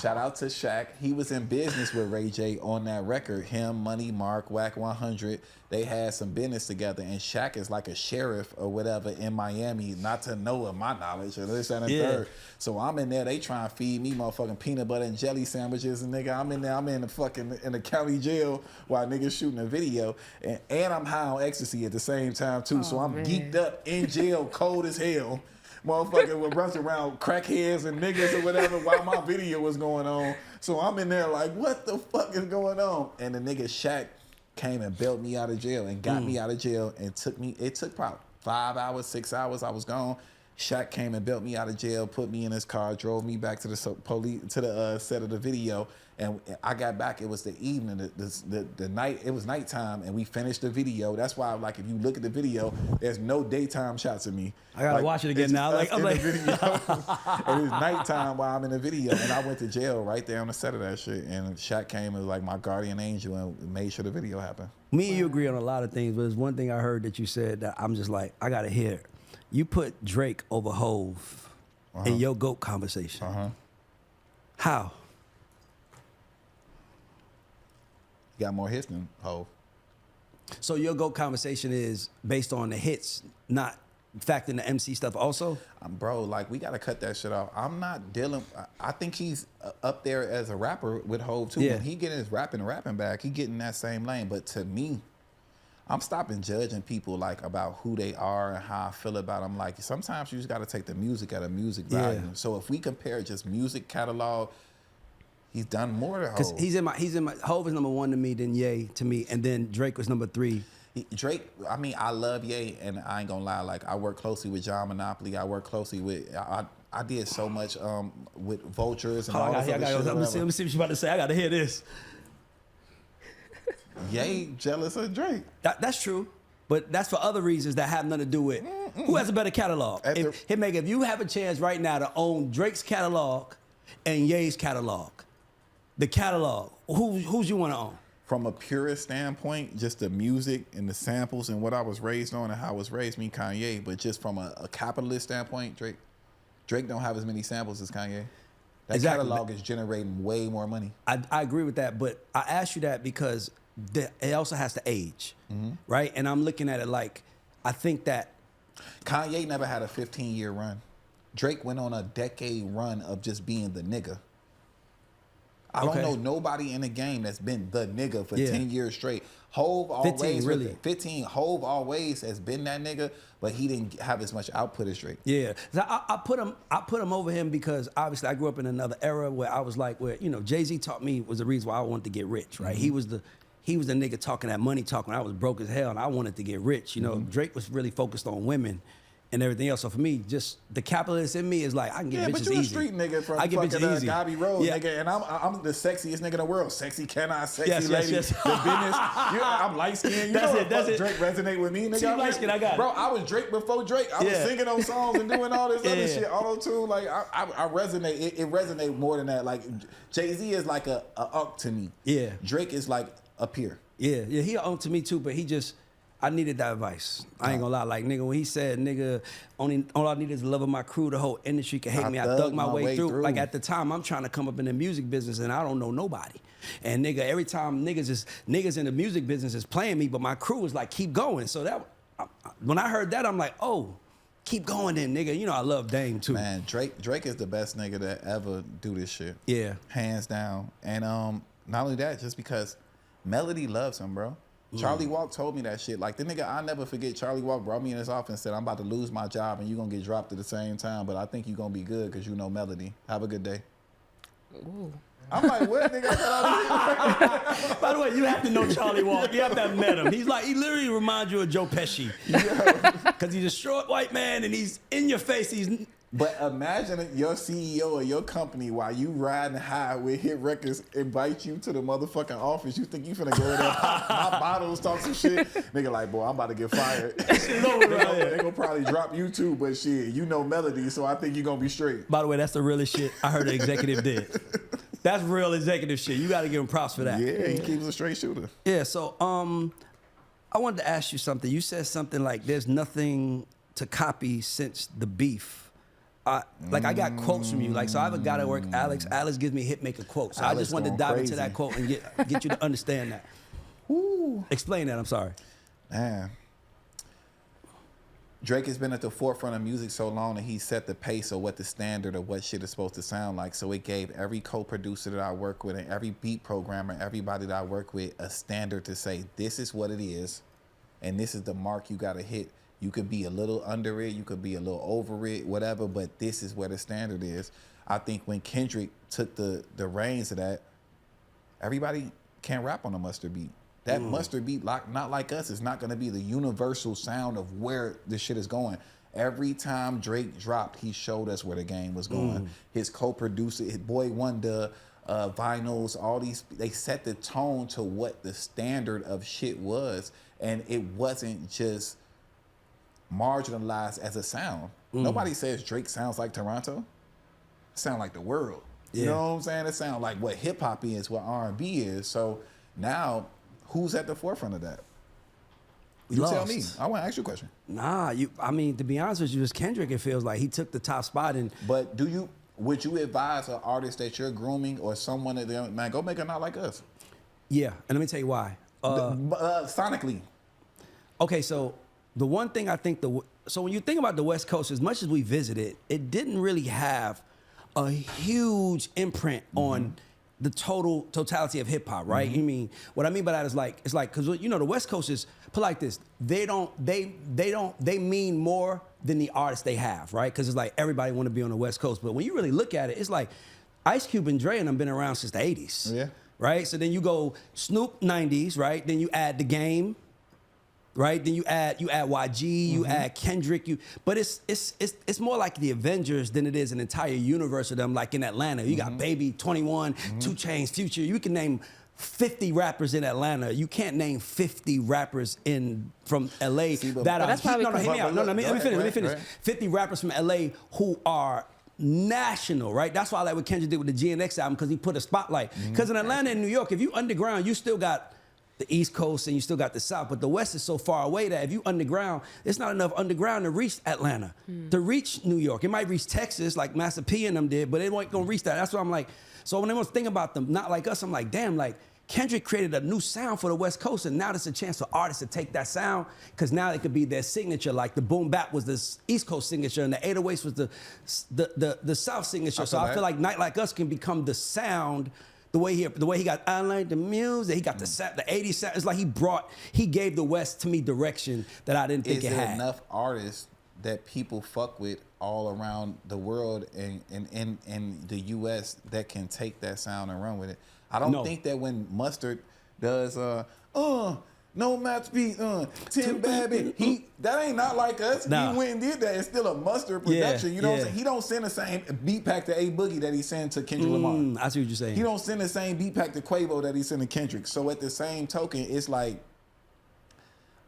Shout out to Shaq. He was in business with Ray J on that record. Him, Money, Mark, Whack 100. They had some business together, and Shaq is like a sheriff or whatever in Miami, not to know of my knowledge, or this and the third. So I'm in there. They trying to feed me motherfucking peanut butter and jelly sandwiches, and nigga, I'm in there. I'm in the county jail while niggas shooting a video, and I'm high on ecstasy at the same time too. So I'm geeked up in jail, cold as hell. Motherfucker would rush around crackheads and niggas or whatever while my video was going on. So I'm in there like, what the fuck is going on? And the nigga Shaq came and bailed me out of jail and got me out of jail and it took probably 5 hours, 6 hours, I was gone. Shaq came and bailed me out of jail, put me in his car, drove me back to the set of the video, and I got back. It was the evening, the night. It was nighttime, and we finished the video. That's why, like, if you look at the video, there's no daytime shots of me. I gotta watch it again now. I'm like, video. And it was nighttime while I'm in the video, and I went to jail right there on the set of that shit. And Shaq came as like my guardian angel and made sure the video happened. Me and you agree on a lot of things, but there's one thing I heard that you said that I'm just like, I gotta hear it. You put Drake over Hove in your GOAT conversation. How? He got more hits than Hove. So your GOAT conversation is based on the hits, not factoring the MC stuff also? Bro, like, we got to cut that shit off. I'm not dealing. I think he's up there as a rapper with Hove, too. Yeah. When he getting his rapping back, he getting that same lane. But to me, I'm stopping judging people like about who they are and how I feel about them. Like sometimes you just got to take the music at a music value. Yeah. So if we compare just music catalog, he's done more than Hove. Because he's in my Hove is number one to me, then Ye to me, and then Drake was number 3. Drake, I mean, I love Ye, and I ain't gonna lie. Like I work closely with John Monopoly. I work closely with. I did so much with Vultures and all this other shit. Let me see what she's about to say. I gotta hear this. Ye jealous of Drake. That's true, but that's for other reasons that have nothing to do with who has a better catalog. If you have a chance right now to own Drake's catalog and Ye's catalog, the catalog, who's you want to own? From a purist standpoint, just the music and the samples and what I was raised on and how I was raised, me Kanye. But just from a capitalist standpoint, Drake don't have as many samples as Kanye. That catalog is generating way more money. I agree with that, but I asked you that because it also has to age, right? And I'm looking at it like, I think that Kanye never had a 15-year run. Drake went on a decade run of just being the nigga. I don't know nobody in the game that's been the nigga for 10 years straight. Hove always 15, really. 15. Hove always has been that nigga, but he didn't have as much output as Drake. Yeah, so I put him over him because obviously I grew up in another era where I was like, where Jay-Z taught me was the reason why I wanted to get rich, right? He was the nigga talking that money talk when I was broke as hell and I wanted to get rich. Drake was really focused on women and everything else. So for me, just the capitalist in me is like, I can get bitches easy. Yeah, but you a street nigga from fucking Gabby Road, nigga, and I'm the sexiest nigga in the world. Sexy sexy lady, yes. the business. I'm light skinned. That's it. Drake resonate with me, nigga. See, light skin, I got it. Bro, I was Drake before Drake. I was singing those songs and doing all this other shit, auto-tune. Like, I resonate. It resonates more than that. Like, Jay-Z is like a unk to me. Yeah. Drake is like a peer. Yeah, he an unk to me too, but he just, I needed that advice. I ain't gonna lie. Like, nigga, when he said, nigga, all I need is the love of my crew, the whole industry can hate me. I thug my way through. Like, at the time, I'm trying to come up in the music business and I don't know nobody. And nigga, every time niggas in the music business is playing me, but my crew is like, keep going. So when I heard that, I'm like, oh, keep going then, nigga. You know I love Dame too. Man, Drake is the best nigga to ever do this shit. Yeah. Hands down. And not only that, just because Melody loves him, bro. Charlie Walk told me that shit. Like, the nigga, I'll never forget, Charlie Walk brought me in his office and said, I'm about to lose my job and you're going to get dropped at the same time, but I think you're going to be good because you know Melody. Have a good day. Ooh. I'm like, what, nigga? By the way, you have to know Charlie Walk. You have to have met him. He literally reminds you of Joe Pesci. Because he's a short white man and he's in your face. But imagine your CEO of your company while you riding high with Hit Records invite you to the motherfucking office. You think you finna go in there, pop my bottles, talk some shit. Nigga like, boy, I'm about to get fired. They gonna probably drop you too, but shit, you know Melody, so I think you gonna be straight. By the way, that's the realest shit I heard an executive did. That's real executive shit. You got to give him props for that. Yeah, he keeps a straight shooter. Yeah, so I wanted to ask you something. You said something like, there's nothing to copy since the beef. I got quotes from you. Like, so I have a guy that work, Alex. Alex gives me Hitmaka quotes. So I just wanted to dive into that quote and get you to understand that. Ooh. Explain that, I'm sorry. Man. Drake has been at the forefront of music so long that he set the pace of what the standard of what shit is supposed to sound like. So it gave every co-producer that I work with and every beat programmer, everybody that I work with, a standard to say, this is what it is, and this is the mark you gotta hit. You could be a little under it, you could be a little over it, whatever, but this is where the standard is. I think when Kendrick took the reins of that, everybody can't rap on a mustard beat. That mustard beat, not like us, is not gonna be the universal sound of where this shit is going. Every time Drake dropped, he showed us where the game was going. His co-producer, his Boy Wonder, Vinyls, all these, they set the tone to what the standard of shit was. And it wasn't just marginalized as a sound. Nobody says Drake sounds like Toronto. It sounds like the world. Yeah. You know what I'm saying? It sounds like what hip hop is, what R&B is. So now, who's at the forefront of that? You tell me. I want to ask you a question. Nah, I mean, to be honest with you, it's Kendrick. It feels like he took the top spot. But would you advise an artist that you're grooming or someone that man, go make a not like us? Yeah, and let me tell you why. Sonically. Okay, so the one thing I think so when you think about the West Coast, as much as we visited, it didn't really have a huge imprint on the totality of hip hop, right? I mean, what I mean by that is like, it's like, cause you know, the West Coast is, put like this, they mean more than the artists they have, right? Cause it's like, everybody wanna be on the West Coast. But when you really look at it, it's like, Ice Cube and Dre and them been around since the 80s. Yeah. Right? So then you go Snoop 90s, right? Then you add The Game, right? Then you add YG, you add Kendrick, but it's more like the Avengers than it is an entire universe of them. Like in Atlanta, you got Baby, 21, 2 Chainz, Future. You can name 50 rappers in Atlanta. You can't name 50 rappers from LA that's probably hear me out. No, let me finish. Right. 50 rappers from LA who are national, right? That's why I like what Kendrick did with the GNX album, because he put a spotlight. Because in Atlanta and New York, if you underground, you still got the East Coast and you still got the South, but the West is so far away that if you underground, it's not enough underground to reach Atlanta, to reach New York. It might reach Texas like Master P and them did, but it ain't gonna reach that. That's why I'm like, so when they want to think about them, not like us, I'm like, damn, like Kendrick created a new sound for the West Coast, and now there's a chance for artists to take that sound, because now it could be their signature. Like the boom bap was the East Coast signature, and the 808s was the South signature. So I feel like Night Like Us can become the sound. The way he got, I like the music, he got the 80s sound. It's like he gave the West, to me, direction that I didn't think it had. Is there enough artists that people fuck with all around the world and in the US that can take that sound and run with it? I don't think that when Mustard does no match beat, Tim Babbitt, that ain't not like us. Nah. He went and did that. It's still a Mustard production. You know what I'm saying? He don't send the same beat pack to A Boogie that he sent to Kendrick Lamar. I see what you're saying. He don't send the same beat pack to Quavo that he sent to Kendrick. So at the same token, it's like,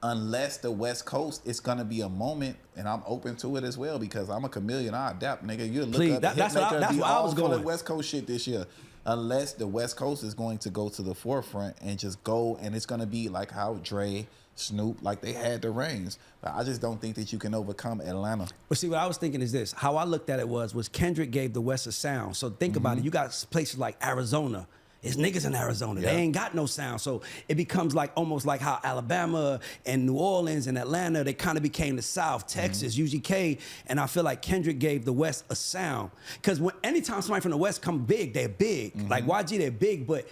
unless the West Coast, it's gonna be a moment, and I'm open to it as well because I'm a chameleon. I adapt, nigga. You look Please, up that's what I was going. West Coast shit this year. Unless the West Coast is going to go to the forefront and just go, and it's gonna be like how Dre, Snoop, like they had the reins. But I just don't think that you can overcome Atlanta. But see, what I was thinking is this: how I looked at it was Kendrick gave the West a sound. So think about it. You got places like Arizona. It's niggas in Arizona. Yeah. They ain't got no sound. So it becomes like almost like how Alabama and New Orleans and Atlanta, they kind of became the South, Texas, UGK. And I feel like Kendrick gave the West a sound. Because anytime somebody from the West come big, they're big. Like YG, they're big, but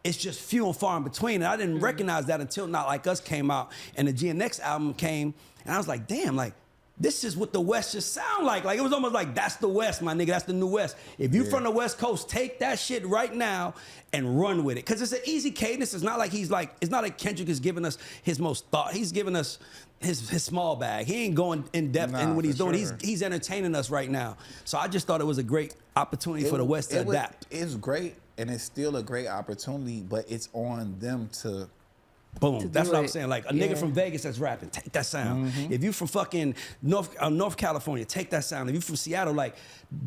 it's just few and far in between. And I didn't recognize that until Not Like Us came out and the GNX album came. And I was like, damn, like, this is what the West just sound like. Like, it was almost like, that's the West, my nigga. That's the new West. If you from the West Coast, take that shit right now and run with it. Because it's an easy cadence. It's not like it's not like Kendrick is giving us his most thought. He's giving us his small bag. He ain't going in depth in what he's doing. Sure. He's entertaining us right now. So I just thought it was a great opportunity for the West to adapt. It's great, and it's still a great opportunity, but it's on them to... Boom. That's what I'm it. saying. Like a nigga from Vegas that's rapping, take that sound. If you from fucking North California, take that sound. If you from Seattle, like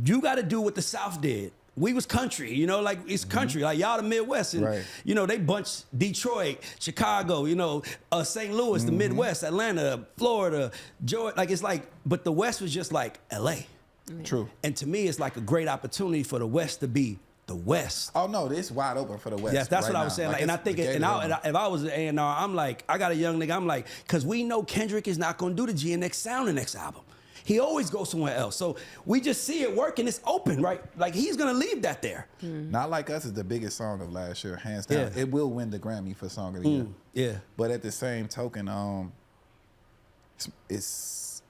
you got to do what the South did. We was country, you know, like it's country. Like y'all the Midwest, and you know they bunched Detroit, Chicago, you know, St. Louis, the Midwest, Atlanta, Florida, Georgia. Like it's like, but the West was just like L.A. True. And to me, it's like a great opportunity for the West to be the West. Oh no, it's wide open for the West. Yes, that's right what I now. was saying. Like, and I think, if I was an A&R, I'm like, I got a young nigga. I'm like, because we know Kendrick is not going to do the GNX sound the next album. He always goes somewhere else. So we just see it working. It's open, right? Like he's going to leave that there. Not Like Us is the biggest song of last year, hands down. Yeah. It will win the Grammy for Song of the Year. Yeah. But at the same token, it's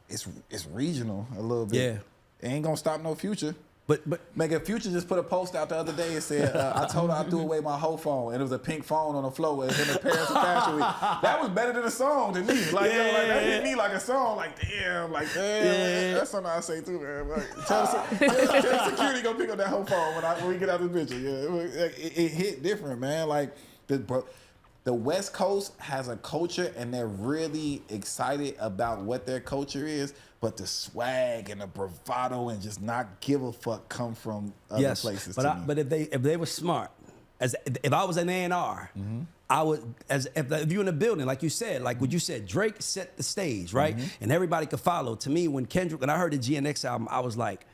regional a little bit. Yeah. It ain't gonna stop no Future. But Mega Future just put a post out the other day and said, I told her I threw away my whole phone, and it was a pink phone on the floor, and her parents were Fashion Week. That was better than a song to me. Like, yo, like that hit me like a song. Like, damn, that's something I say too, man. Like, tell security go pick up that whole phone when we get out of the picture. Yeah, it hit different, man. Like the West Coast has a culture, and they're really excited about what their culture is. But the swag and the bravado and just not give a fuck come from other places. But if they were smart, if I was an A&R, I would, if you're in a building, like you said, like what you said, Drake set the stage, right? And everybody could follow. To me, when I heard the GNX album, I was like,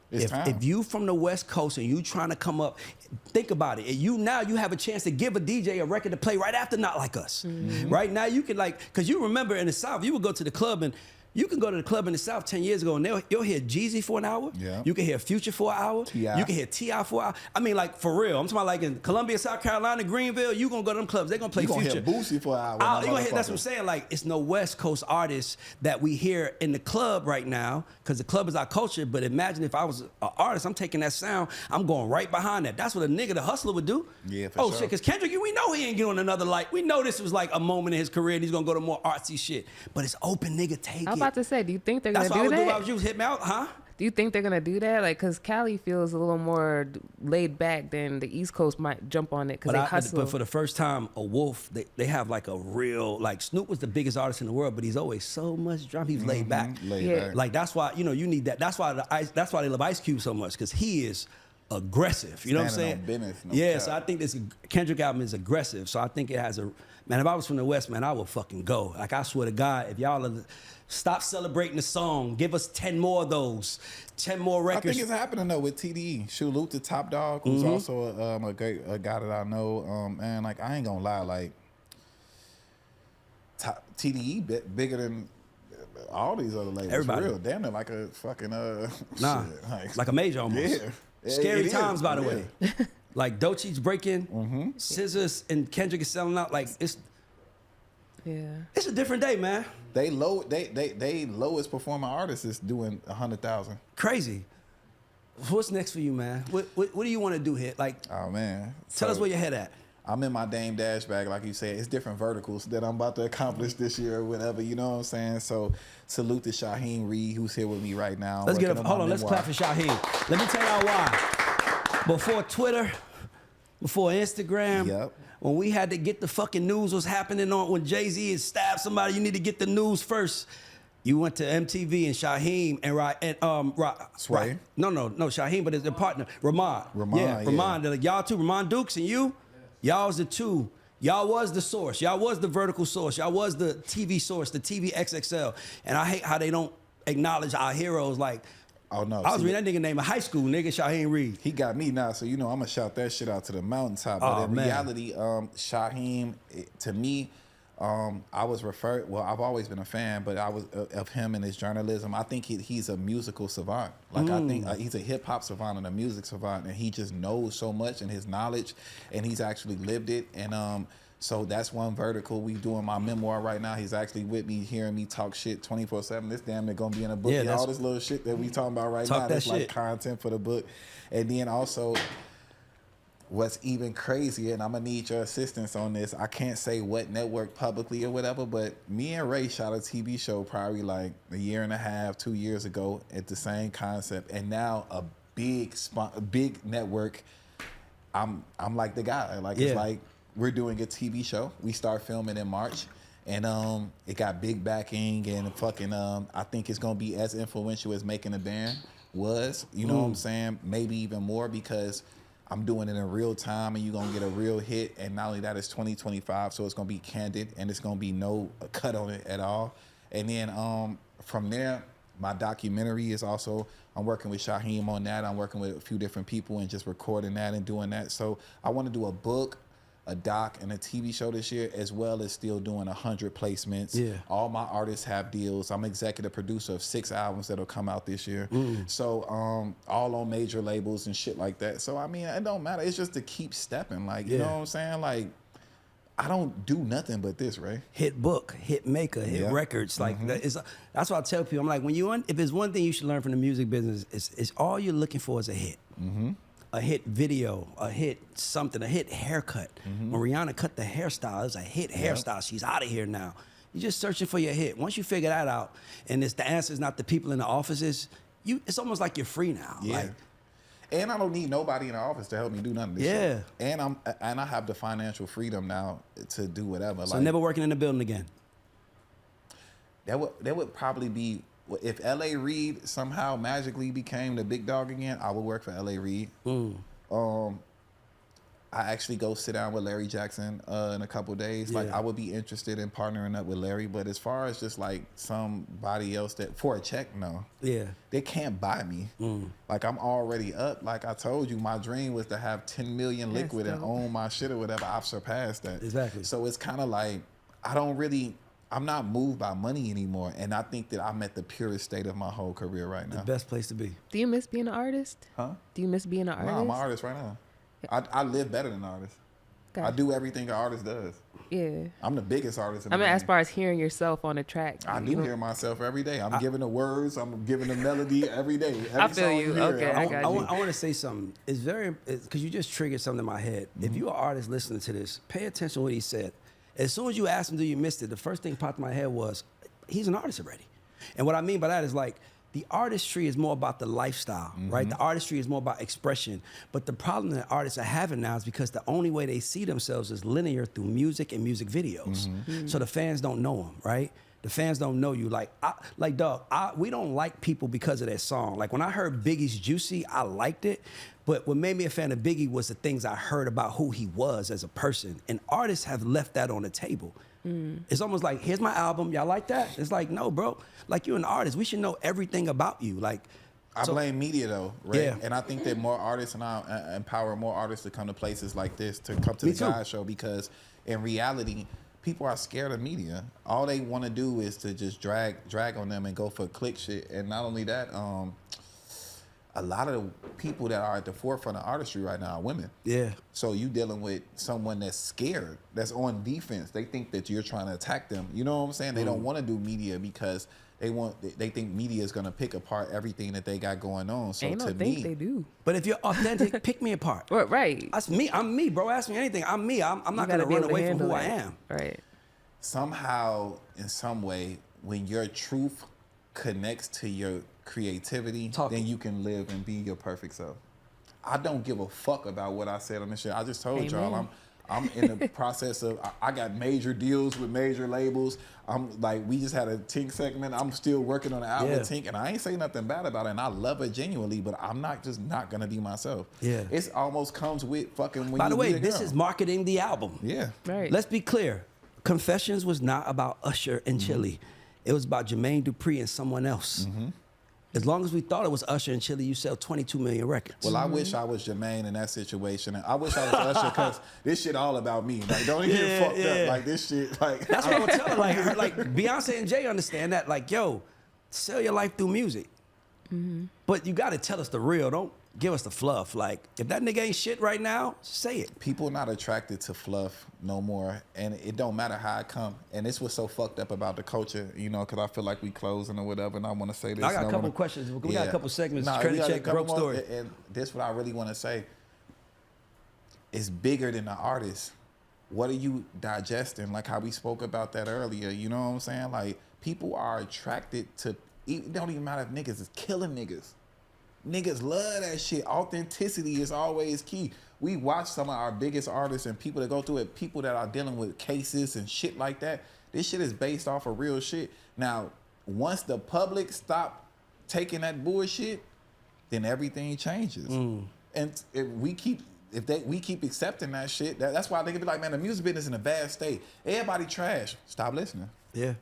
if you from the West Coast and you trying to come up, think about it. You have a chance to give a DJ a record to play right after Not Like Us. Right now you can because you remember in the South, you would go to the club and you can go to the club in the South 10 years ago and you'll hear Jeezy for an hour. Yeah. You can hear Future for an hour. T.I. You can hear T.I. for an hour. I mean, like, for real. I'm talking about like in Columbia, South Carolina, Greenville, you going to go to them clubs. They're going to play Future. You going to hear Boosie for an hour. That's what I'm saying. Like, it's no West Coast artists that we hear in the club right now because the club is our culture. But imagine if I was an artist, I'm taking that sound, I'm going right behind that. That's what a nigga, the hustler, would do. Yeah, for sure. Shit, because Kendrick, we know he ain't getting another light. We know this was like a moment in his career and he's going to go to more artsy shit. But it's open, nigga, take it. I'm about to say, do you think they're gonna That's what I would do do if that? I was you. Hit me out, huh? Do you think they're gonna do that? Like, cause Cali feels a little more laid back than the East Coast might jump on it because they hustle. But for the first time, a Wolf, they have like a real, like Snoop was the biggest artist in the world, but he's always so much drama. He's laid back. Back. Like that's why you need that. That's why they love Ice Cube so much because he is aggressive. You know what I'm saying? On business, Yeah. So I think this Kendrick album is aggressive. So I think it has man. If I was from the West, man, I would fucking go. Like I swear to God, if y'all stop celebrating the song, give us 10 more of those, 10 more records. I think it's happening though with TDE. Salute to Top Dog, who's also a guy that I know. Man, like I ain't gonna lie, like TDE bigger than all these other labels. Everybody. For real, damn it, like a fucking shit, like a major almost. Yeah. Scary It times, is. by the way. Like Doechie's breaking, Scissors and Kendrick is selling out. Like it's a different day, man. They lowest performing artist is doing 100,000. Crazy. What's next for you, man? What do you want to do here? Like, Oh man, tell us where your head at. I'm in my Dame Dash bag, like you said. It's different verticals that I'm about to accomplish this year or whatever, you know what I'm saying? So salute to Shaheem Reed, who's here with me right now. Hold on, let's clap for Shaheem. Let me tell y'all why. Before Twitter, before Instagram. Yep. When we had to get the fucking news was happening on when Jay-Z had stabbed somebody, you need to get the news first. You went to MTV and Shaheem and Sway? No, Shaheem, but his partner, Ramon. Yeah. Ramon. They're like, y'all two, Ramon Dukes and you, y'all was the two. Y'all was the source. Y'all was the vertical source. Y'all was the TV source, the TV XXL. And I hate how they don't acknowledge our heroes. Like, Oh no! I was reading that nigga name in high school, nigga Shaheem Reed. He got me now, so I'm gonna shout that shit out to the mountaintop. But in reality, Shaheem, to me, I was referred. Well, I've always been a fan, but I was of him and his journalism. I think he's a musical savant. Like I think he's a hip hop savant and a music savant, and he just knows so much in his knowledge, and he's actually lived it. And so that's one vertical. We doing my memoir right now. He's actually with me, hearing me talk shit 24/7. This damn near gonna be in a book. Yeah, all this little shit that we talking about right now. That's like content for the book. And then also, what's even crazier, and I'm gonna need your assistance on this. I can't say what network publicly or whatever, but me and Ray shot a TV show probably like a year and a half, 2 years ago at the same concept, and now a big network. I'm like the guy. Like it's like. We're doing a TV show. We start filming in March, and it got big backing, and fucking I think it's gonna be as influential as Making a Band was. You know what I'm saying? Maybe even more, because I'm doing it in real time, and you're gonna get a real hit. And not only that, it's 2025, so it's gonna be candid, and it's gonna be no cut on it at all. And then from there, my documentary is also, I'm working with Shaheem on that. I'm working with a few different people and just recording that and doing that. So I want to do a book, a doc, and a TV show this year, as well as still doing 100 placements. Yeah. All my artists have deals. I'm executive producer of 6 albums that'll come out this year. So all on major labels and shit like that. So I mean, it don't matter. It's just to keep stepping. Like, you know what I'm saying? Like, I don't do nothing but this, right? Hit book, hit maker, hit records. Like that's what I tell people. I'm like, if there's one thing you should learn from the music business, is all you're looking for is a hit. A hit video, a hit something, a hit haircut. When Rihanna cut the hairstyle, it's a hit hairstyle. She's out of here now. You're just searching for your hit. Once you figure that out, and the answer is not the people in the offices, it's almost like you're free now. Yeah. Like, and I don't need nobody in the office to help me do none of this shit. And I have the financial freedom now to do whatever. So like, never working in the building again. That would probably be, if L.A. Reid somehow magically became the big dog again, I would work for L.A. Reid. I actually go sit down with Larry Jackson in a couple of days. Like, I would be interested in partnering up with Larry, but as far as just like somebody else that for a check, no. Yeah. They can't buy me. Like, I'm already up. Like I told you, my dream was to have 10 million liquid and own my shit or whatever. I've surpassed that. Exactly. So it's kind of like, I'm not moved by money anymore, and I think that I'm at the purest state of my whole career right now. The best place to be. Do you miss being an artist? Huh? Do you miss being an artist? No, I'm an artist right now. I live better than an artist. I do everything an artist does. Yeah. I'm the biggest artist in the game. As far as hearing yourself on a track. I do hear myself every day. I'm giving the words. I'm giving the melody every day. I feel you. Okay, I got you. I want to say something. It's because you just triggered something in my head. If you're an artist listening to this, pay attention to what he said. As soon as you asked him, do you miss it? The first thing popped in my head was, he's an artist already. And what I mean by that is like, the artistry is more about the lifestyle, right? The artistry is more about expression. But the problem that artists are having now is because the only way they see themselves is linear through music and music videos. So the fans don't know them, right? The fans don't know you. Like, we don't like people because of their song. Like, when I heard Biggie's Juicy, I liked it. But what made me a fan of Biggie was the things I heard about who he was as a person. And artists have left that on the table. It's almost like, here's my album. Y'all like that? It's like, no, bro. Like, you're an artist. We should know everything about you. Like, I blame media though, right? Yeah. And I think that more artists, and I empower more artists to come to places like this, to come to the GAUDs Show, because in reality, people are scared of media. All they want to do is to just drag on them and go for click shit. And not only that, a lot of the people that are at the forefront of artistry right now are women. Yeah. So you dealing with someone that's scared, that's on defense. They think that you're trying to attack them. You know what I'm saying? They don't want to do media because they think media is gonna pick apart everything that they got going on. So to me, they do. But if you're authentic, pick me apart. Right. That's me. I'm me, bro. Ask me anything. I'm me. I'm not gonna run away from who I am. Right. Somehow, in some way, when your truth connects to your creativity, then you can live and be your perfect self. I don't give a fuck about what I said on this shit. I just told y'all Amen. I'm in the process of, I got major deals with major labels. I'm like, we just had a Tink segment. I'm still working on an album with Tink, and I ain't saying nothing bad about it, and I love it genuinely, but I'm not gonna be myself. Yeah. It's almost comes with fucking when By you the way, be a this girl. is marketing the album. Yeah. Right. Let's be clear. Confessions was not about Usher and Chili. It was about Jermaine Dupri and someone else. As long as we thought it was Usher and Chili, you sell 22 million records. Well, I wish I was Jermaine in that situation. And I wish I was Usher because this shit all about me. Like, don't even get fucked up. Like, this shit, like. That's what I would tell her. Like Beyonce and Jay understand that. Like, yo, sell your life through music. But you got to tell us the real. Don't give us the fluff. Like, if that nigga ain't shit right now, say it. People not attracted to fluff no more, and it don't matter how it come. And this was so fucked up about the culture, you know, because I feel like we closing or whatever, and I want to say this. I got and a couple wanna- questions. We got a couple segments. Nah, Credit we got a check, couple broke more, story. And this what I really want to say. It's bigger than the artist. What are you digesting? Like how we spoke about that earlier. You know what I'm saying? Like, people are attracted to. It don't even matter if niggas is killing niggas. Niggas love that shit. Authenticity is always key. We watch some of our biggest artists and people that go through it, people that are dealing with cases and shit like that. This shit is based off of real shit. Now, once the public stop taking that bullshit, then everything changes. And if we keep accepting that shit, that's why they can be like, man, the music business is in a bad state. Everybody trash. Stop listening. Yeah.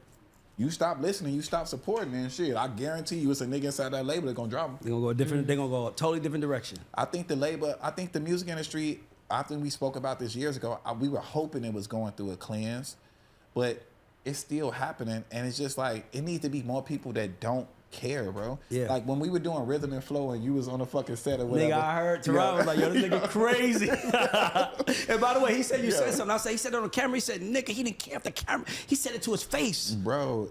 You stop listening, you stop supporting, and shit. I guarantee you, it's a nigga inside that label that's gonna drop them. They're gonna go a different. They're gonna go a totally different direction. I think the music industry, I think we spoke about this years ago, we were hoping it was going through a cleanse, but it's still happening, and it's just like, it needs to be more people that don't care, bro. Yeah. Like when we were doing Rhythm and Flow and you was on the fucking set or whatever. Nigga, I heard Terrell was like, yo, this nigga crazy. And by the way, he said you said something. I said, he said it on the camera. He said, nigga, he didn't care if the camera. He said it to his face. Bro,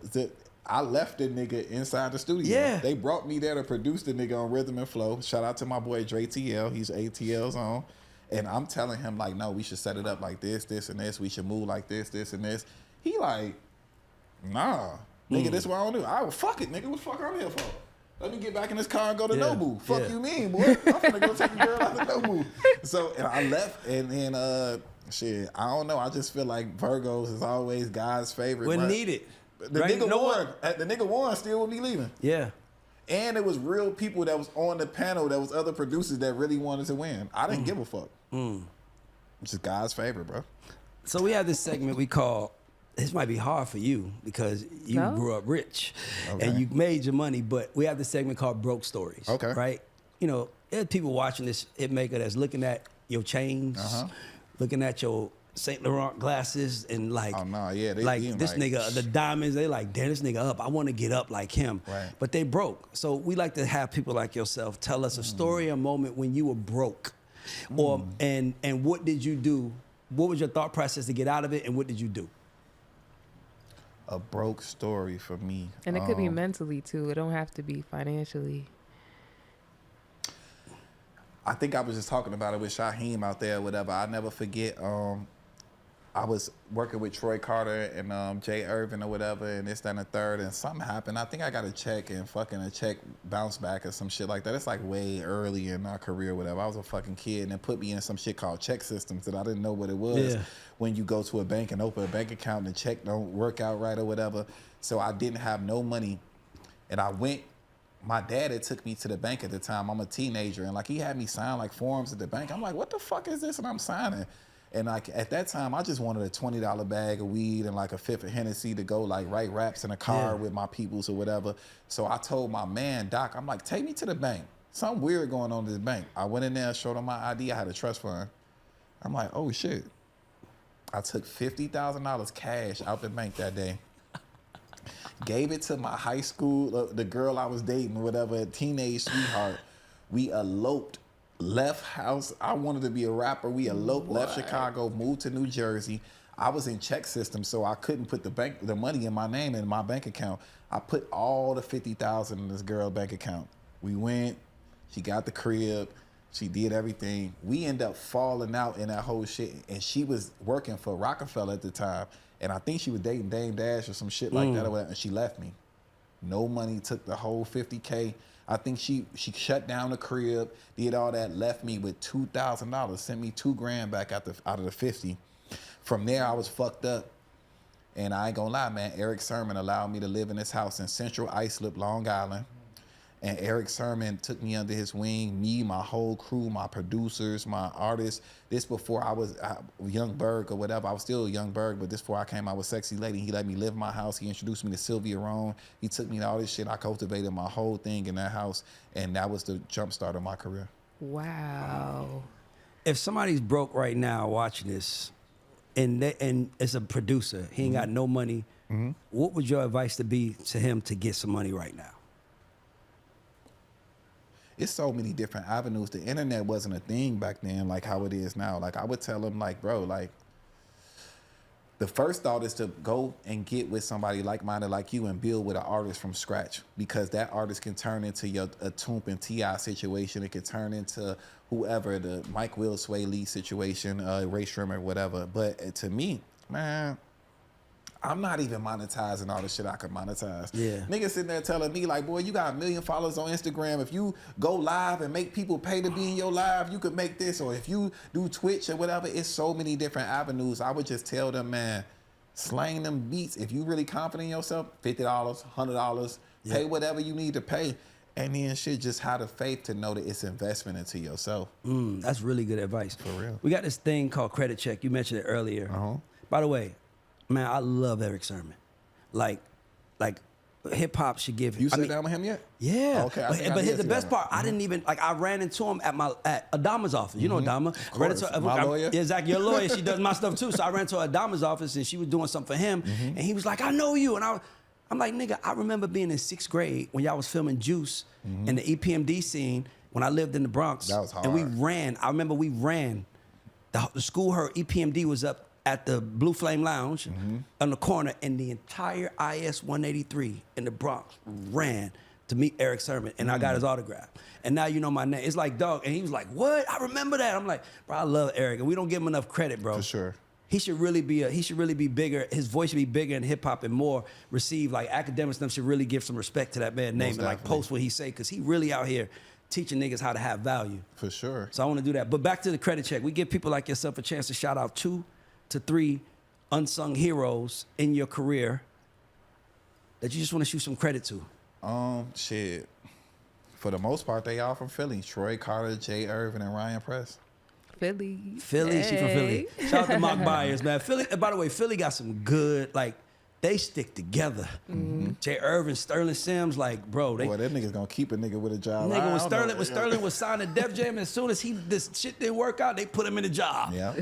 I left the nigga inside the studio. Yeah. They brought me there to produce the nigga on Rhythm and Flow. Shout out to my boy Dre TL. He's ATL's on. And I'm telling him, like, no, we should set it up like this, this, and this. We should move like this, this, and this. He like, nah. Nigga, this what I don't do. I fuck it, nigga. What the fuck I'm here for? Let me get back in this car and go to Nobu. Fuck you mean, boy. I'm finna go take a girl out to Nobu. So, and I left, and then, shit, I don't know. I just feel like Virgos is always God's favorite. When right? needed. The Right? nigga No won. one- The nigga won still with me leaving. Yeah. And it was real people that was on the panel. That was other producers that really wanted to win. I Mm. didn't give a fuck. Which is God's favorite, bro. So we have this segment we call, this might be hard for you because you No? grew up rich Okay. and you made your money, but we have this segment called Broke Stories. Okay. Right? You know, there's people watching this Hitmaker that's looking at your chains, looking at your Saint Laurent glasses and like, Oh, no, yeah, they like being this like, nigga, the diamonds, they like, damn, this nigga up. I want to get up like him. Right. But they broke. So we like to have people like yourself tell us a story, a moment when you were broke. Or and what did you do? What was your thought process to get out of it, and what did you do? A broke story for me. And it could be mentally too. It don't have to be financially. I think I was just talking about it with Shaheem out there or whatever. I never forget. I was working with Troy Carter and Jay Irvin or whatever, and this, that, and the third, and something happened. I think I got a check and fucking a check bounced back or some shit like that. It's like way early in our career or whatever. I was a fucking kid and it put me in some shit called check systems that I didn't know what it was. Yeah. When you go to a bank and open a bank account and the check don't work out right or whatever. So I didn't have no money, and I went. My dad had took me to the bank at the time. I'm a teenager, and like he had me sign like forms at the bank. I'm like, what the fuck is this? And I'm signing. And like at that time, I just wanted a $20 bag of weed and like a fifth of Hennessy to go like write raps in a car with my peoples or whatever. So I told my man, Doc, I'm like, take me to the bank. Something weird going on in this bank. I went in there, showed him my ID. I had a trust fund. I'm like, oh shit. I took $50,000 cash out the bank that day. Gave it to my high school, the girl I was dating, whatever, a teenage sweetheart. We eloped, left house. I wanted to be a rapper. We eloped, left Chicago, moved to New Jersey. I was in check system, so I couldn't put the money in my name in my bank account. I put all the $50,000 in this girl bank account. We went, she got the crib, she did everything. We ended up falling out in that whole shit, and she was working for Rockefeller at the time. And I think she was dating Dame Dash or some shit like that or whatever, and she left me. No money, took the whole $50K. I think she shut down the crib, did all that, left me with $2,000, sent me $2,000 back out of the 50. From there, I was fucked up. And I ain't gonna lie, man, Eric Sermon allowed me to live in this house in Central Islip, Long Island. And Eric Sermon took me under his wing, me, my whole crew, my producers, my artists. This before I was Young Berg or whatever. I was still Young Berg, but this before I came out with Sexy Lady. He let me live in my house. He introduced me to Sylvia Rone. He took me to all this shit. I cultivated my whole thing in that house. And that was the jumpstart of my career. Wow. If somebody's broke right now watching this, and it's a producer, he ain't got no money, what would your advice to be to him to get some money right now? It's so many different avenues. The internet wasn't a thing back then like how it is now. Like I would tell him, like, bro, like the first thought is to go and get with somebody like-minded like you and build with an artist from scratch, because that artist can turn into a Toomp and T.I. situation. It could turn into whoever, the Mike Will, Sway Lee situation, Ray Shrimmer, whatever. But to me, man, I'm not even monetizing all the shit I could monetize. Yeah. Niggas sitting there telling me, like, boy, you got 1 million followers on Instagram. If you go live and make people pay to be in your live, you could make this. Or if you do Twitch or whatever, it's so many different avenues. I would just tell them, man, slang them beats. If you really confident in yourself, $50, $100, pay whatever you need to pay. And then shit, just have the faith to know that it's investment into yourself. That's really good advice. For real. We got this thing called credit check. You mentioned it earlier. By the way, man, I love Eric Sermon. Like hip hop should give. You sat down with him yet? Yeah. Okay. But here's the best part. I didn't even I ran into him at Adama's office. You know Adama. Of course. My lawyer. Yeah, exactly. Your lawyer. She does my stuff too. So I ran to Adama's office and she was doing something for him. And he was like, I know you. And I'm like, nigga, I remember being in 6th grade when y'all was filming Juice in the EPMD scene when I lived in the Bronx. That was hard. And we ran. I remember we ran. The school heard EPMD was up at the Blue Flame Lounge on the corner, and the entire IS 183 in the Bronx ran to meet Eric Sermon, and I got his autograph. And now you know my name. It's like, dog, and he was like, what? I remember that. I'm like, bro, I love Eric, and we don't give him enough credit, bro. For sure. He should really be bigger. His voice should be bigger in hip hop and more receive. Like academics, them should really give some respect to that man's name and like post what he say, because he really out here teaching niggas how to have value. For sure. So I want to do that. But back to the credit check. We give people like yourself a chance to shout out 2 to 3 unsung heroes in your career that you just want to shoot some credit to. Shit. For the most part, they all from Philly. Troy Carter, Jay Irvin, and Ryan Press. Philly. She from Philly. Shout out to Mark Byers, man. Philly. By the way, Philly got some good, like, they stick together. Jay Irvin, Sterling Sims, like, bro. Boy, that nigga's gonna keep a nigga with a job. Nigga, when Sterling was signed to Def Jam, as soon as this shit didn't work out, they put him in a job. Yeah.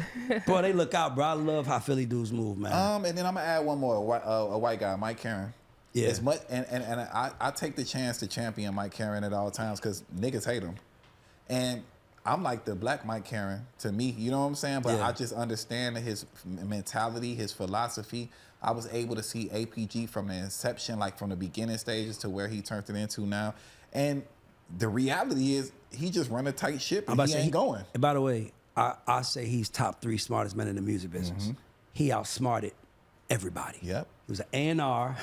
Boy, they look out, bro. I love how Philly dudes move, man. And then I'm gonna add one more, a white guy, Mike Karen. Yeah. As much, and I take the chance to champion Mike Karen at all times because niggas hate him. And I'm like the black Mike Karen to me, you know what I'm saying? But Yeah. I just understand his mentality, his philosophy. I was able to see APG from the inception, like from the beginning stages to where he turned it into now. And the reality is he just run a tight ship and he ain't going. And by the way, I say he's top 3 smartest men in the music business. He outsmarted everybody. Yep. He was an A&R,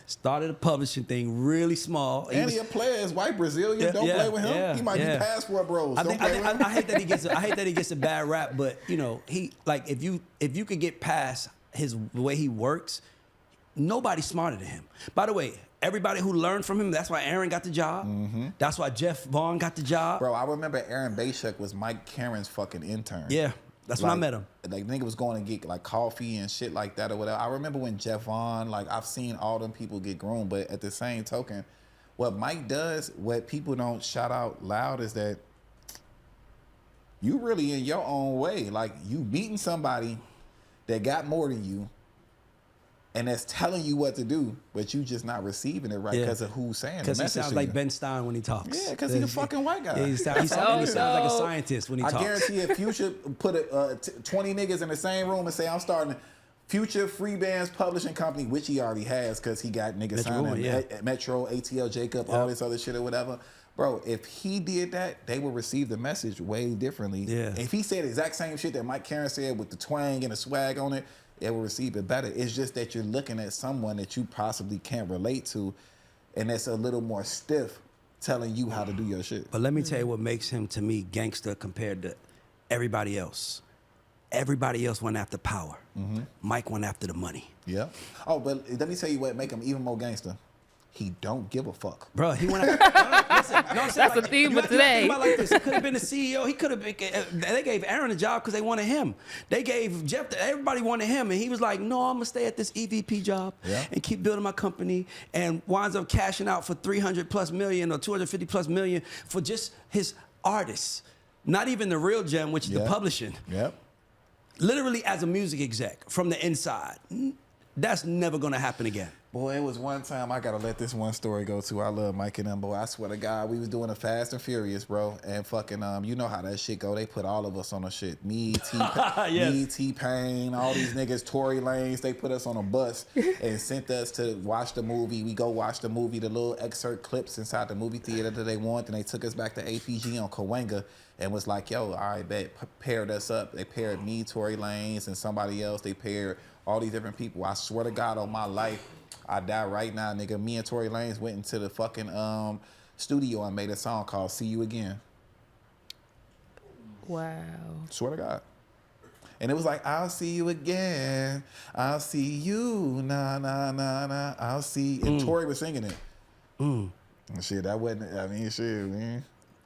started a publishing thing really small. And he a player, is white Brazilian. Don't play with him. Yeah, he might be passport bros. I Don't play with him. hate that he gets a bad rap, but you know, he like if you could get past the way he works, nobody's smarter than him. By the way, everybody who learned from him, that's why Aaron got the job. That's why Jeff Vaughn got the job. Bro, I remember Aaron Bayshuk was Mike Karen's fucking intern. Yeah. That's when I met him. Like nigga was going to get like coffee and shit like that or whatever. I remember when Jeff Vaughn, like I've seen all them people get groomed, but at the same token, what Mike does, what people don't shout out loud is that you really in your own way. Like you meeting somebody that got more than you and that's telling you what to do, but you just not receiving it right because of who's saying it. Because he sounds like Ben Stein when he talks. Yeah, because he's a fucking white guy. Yeah, he sounds like a scientist when he talks. I guarantee if Future put 20 niggas in the same room and say, I'm starting Future Free Bands Publishing Company, which he already has because he got niggas signed Metro, ATL, Jacob, all this other shit or whatever. Bro, if he did that, they would receive the message way differently. Yeah. If he said the exact same shit that Mike Karen said with the twang and the swag on it, they will receive it better. It's just that you're looking at someone that you possibly can't relate to, and that's a little more stiff. telling you how to do your shit. But let me tell you what makes him, to me, gangster compared to everybody else. Everybody else went after power. Mike went after the money. Yeah. Oh, but let me tell you what make him even more gangster. He don't give a fuck. Bro, he went after, listen, you know what I'm saying? That's the theme of today. Think about like this. He could have been the CEO. He could have been, they gave Aaron a job because they wanted him. They gave Jeff, everybody wanted him. And he was like, no, I'm going to stay at this EVP job and keep building my company, and winds up cashing out for 300 plus million or 250 plus million for just his artists. Not even the real gem, which is the publishing. Yep. Literally as a music exec from the inside. That's never going to happen again. Boy, it was one time, I gotta let this one story go too. I love Mike and them, boy. I swear to God, we was doing a Fast and Furious, bro. And fucking, you know how that shit go. They put all of us on a shit. Me, T-Pain, all these niggas, Tory Lanez, they put us on a bus and sent us to watch the movie. We go watch the movie, the little excerpt clips inside the movie theater that they want. And they took us back to APG on Cahuenga and was like, yo, all right, bet, paired us up. They paired me, Tory Lanez, and somebody else. They paired all these different people. I swear to God on my life, I die right now, nigga. Me and Tory Lanez went into the fucking studio and made a song called See You Again. Wow. Swear to God. And it was like, I'll see you again. I'll see you, nah, nah, nah, nah. I'll see. And Tory was singing it. And shit, that wasn't, I mean, shit, man.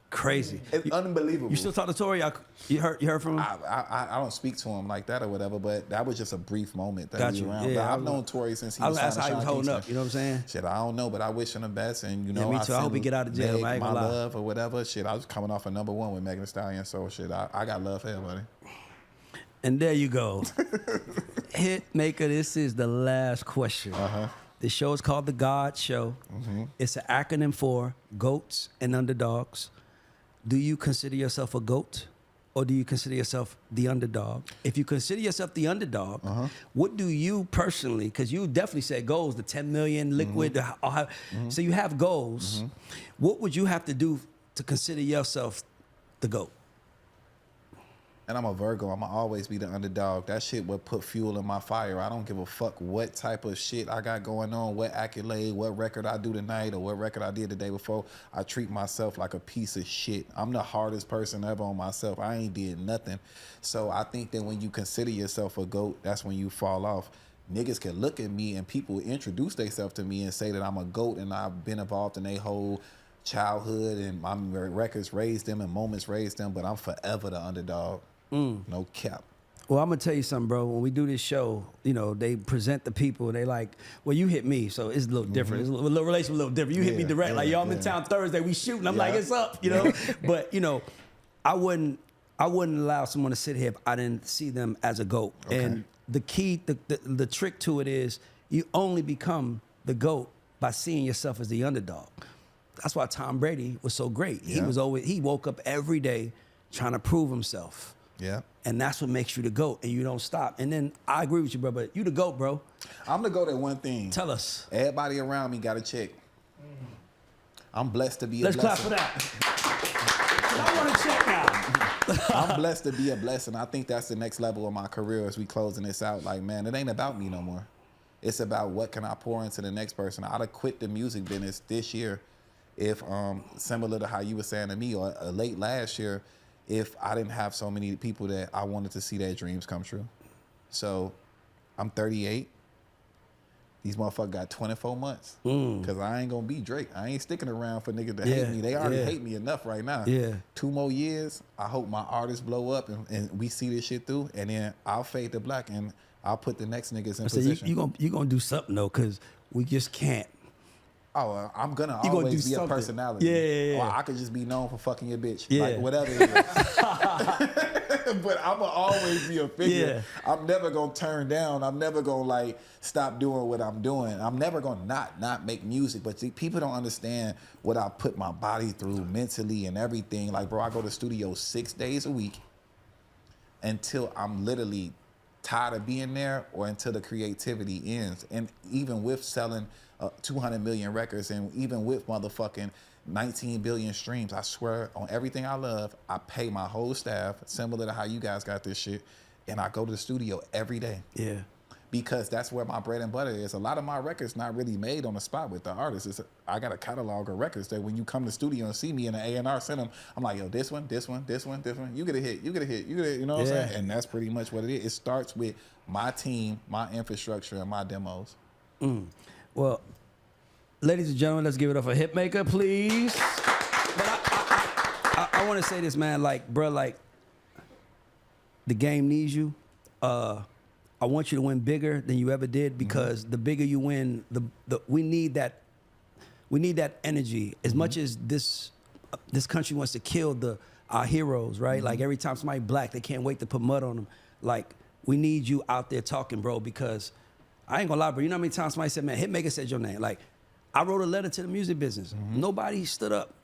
Crazy. It's unbelievable. You still talk to Tory? You heard from him? I don't speak to him like that or whatever, but that was just a brief moment that he was around. Yeah, but I've known Tory since he was that's how he was holding up. You know what I'm saying? Shit, I don't know, but I wish him the best. And you know, me too. I hope he get out of jail. I ain't My gonna lie. love or whatever. Shit, I was coming off a #1 with Megan Thee Stallion, so shit, I got love for everybody. And there you go. Hitmaker, this is the last question. The show is called the GAUDs Show. It's an acronym for GOATs and Underdogs. Do you consider yourself a GOAT, or do you consider yourself the underdog? If you consider yourself the underdog, what do you personally, because you definitely said goals, the 10 million liquid, so you have goals. What would you have to do to consider yourself the GOAT? And I'm a Virgo. I'm going to always be the underdog. That shit would put fuel in my fire. I don't give a fuck what type of shit I got going on, what accolade, what record I do tonight, or what record I did the day before. I treat myself like a piece of shit. I'm the hardest person ever on myself. I ain't did nothing. So I think that when you consider yourself a GOAT, that's when you fall off. Niggas can look at me and people introduce themselves to me and say that I'm a GOAT and I've been involved in their whole childhood and my records raised them and moments raised them, but I'm forever the underdog. No cap. Well, I'm gonna tell you something, bro. When we do this show, you know, they present the people. They like, well, you hit me, so it's a little different. It's a little relationship, a little different. You hit me direct, like, yo, I'm in town Thursday. We shooting. I'm like, it's up, you know. But you know, I wouldn't allow someone to sit here if I didn't see them as a GOAT. Okay. And the key, the trick to it is you only become the GOAT by seeing yourself as the underdog. That's why Tom Brady was so great. He woke up every day trying to prove himself. Yeah. And that's what makes you the GOAT, and you don't stop. And then I agree with you, bro, but you the GOAT, bro. I'm the GOAT at one thing. Tell us. Everybody around me got a check. I'm blessed to be a Let's blessing. clap for that. I want a check now. I'm blessed to be a blessing. I think that's the next level of my career as we closing this out. Like, man, it ain't about me no more. It's about what can I pour into the next person. I'd have quit the music business this year if, similar to how you were saying to me, or late last year, if I didn't have so many people that I wanted to see their dreams come true. So I'm 38. These motherfuckers got 24 months. Because I ain't going to be Drake. I ain't sticking around for niggas to hate me. They already hate me enough right now. 2 more years, I hope my artists blow up and we see this shit through. And then I'll fade to black and I'll put the next niggas in position. You gonna do something, though, because we just can't. Oh, I'm gonna always be a personality. Yeah. Or I could just be known for fucking your bitch. Like, whatever it is. But I'm gonna always be a figure. I'm never gonna turn down. I'm never gonna, like, stop doing what I'm doing. I'm never gonna not make music. But see, people don't understand what I put my body through mentally and everything. Like, bro, I go to the studio 6 days a week until I'm literally tired of being there or until the creativity ends. And even with selling 200 million records and even with motherfucking 19 billion streams, I swear on everything I love, I pay my whole staff, similar to how you guys got this shit, and I go to the studio every day. because that's where my bread and butter is. A lot of my records not really made on the spot with the artists. I got a catalog of records that when you come to the studio and see me in the A&R center, I'm like, yo, this one, this one, this one, this one. You get a hit, you get a hit, you get a hit. You know what I'm saying? And that's pretty much what it is. It starts with my team, my infrastructure, and my demos. Well, ladies and gentlemen, let's give it up for Hitmaka, please. But I want to say this, man. Like, bro, like, the game needs you. I want you to win bigger than you ever did, because the bigger you win, we need that energy. As much as this country wants to kill our heroes, right? Like, every time somebody black, they can't wait to put mud on them. Like, we need you out there talking, bro, because I ain't gonna lie, bro. You know how many times somebody said, man, Hitmaka said your name. Like, I wrote a letter to the music business. Nobody stood up.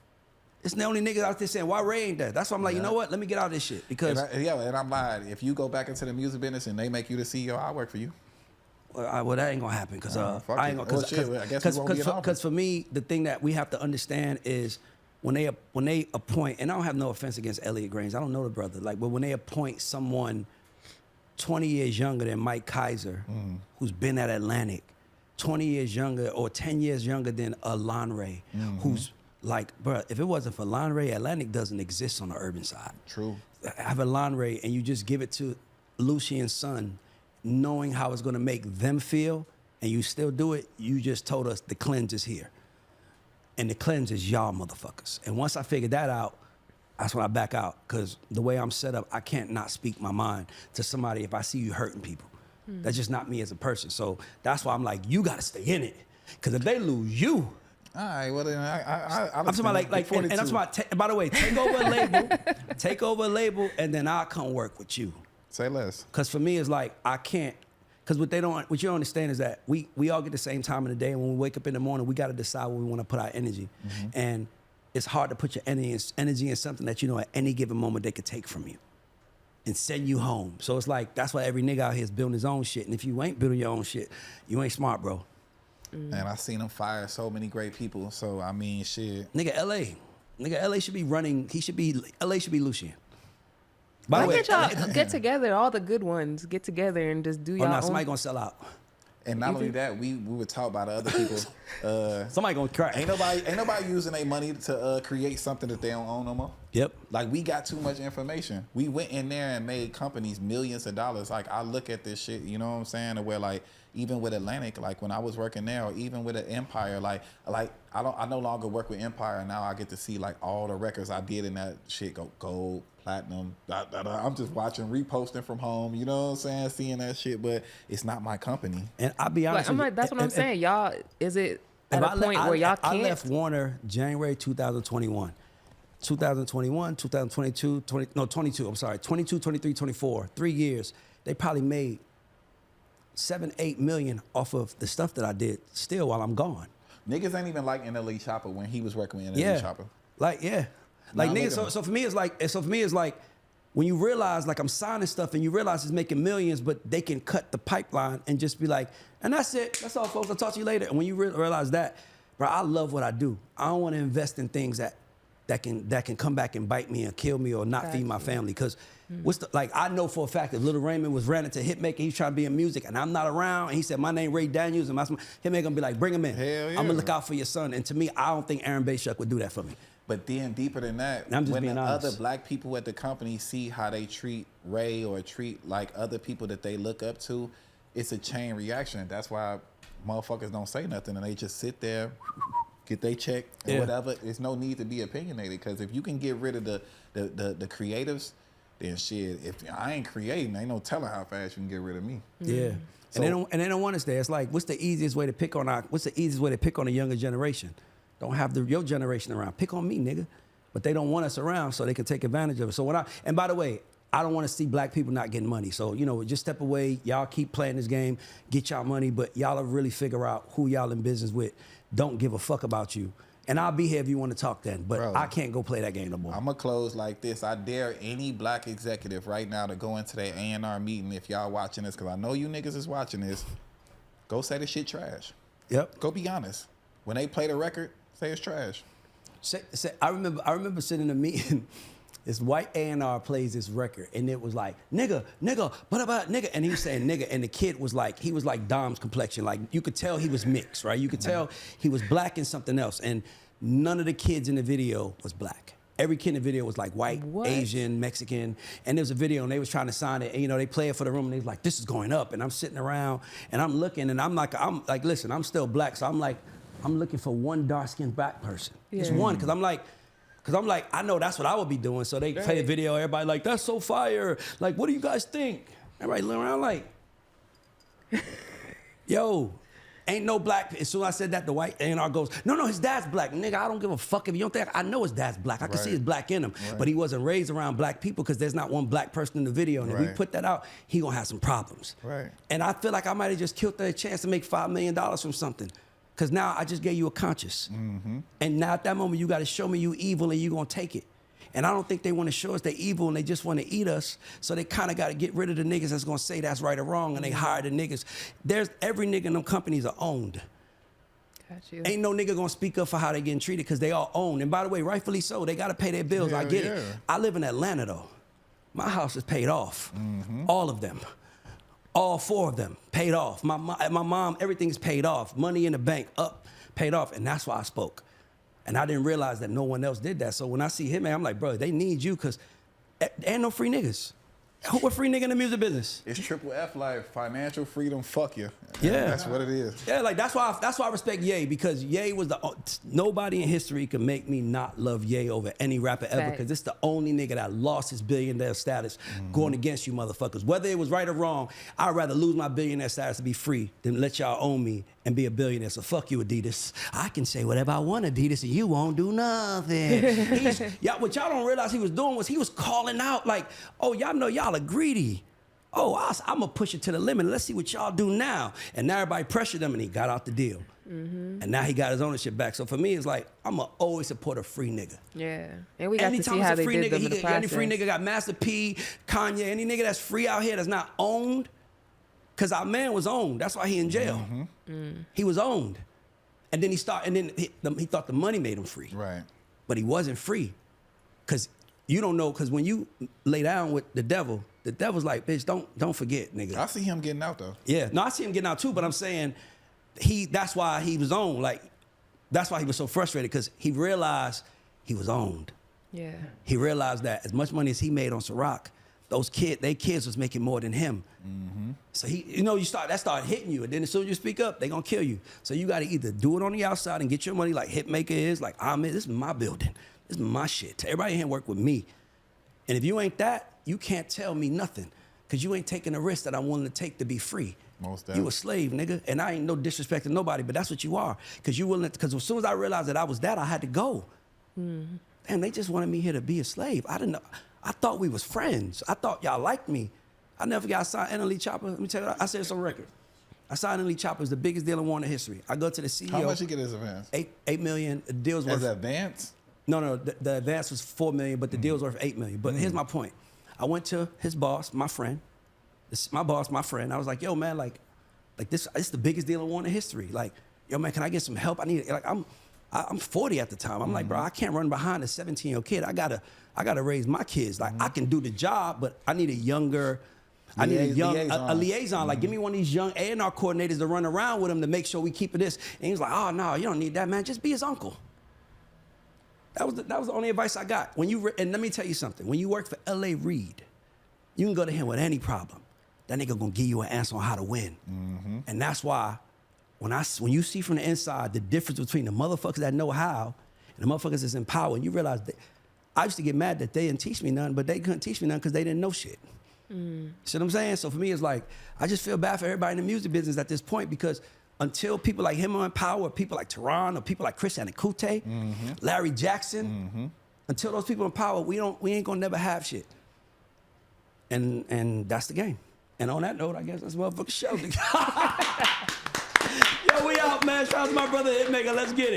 It's the only niggas out there saying, why Ray ain't that? That's why I'm like, you know what? Let me get out of this shit. Because and I'm lying. If you go back into the music business and they make you the CEO, I'll work for you. Well, that ain't gonna happen, because I ain't gonna. Because for me, the thing that we have to understand is when they appoint, and I don't have no offense against Elliot Grains, I don't know the brother, like, but when they appoint someone 20 years younger than Mike Kaiser, who's been at Atlantic, 20 years younger or 10 years younger than Lon Ray, who's like, bro, if it wasn't for Lon Ray, Atlantic doesn't exist on the urban side. True. Have a Lon Ray and you just give it to Lucian's son, knowing how it's gonna make them feel, and you still do it. You just told us the cleanse is here. And the cleanse is y'all motherfuckers. And once I figured that out, that's when I back out, because the way I'm set up, I can't not speak my mind to somebody if I see you hurting people. That's just not me as a person. So that's why I'm like, you gotta stay in it, because if they lose you. All right, well then I'm talking about like and I'm talking about, by the way, take over a label, and then I'll come work with you. Say less. Because for me, it's like, I can't, because what you don't understand is that we all get the same time in the day, and when we wake up in the morning, we got to decide where we want to put our energy. And it's hard to put your energy in something that you know at any given moment they could take from you and send you home. So it's like, that's why every nigga out here is building his own shit. And if you ain't building your own shit, you ain't smart, bro. And I seen him fire so many great people. So I mean, shit. Nigga, LA should be running. LA should be Lucian. By the way, Why can't y'all get together, all the good ones, get together and just do y'all own? Somebody gonna sell out. And not only that, we were taught by the other people. Somebody gonna cry. Ain't nobody using their money to create something that they don't own no more. Yep. Like, we got too much information. We went in there and made companies millions of dollars. Like, I look at this shit, you know what I'm saying? And where, like, even with Atlantic, like when I was working there, or even with an Empire, like I no longer work with Empire. Now I get to see like all the records I did in that shit go gold, platinum. I'm just watching, reposting from home. You know what I'm saying? Seeing that shit, but it's not my company. And I'll be honest. That's what I'm saying. Y'all, is it at a point where y'all can't? I left Warner January 2021. 2021, 2022, 22, I'm sorry, 22, 23, 24, 3 years. They probably made 7-8 million off of the stuff that I did still while I'm gone. Niggas ain't even like NLE Chopper when he was working with NLE Chopper. Like niggas, so for me it's like when you realize, like, I'm signing stuff and you realize it's making millions, but they can cut the pipeline and just be like, and that's it. That's all, folks. I'll talk to you later. And when you realize that, bro, I love what I do. I don't want to invest in things that can come back and bite me and kill me or not feed my family. Because I know for a fact that Little Raymond was ran into Hitmaka, he's trying to be in music, and I'm not around, and he said, my name Ray Daniels, and Hitmaka gonna be like, bring him in. Hell yeah. I'm gonna look out for your son. And to me, I don't think Aaron Bayshuk would do that for me. But then deeper than that, when the other black people at the company see how they treat Ray or treat like other people that they look up to, it's a chain reaction. That's why motherfuckers don't say nothing and they just sit there, get they check and whatever. There's no need to be opinionated, because if you can get rid of the creatives, then shit, if I ain't creating, ain't no telling how fast you can get rid of me. Yeah. So, and they don't want us there. It's like, what's the easiest way to pick on a younger generation? Don't have your generation around. Pick on me, nigga. But they don't want us around so they can take advantage of it. So and by the way, I don't want to see black people not getting money. So, just step away. Y'all keep playing this game, get y'all money, but y'all will really figure out who y'all in business with. Don't give a fuck about you. And I'll be here if you want to talk then, but bro, I can't go play that game no more. I'm going to close like this. I dare any black executive right now to go into their A&R meeting if y'all watching this, because I know you niggas is watching this. Go say the shit trash. Yep. Go be honest. When they play the record, say it's trash. I remember sitting in a meeting this white A&R plays this record, and it was like, nigga, nigga, and he was saying nigga, and the kid was like, he was like Dom's complexion. Like, you could tell he was mixed, right? You could tell he was black and something else, and none of the kids in the video was black. Every kid in the video was like white, Asian, Mexican, and there was a video, and they was trying to sign it, and they play it for the room, and they was like, this is going up, and I'm sitting around, and I'm looking, and I'm like, listen, I'm still black, so I'm like, I'm looking for one dark-skinned black person. Just one, because I'm like, I know that's what I would be doing. So they play the video, everybody like, that's so fire. Like, what do you guys think? Everybody looking around like, yo, ain't no black. As soon as I said that, the white A&R goes, no, his dad's black. Nigga, I don't give a fuck if you don't think. I know his dad's black. I can see his black in him. But he wasn't raised around black people because there's not one black person in the video. And if we put that out, he gonna have some problems. And I feel like I might have just killed the chance to make $5 million from something. Because now I just gave you a conscience. And now at that moment, you got to show me you evil and you going to take it. And I don't think they want to show us they evil and they just want to eat us. So they kind of got to get rid of the niggas that's going to say that's right or wrong, and they hire the niggas. Every nigga in them companies are owned. Got you. Ain't no nigga going to speak up for how they getting treated because they all owned. And by the way, rightfully so. They got to pay their bills. I get it. I live in Atlanta, though. My house is paid off. All of them. All 4 of them paid off. My mom, everything is paid off. Money in the bank, up, paid off. And that's why I spoke. And I didn't realize that no one else did that. So when I see Hitman, I'm like, bro, they need you because there ain't no free niggas. Who a free nigga in the music business? It's triple F life, financial freedom, fuck you. Yeah. That's what it is. Yeah, like that's why I respect Ye, because Ye was nobody in history could make me not love Ye over any rapper ever, because it's the only nigga that lost his billionaire status going against you motherfuckers. Whether it was right or wrong, I'd rather lose my billionaire status to be free than let y'all own me and be a billionaire. So fuck you, Adidas. I can say whatever I want, Adidas, and you won't do nothing. What y'all don't realize he was doing was he was calling out like, oh, y'all know y'all are greedy. Oh, I'm gonna push it to the limit. Let's see what y'all do now. And now everybody pressured him and he got out the deal. And now he got his ownership back. So for me, it's like, I'm gonna always support a free nigga. Yeah, and we got to see how they did them in the process. Any free nigga got Master P, Kanye, any nigga that's free out here that's not owned, because our man was owned. That's why he in jail. He was owned. And then he thought the money made him free. Right. But he wasn't free. Because you don't know, because when you lay down with the devil's like, bitch, don't forget, nigga. I see him getting out though. Yeah, no, I see him getting out too, but I'm saying that's why he was owned. Like, that's why he was so frustrated, because he realized he was owned. Yeah. He realized that as much money as he made on Ciroc, they kids was making more than him. So that started hitting you, and then as soon as you speak up, they gonna kill you. So you gotta either do it on the outside and get your money like Hitmaka is, like this is my building. This is my shit. Everybody here work with me. And if you ain't that, you can't tell me nothing, because you ain't taking the risk that I'm willing to take to be free. Most definitely. You a slave, nigga. And I ain't no disrespect to nobody, but that's what you are. Because as soon as I realized that I was that, I had to go. Damn, they just wanted me here to be a slave. I didn't know. I thought we was friends. I thought y'all liked me. I never forgot I signed NLE Chopper. Let me tell you, I said this on record. I signed NLE Chopper. It's the biggest deal in Warner history. I go to the CEO. How much you get as advance? $8 million. The deal's worth. As advance? No. The advance was $4 million, but the deal's worth $8 million. But here's my point. I went to his boss, my friend. My boss, my friend. I was like, yo, man, like this is the biggest deal in Warner history. Like, yo, man, can I get some help? I need, like, I'm 40 at the time. I'm like, bro, I can't run behind a 17-year-old kid. I gotta raise my kids. Like, I can do the job, but I need a liaison. Like, give me one of these young A&R coordinators to run around with him to make sure we keep this. And he was like, oh, no, you don't need that, man. Just be his uncle. That was the only advice I got. And let me tell you something. When you work for L.A. Reid, you can go to him with any problem. That nigga gonna give you an answer on how to win. And that's why when you see from the inside the difference between the motherfuckers that know how and the motherfuckers that's in power, and you realize that I used to get mad that they didn't teach me nothing, but they couldn't teach me nothing because they didn't know shit. See what I'm saying? So for me, it's like, I just feel bad for everybody in the music business at this point, because until people like him are in power, or people like Tehran, or people like Chris Anacute, Larry Jackson, until those people in power, we ain't gonna never have shit. And that's the game. And on that note, I guess that's motherfucking show. Yo, we out, man. Shout out to my brother Hitmaka. Let's get it.